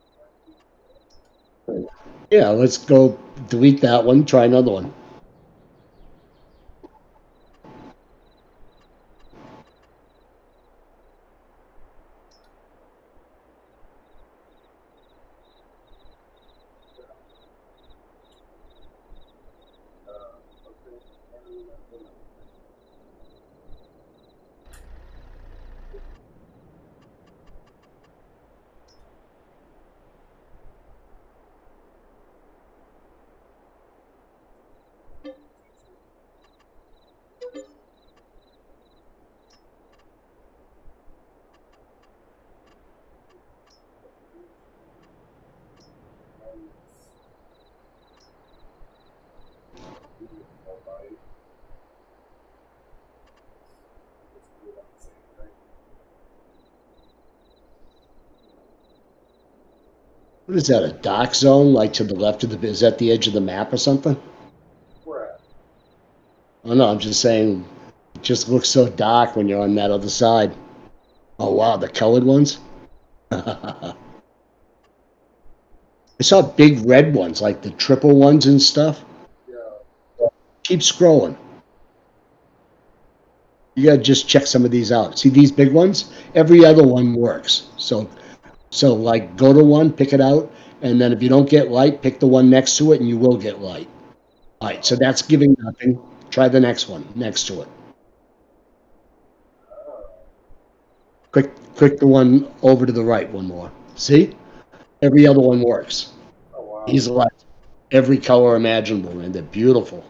that might be. Yeah, let's go delete that one, try another one. Okay. What is that, a dark zone, like to the left of is that the edge of the map or something? Where at? Oh no, I'm just saying, it just looks so dark when you're on that other side. Oh wow, the colored ones? I saw big red ones, like the triple ones and stuff. Yeah. Keep scrolling. You gotta just check some of these out. See these big ones? Every other one works. So like go to one, pick it out, and then if you don't get light, pick the one next to it and you will get light. All right, so that's giving nothing. Try the next one next to it. Oh. Click the one over to the right one more. See? Every other one works. Oh wow. He's left every color imaginable, and they're beautiful.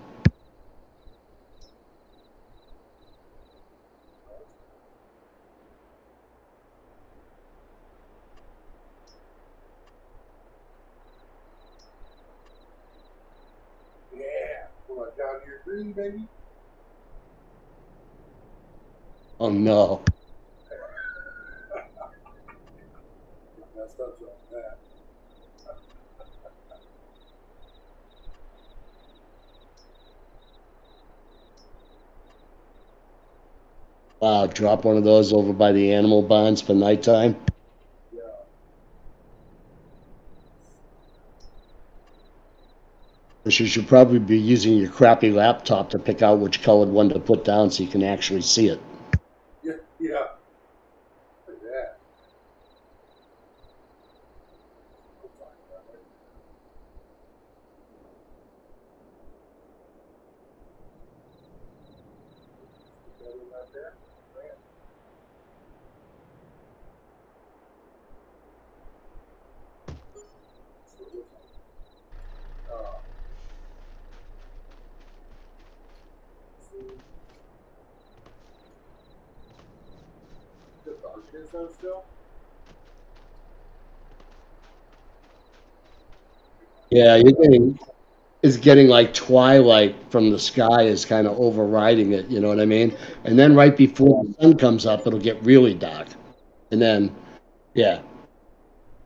Yeah. Well, down here green, baby. Oh no. Messed up on that. Wow, drop one of those over by the animal barns for nighttime. Yeah. Because you should probably be using your crappy laptop to pick out which colored one to put down so you can actually see it. Yeah. Yeah. Look at that. I'm talking about it. Put that in right there. Right. So this one. See, the darkness though still. Yeah, you're getting is getting like twilight from the sky is kind of overriding it, you know what I mean? And then right before the sun comes up, it'll get really dark. And then, yeah,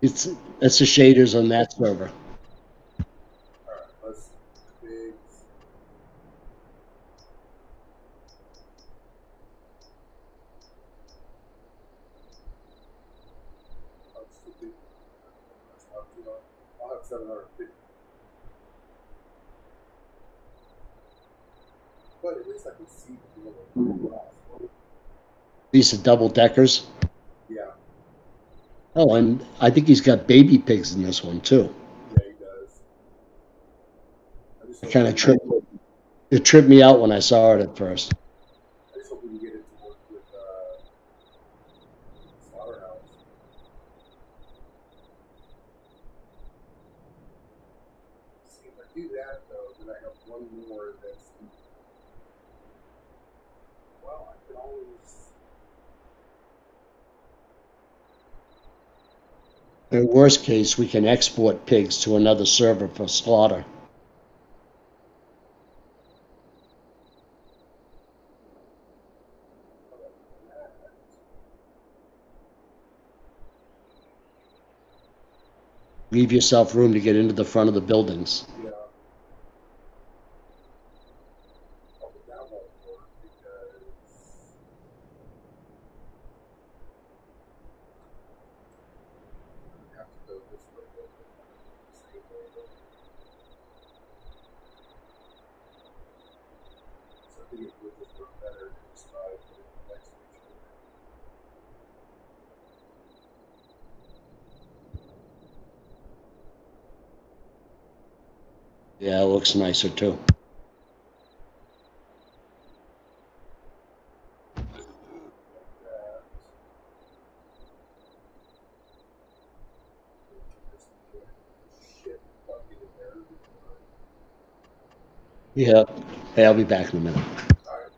it's the shaders on that server. All right, let's big. I'll just do. I'll have 750. But at least I can see the building. These are double deckers. Yeah, Oh, and I think he's got baby pigs in this one too. yeah, he does. I just It hope kind we of can- tripped me out when I saw it at first. I just hope we can get it to work with Slaughterhouse. See, if I do that though, then I have one more that's. Well, I can always. In worst case, we can export pigs to another server for slaughter. Leave yourself room to get into the front of the buildings. Yeah. Oh, but that won't work because. I have to go this way, but same way. So I think it would just work better to just try to put it next to each other. Yeah, it looks nicer too. That. Just shit bucket in there. Yeah. Hey, I'll be back in a minute. Alright.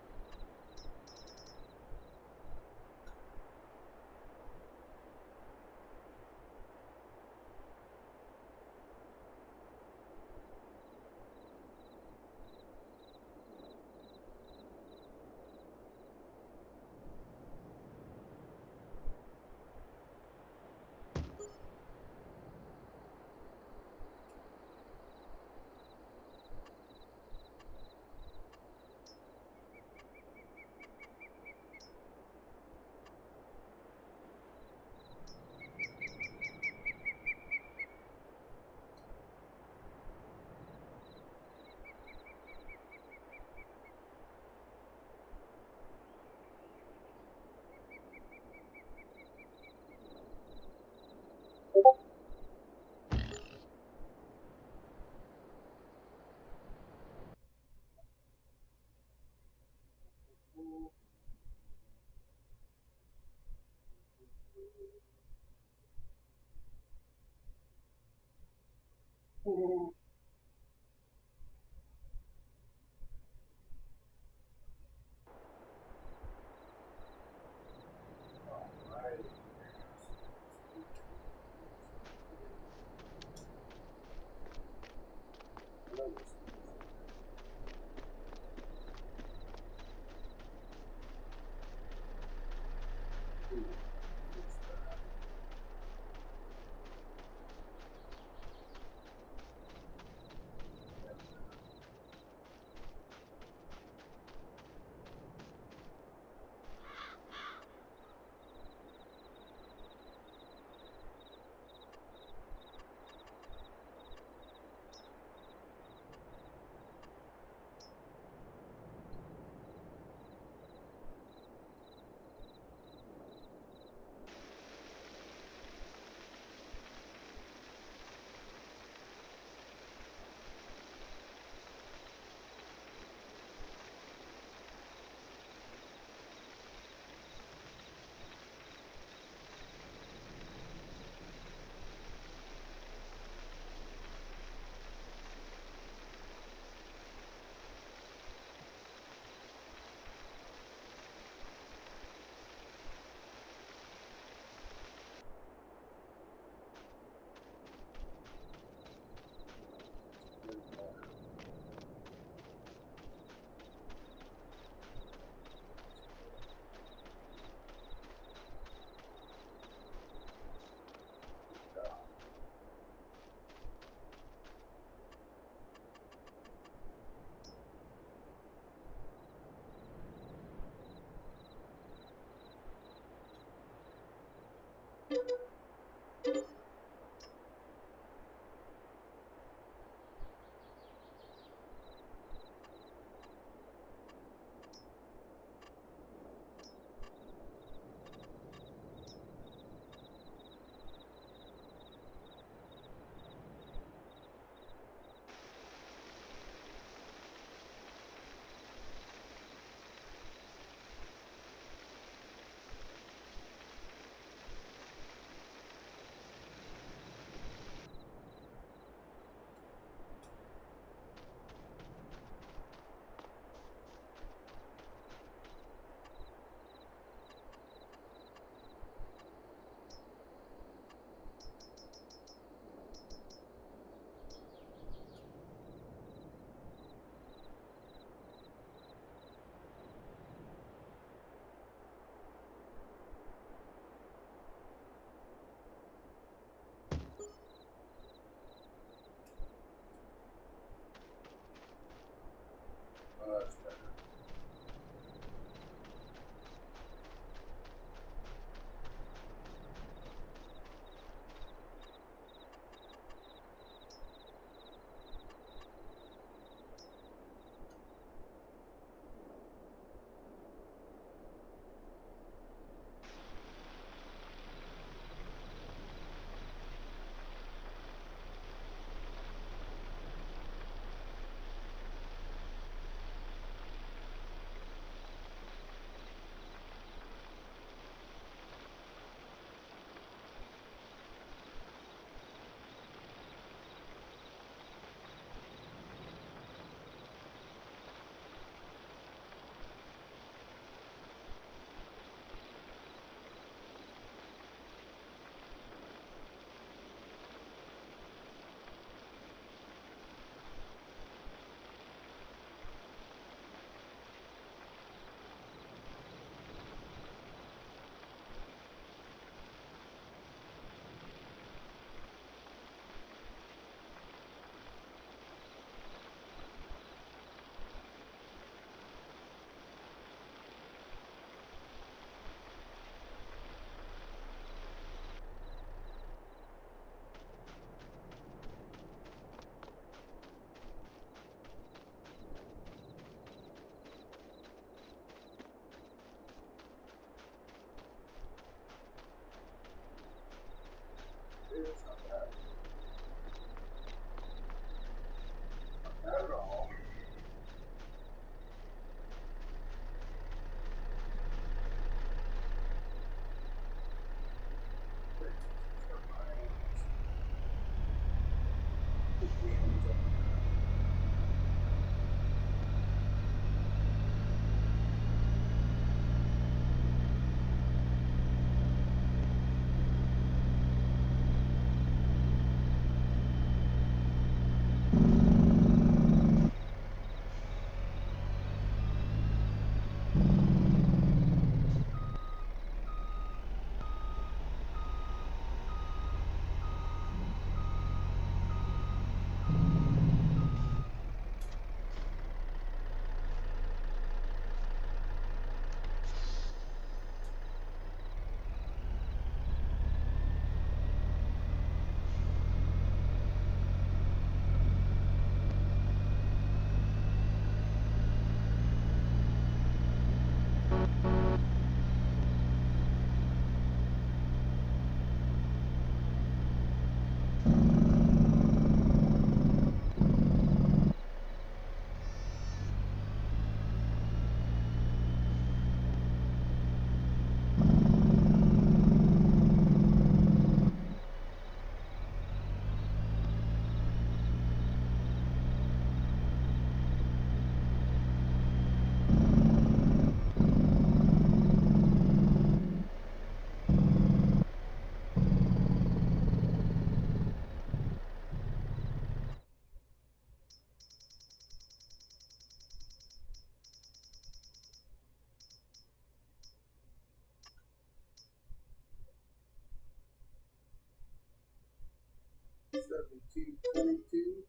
7222.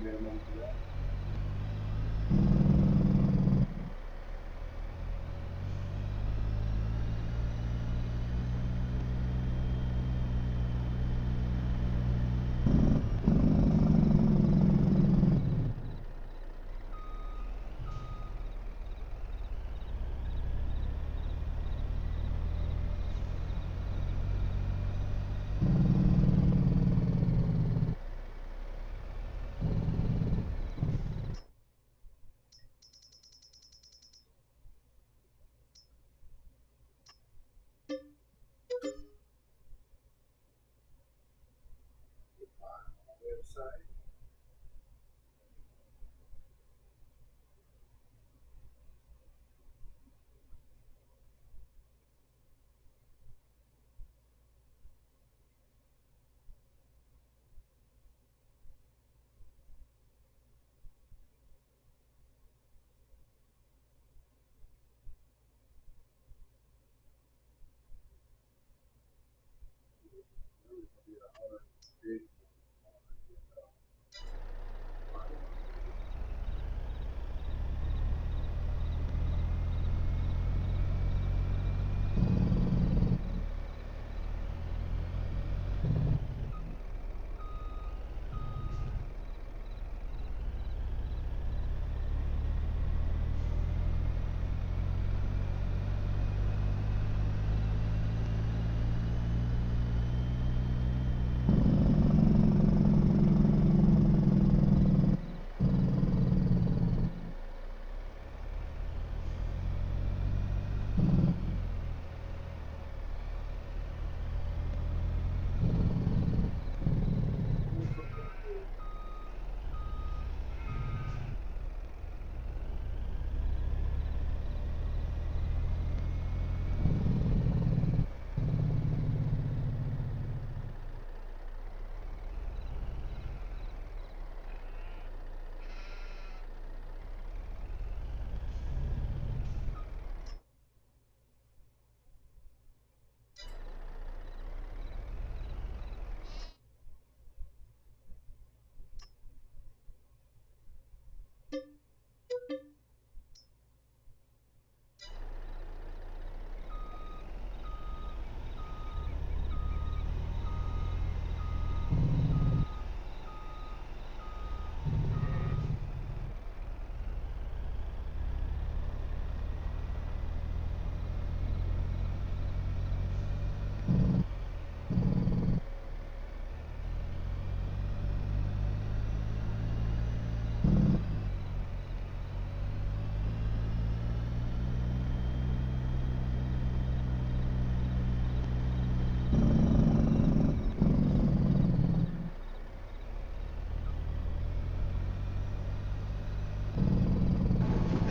Minimum for that. Website. Really, be 150.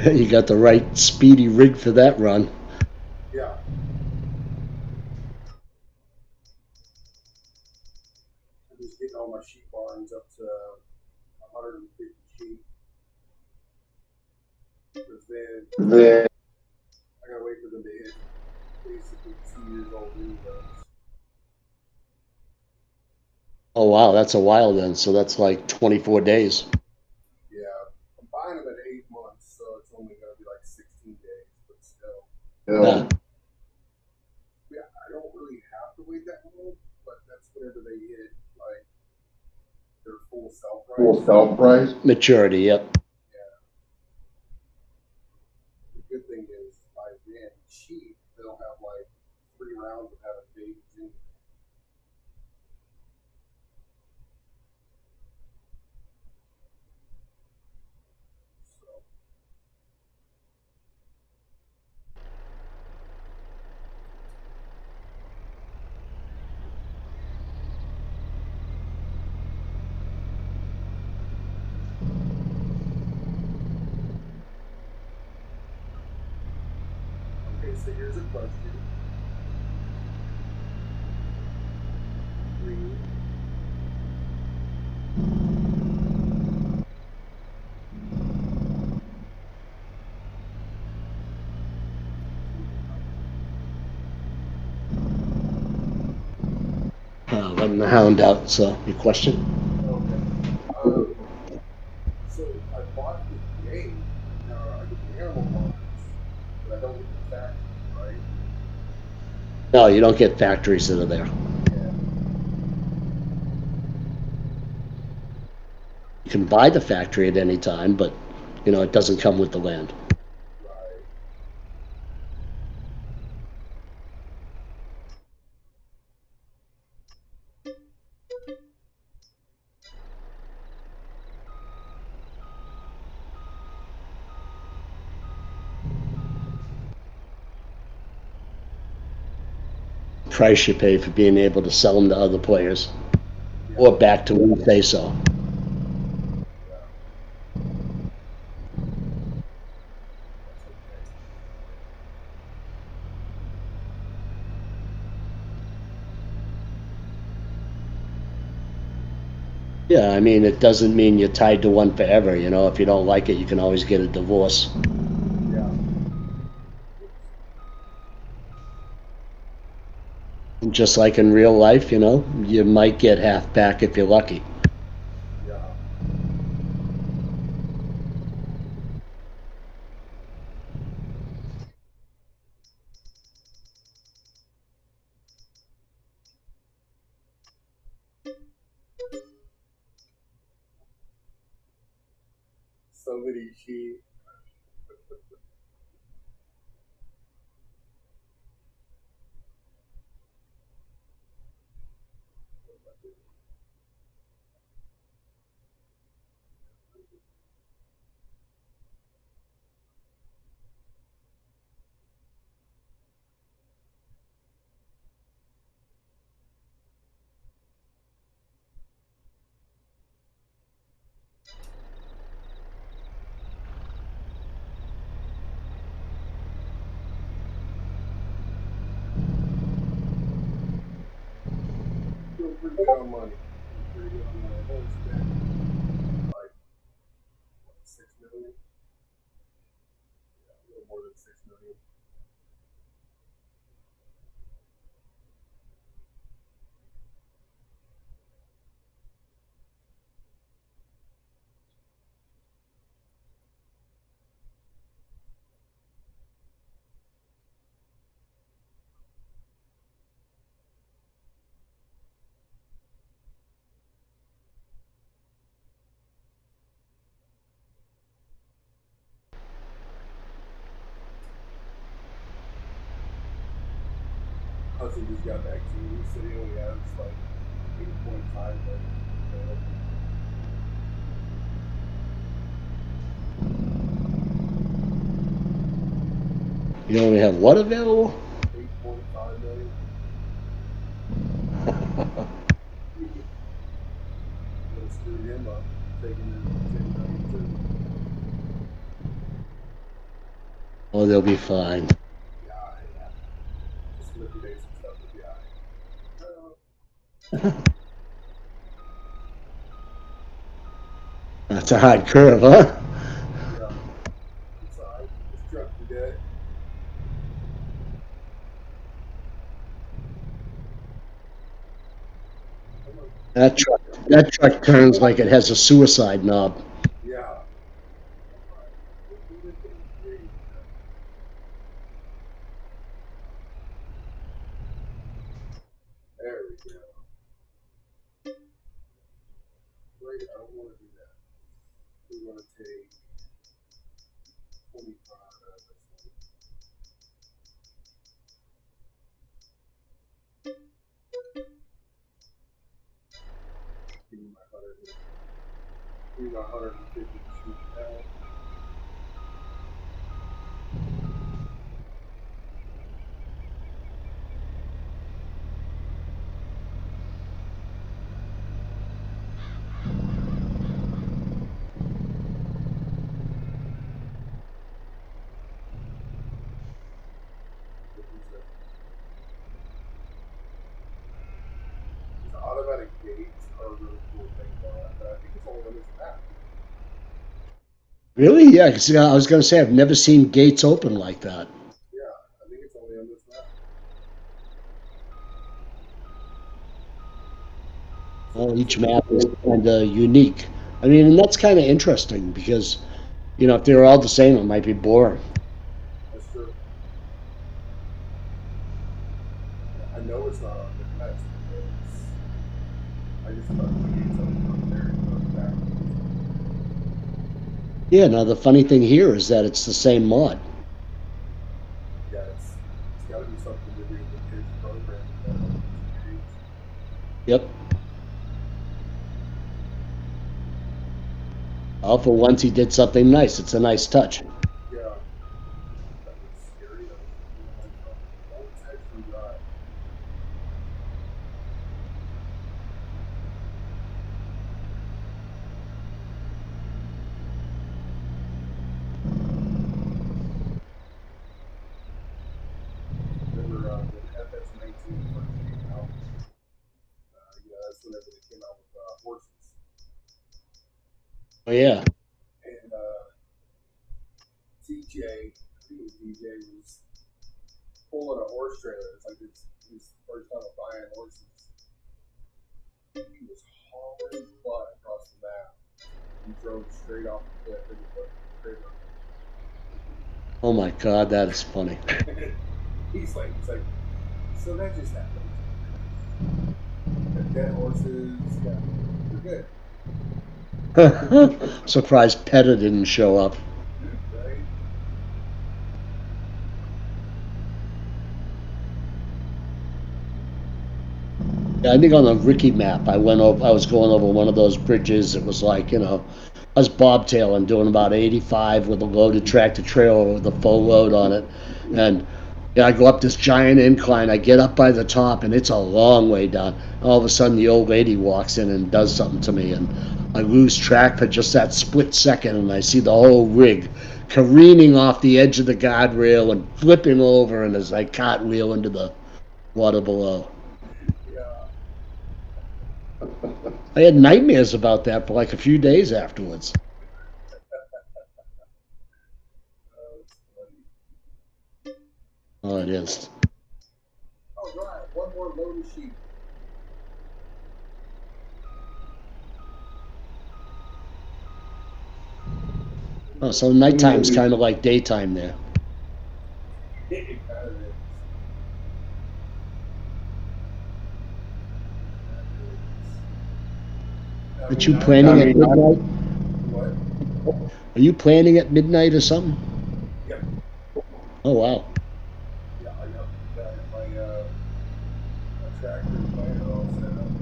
You got the right speedy rig for that run. Yeah. I'm just getting all my sheep barns up to 150 sheep. Because then I gotta wait for them to hit basically 2 years old anyways. Oh wow, that's a while then. So that's like 24 days. Yeah. I'm buying them at 8 months, so it's only gonna be like 16 days, but still. Yeah. Yeah, I don't really have to wait that long, but that's whenever they hit like their full sell price. Full sell price. Maturity, yep. Yeah. The good thing is by then sheep they'll have like 3 rounds of having babies in. So okay, so here's a question. Green. Letting the hound out. So, your question? Okay. So I bought the gate. Now I get the animal barns, but I don't get the factory, right? No, you don't get factories that are there. Yeah. You can buy the factory at any time, but it doesn't come with the land. Right. Price you pay for being able to sell them to other players, Yeah. or back to when you say so. Yeah. That's okay. Yeah, I mean, it doesn't mean you're tied to one forever. If you don't like it, you can always get a divorce. Yeah. And just like in real life, you might get half back if you're lucky. Yeah. So many sheep. Doing pretty good on money. Doing pretty good on money. I've only spent like what, 6 million. Yeah, a little more than 6 million. Hudson just got back to me. He said he only has like 8.5 million available. You only have what available? 8.5 million. Would have screwed him up, taking his 10 million too. Oh, they'll be fine. Yeah, yeah. Just manipulate some stuff with the eye. That's a hard curve, huh? Yeah, it's alright. This truck we did. Come on. That truck turns like it has a suicide knob. Yeah. Alright. There you go. There we go. Wait, I don't want to do that. We want to take 25 out of this one. Give me my 100. Give me my 150 shoot that. These automatic gates are a really cool thing about it, but I think it's only on this map. Really? Yeah, 'cause, I was going to say I've never seen gates open like that. Yeah, I think it's only on this map. So Well, there's each a map is kind of unique. I mean, and that's kind of interesting because, if they were all the same, it might be boring. that's true. I know it's not on the nest because I just left the gates open up there and goes back. Yeah, now the funny thing here is that it's the same mod. Yeah, it's got to be something to do with his programming that opens the gates. Yep. All for once he did something nice. It's a nice touch. Yeah, that was scary. That was looking at my phone. Don't text and drive. Remember when FS19 first came out? That's whenever they came out with horses. Oh yeah. And TJ, I think it was DJ, was pulling a horse trailer. It's like his first time buying horses. He was hauling butt across the map. He drove straight off the cliff into the crater. Oh my God, that is funny. he's like, so that just happened. Got dead horses. Yeah, we're good, Surprised Peta didn't show up. right? Yeah, I think on the Ricky map, I went over. I was going over one of those bridges. It was like I was bobtailing, doing about 85 with a loaded tractor trailer with a full load on it, and yeah, I go up this giant incline. I get up by the top, and it's a long way down. All of a sudden, the old lady walks in and does something to me, and I lose track for just that split second, and I see the whole rig careening off the edge of the guardrail and flipping over, and as I cartwheel into the water below. Yeah. I had nightmares about that for like a few days afterwards. It's funny. Oh, it is. All right, one more load of sheep. Oh, so nighttime's kind of like daytime there. It kind of is. That is. Aren't I mean, you I planning at midnight? what? Are you planning at midnight or something? Yep. Oh, wow. Yeah, I got my tractor and planter all set up,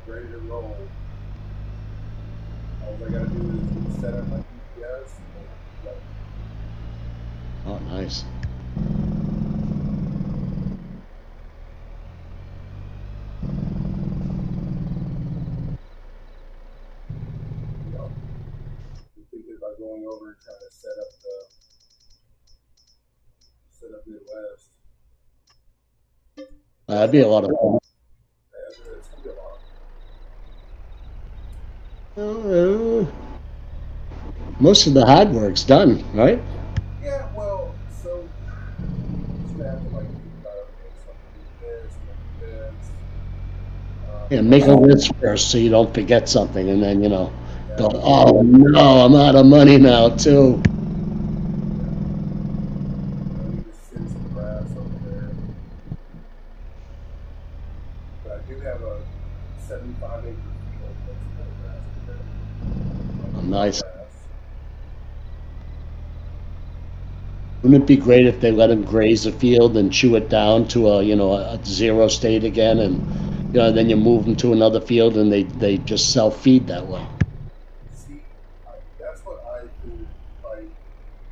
ready to roll. All I gotta do is reset up my GPS and go. Oh, nice. Yep. I'm thinking about going over and trying to set up the instead of Midwest. That'd be a lot of fun. Yeah, it's gonna be a lot. Uh, most of the hard work's done, right? Yeah, well, so just gonna have to like think about okay, so I'm gonna do this, I'm gonna do this. Yeah, make a Plus, list first so you don't forget something, and then go. yeah, Oh no, I'm out of money now too. yeah, I need to send some grass over there, but I do have a 75-acre field that's full of grass over there, like Oh, rough nice. grass. Wouldn't it be great if they let him graze the field and chew it down to a zero state again, and then you move them to another field and they just self feed that way. See, that's what I think. Like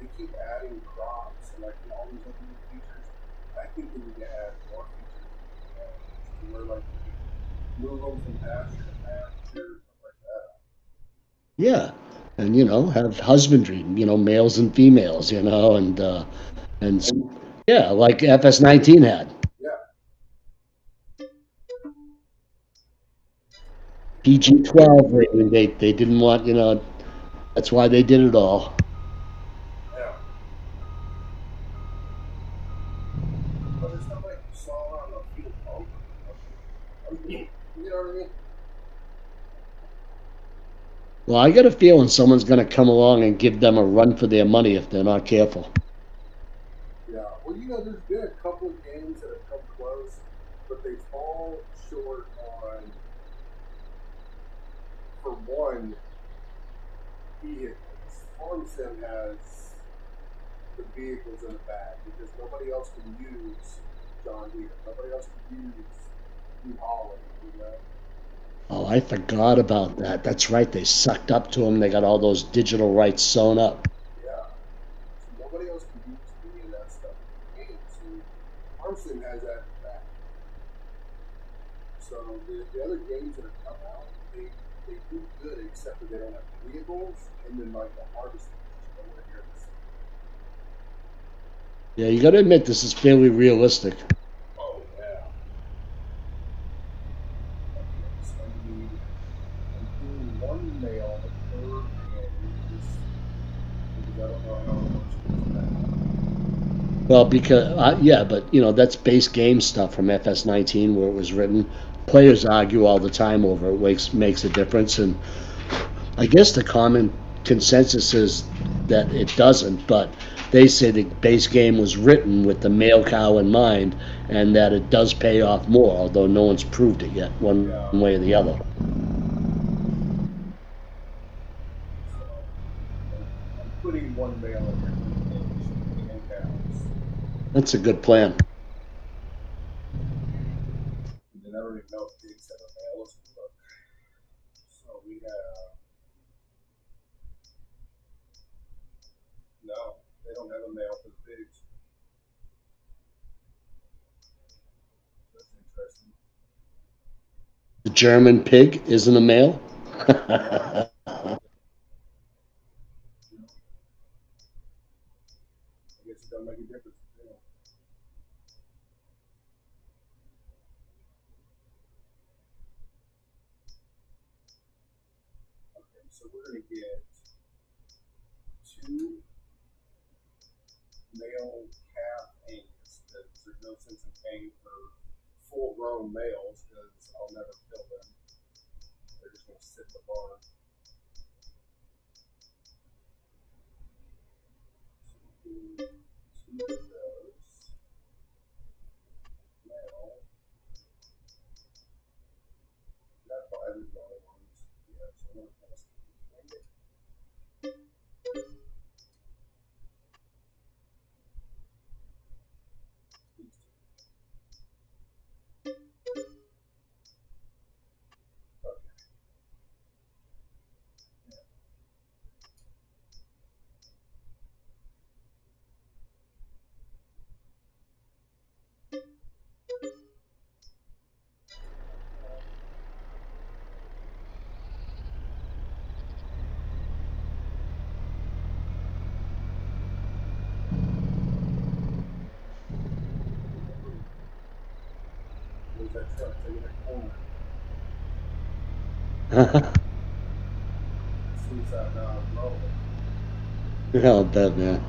they keep adding crops and like all these other new features. I think they need to add more features in animals to where like you can move them from pasture to pasture, stuff like that. Yeah, and have husbandry, males and females, and yeah, like FS19 had Yeah, PG-12 rating. They didn't want that's why they did it all. yeah. But it's not like you saw out in the field hungry. You know what I mean? Well, I got a feeling someone's going to come along and give them a run for their money if they're not careful. Yeah. Well, there's been a couple of games that have come close, but they fall short on, for one, vehicles. Farm Sim has the vehicles in the back because nobody else can use John Deere. Nobody else can use New Holland. Oh, I forgot about that. That's right. They sucked up to them. They got all those digital rights sewn up. Yeah. So nobody else can use any of that stuff in the game. So Farm Sim has that in the back. So the other games that have come out, they do good except that they don't have vehicles, and then like the harvesting is just nowhere near the same. Yeah, you got to admit this is fairly realistic. Oh yeah. Okay, so I'm doing one mail per game just because I don't know how it works with this map. Well, because yeah, but that's base game stuff from FS19 where it was written. Players argue all the time over it, makes a difference, and I guess the common consensus is that it doesn't. But they say the base game was written with the male cow in mind, and that it does pay off more, although no one's proved it yet, one Yeah. way or the other. So I'm putting one mail in every game, sheep and cows. That's a good plan. And then I don't even know if pigs have a mail. Let's look. So we have no, they don't have a mail for the pigs. That's interesting. The German pig isn't a male. No. No. I guess it don't make a difference. Okay, so we're gonna get two male calf Angus because there's no sense in paying for full-grown males because I'll never kill them. They're just gonna sit in the barn. So we do two of those. Male. That five is the only ones. Yeah, so I'm gonna pass these two. that truck taking that corner. Suicide now is rolling. Yeah, I'll bet, man.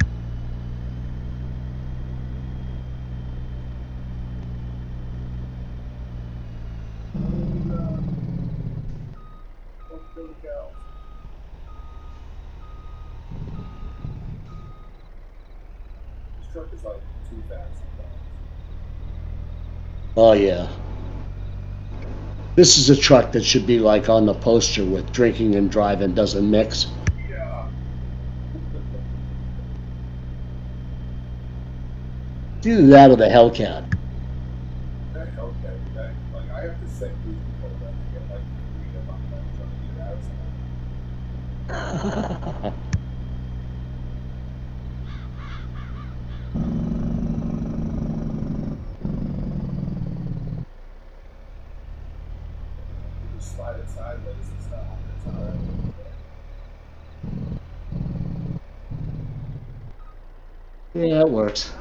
Don't kill the cows. This truck is like too fast sometimes. Oh, yeah. This is a truck that should be like on the poster with drinking and driving doesn't mix. Yeah. It's either that or the Hellcat. That Hellcat, that like I have to set cruise control that to get like freedom. I'm like trying to get out of somewhere. You just slide it sideways and stop. That's how that works. Yeah, it works.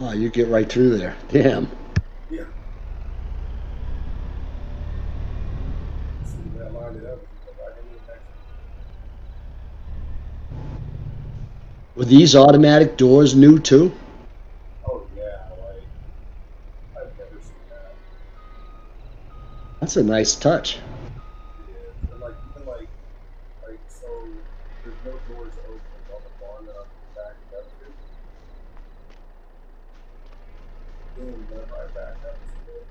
Oh, you get right through there. Damn. Yeah. See that line it up, you go right into the next one. Were these automatic doors new too? Oh yeah, like I've never seen that. That's a nice touch. It is. And like even like so there's no doors open on the barn that I'm backing up to. Then whenever I back up to it,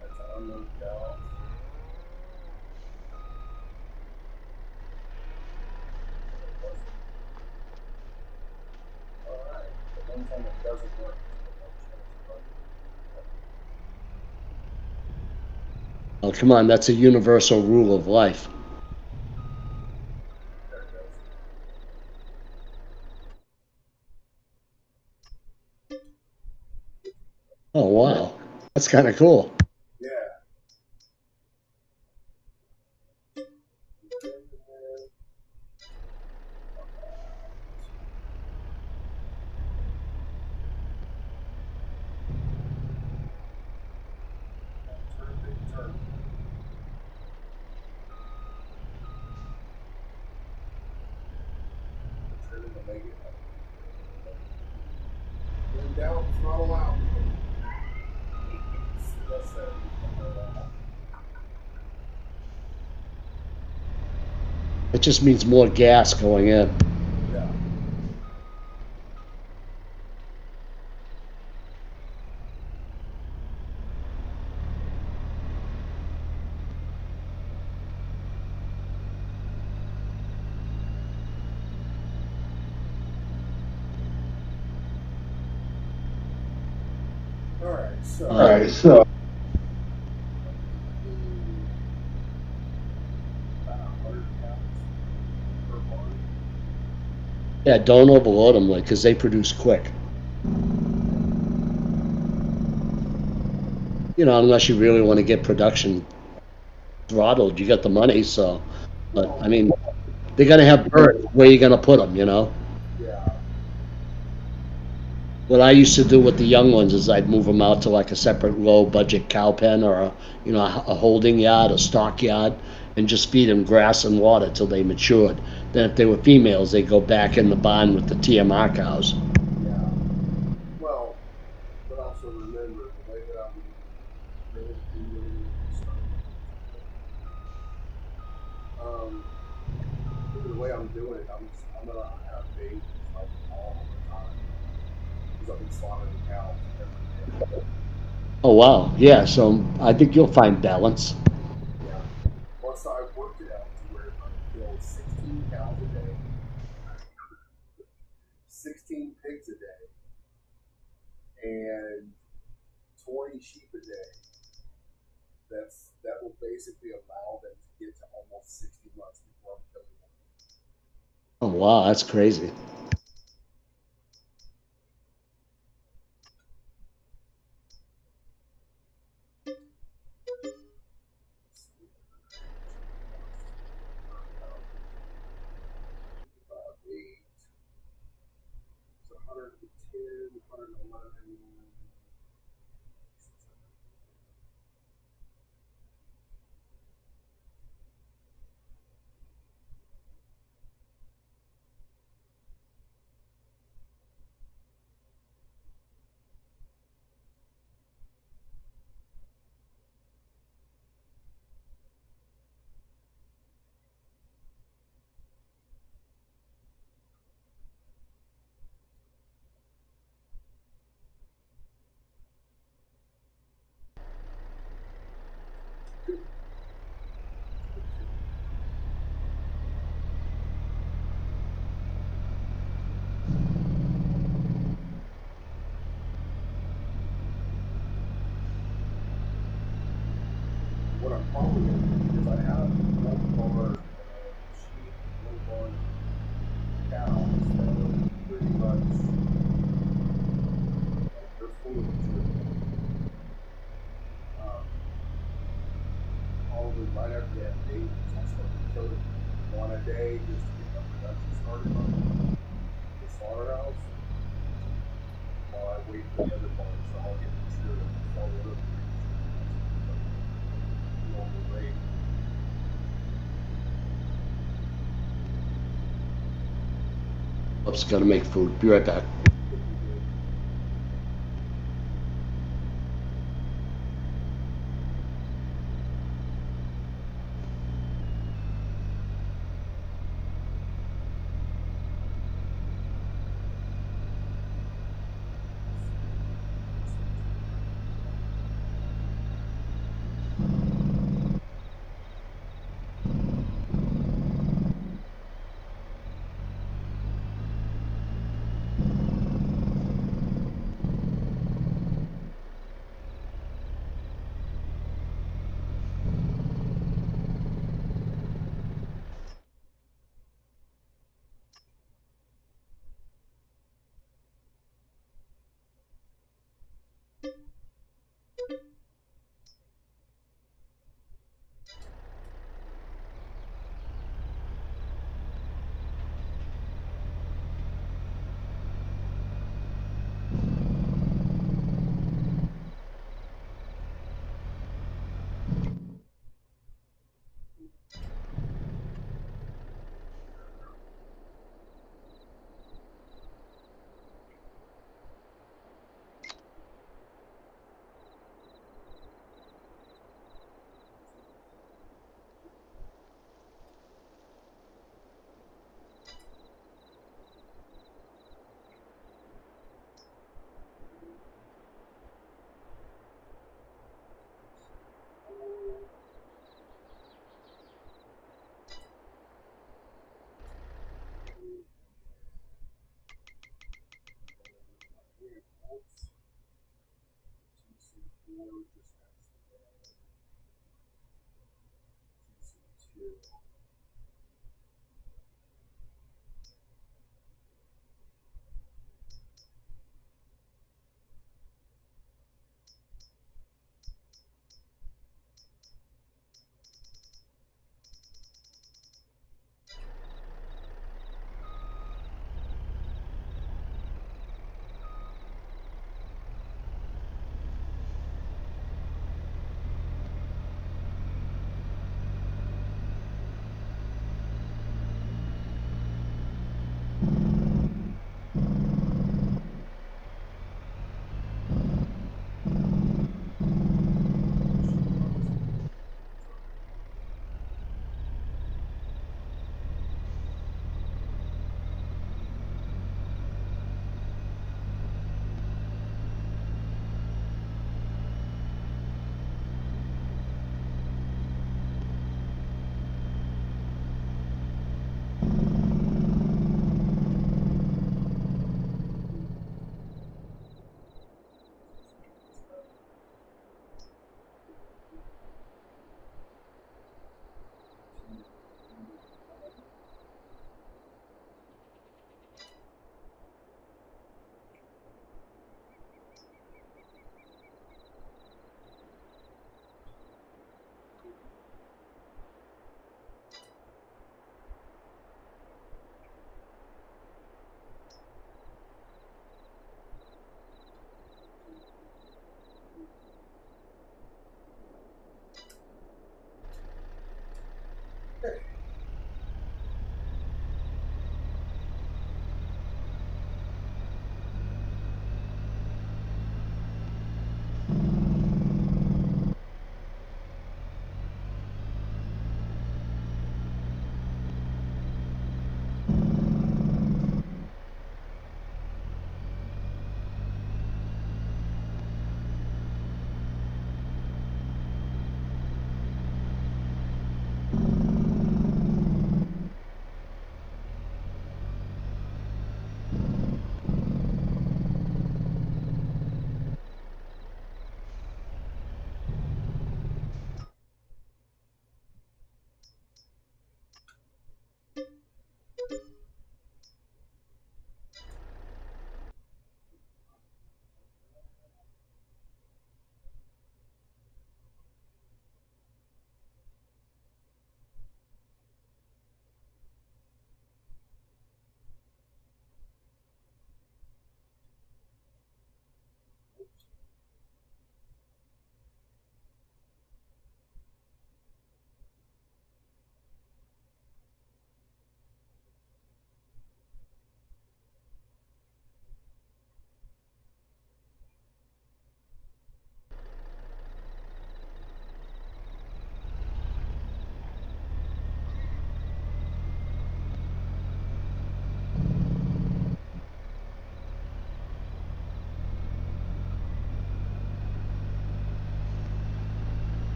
that's to unload cows. It doesn't. Alright. The one time it doesn't work is when I transfer it. Oh, come on, that's a universal rule of life. There it goes. Oh, wow. That's kind of cool. Yeah. Turn, big turn. Turn it to make it up. Then down, throttle out. That's it. It just means more gas going in. Yeah. All right, so about 100 cows per barn. Yeah, don't overload them, like, because they produce quick. You know, unless you really want to get production throttled, you got the money, so. But, I mean, they're going to have birds. Where you going to put them, you know? Yeah. What I used to do with the young ones is I'd move them out to like a separate low budget cow pen or a holding yard, a stock yard, and just feed them grass and water till they matured. Then if they were females, they'd go back in the barn with the TMR cows. Yeah. Well, but also remember the way that way I'm doing it, I'm gonna have babies like all the time because I've been slaughtering cows every day. Oh wow, yeah. So I think you'll find balance. Yeah. Plus, I worked it out to where I kill 16 cows a day, 16 pigs a day, and 20 sheep a day. That will basically allow them to get to almost 60 months before I'm killing them. Oh wow, that's crazy. Eight, so 110, 111. What I'm probably going to do is I have one barn of sheep, one barn of cows that are pretty much like they're fully mature. Um, Probably right after they have babies, I'll start killing one a day just to get my production started on the slaughterhouse while I wait for the other barns to all get mature and sell the other premature ones at a normal rate. Oops, gotta make food. Be right back.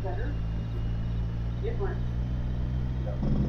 better? Different. Yeah.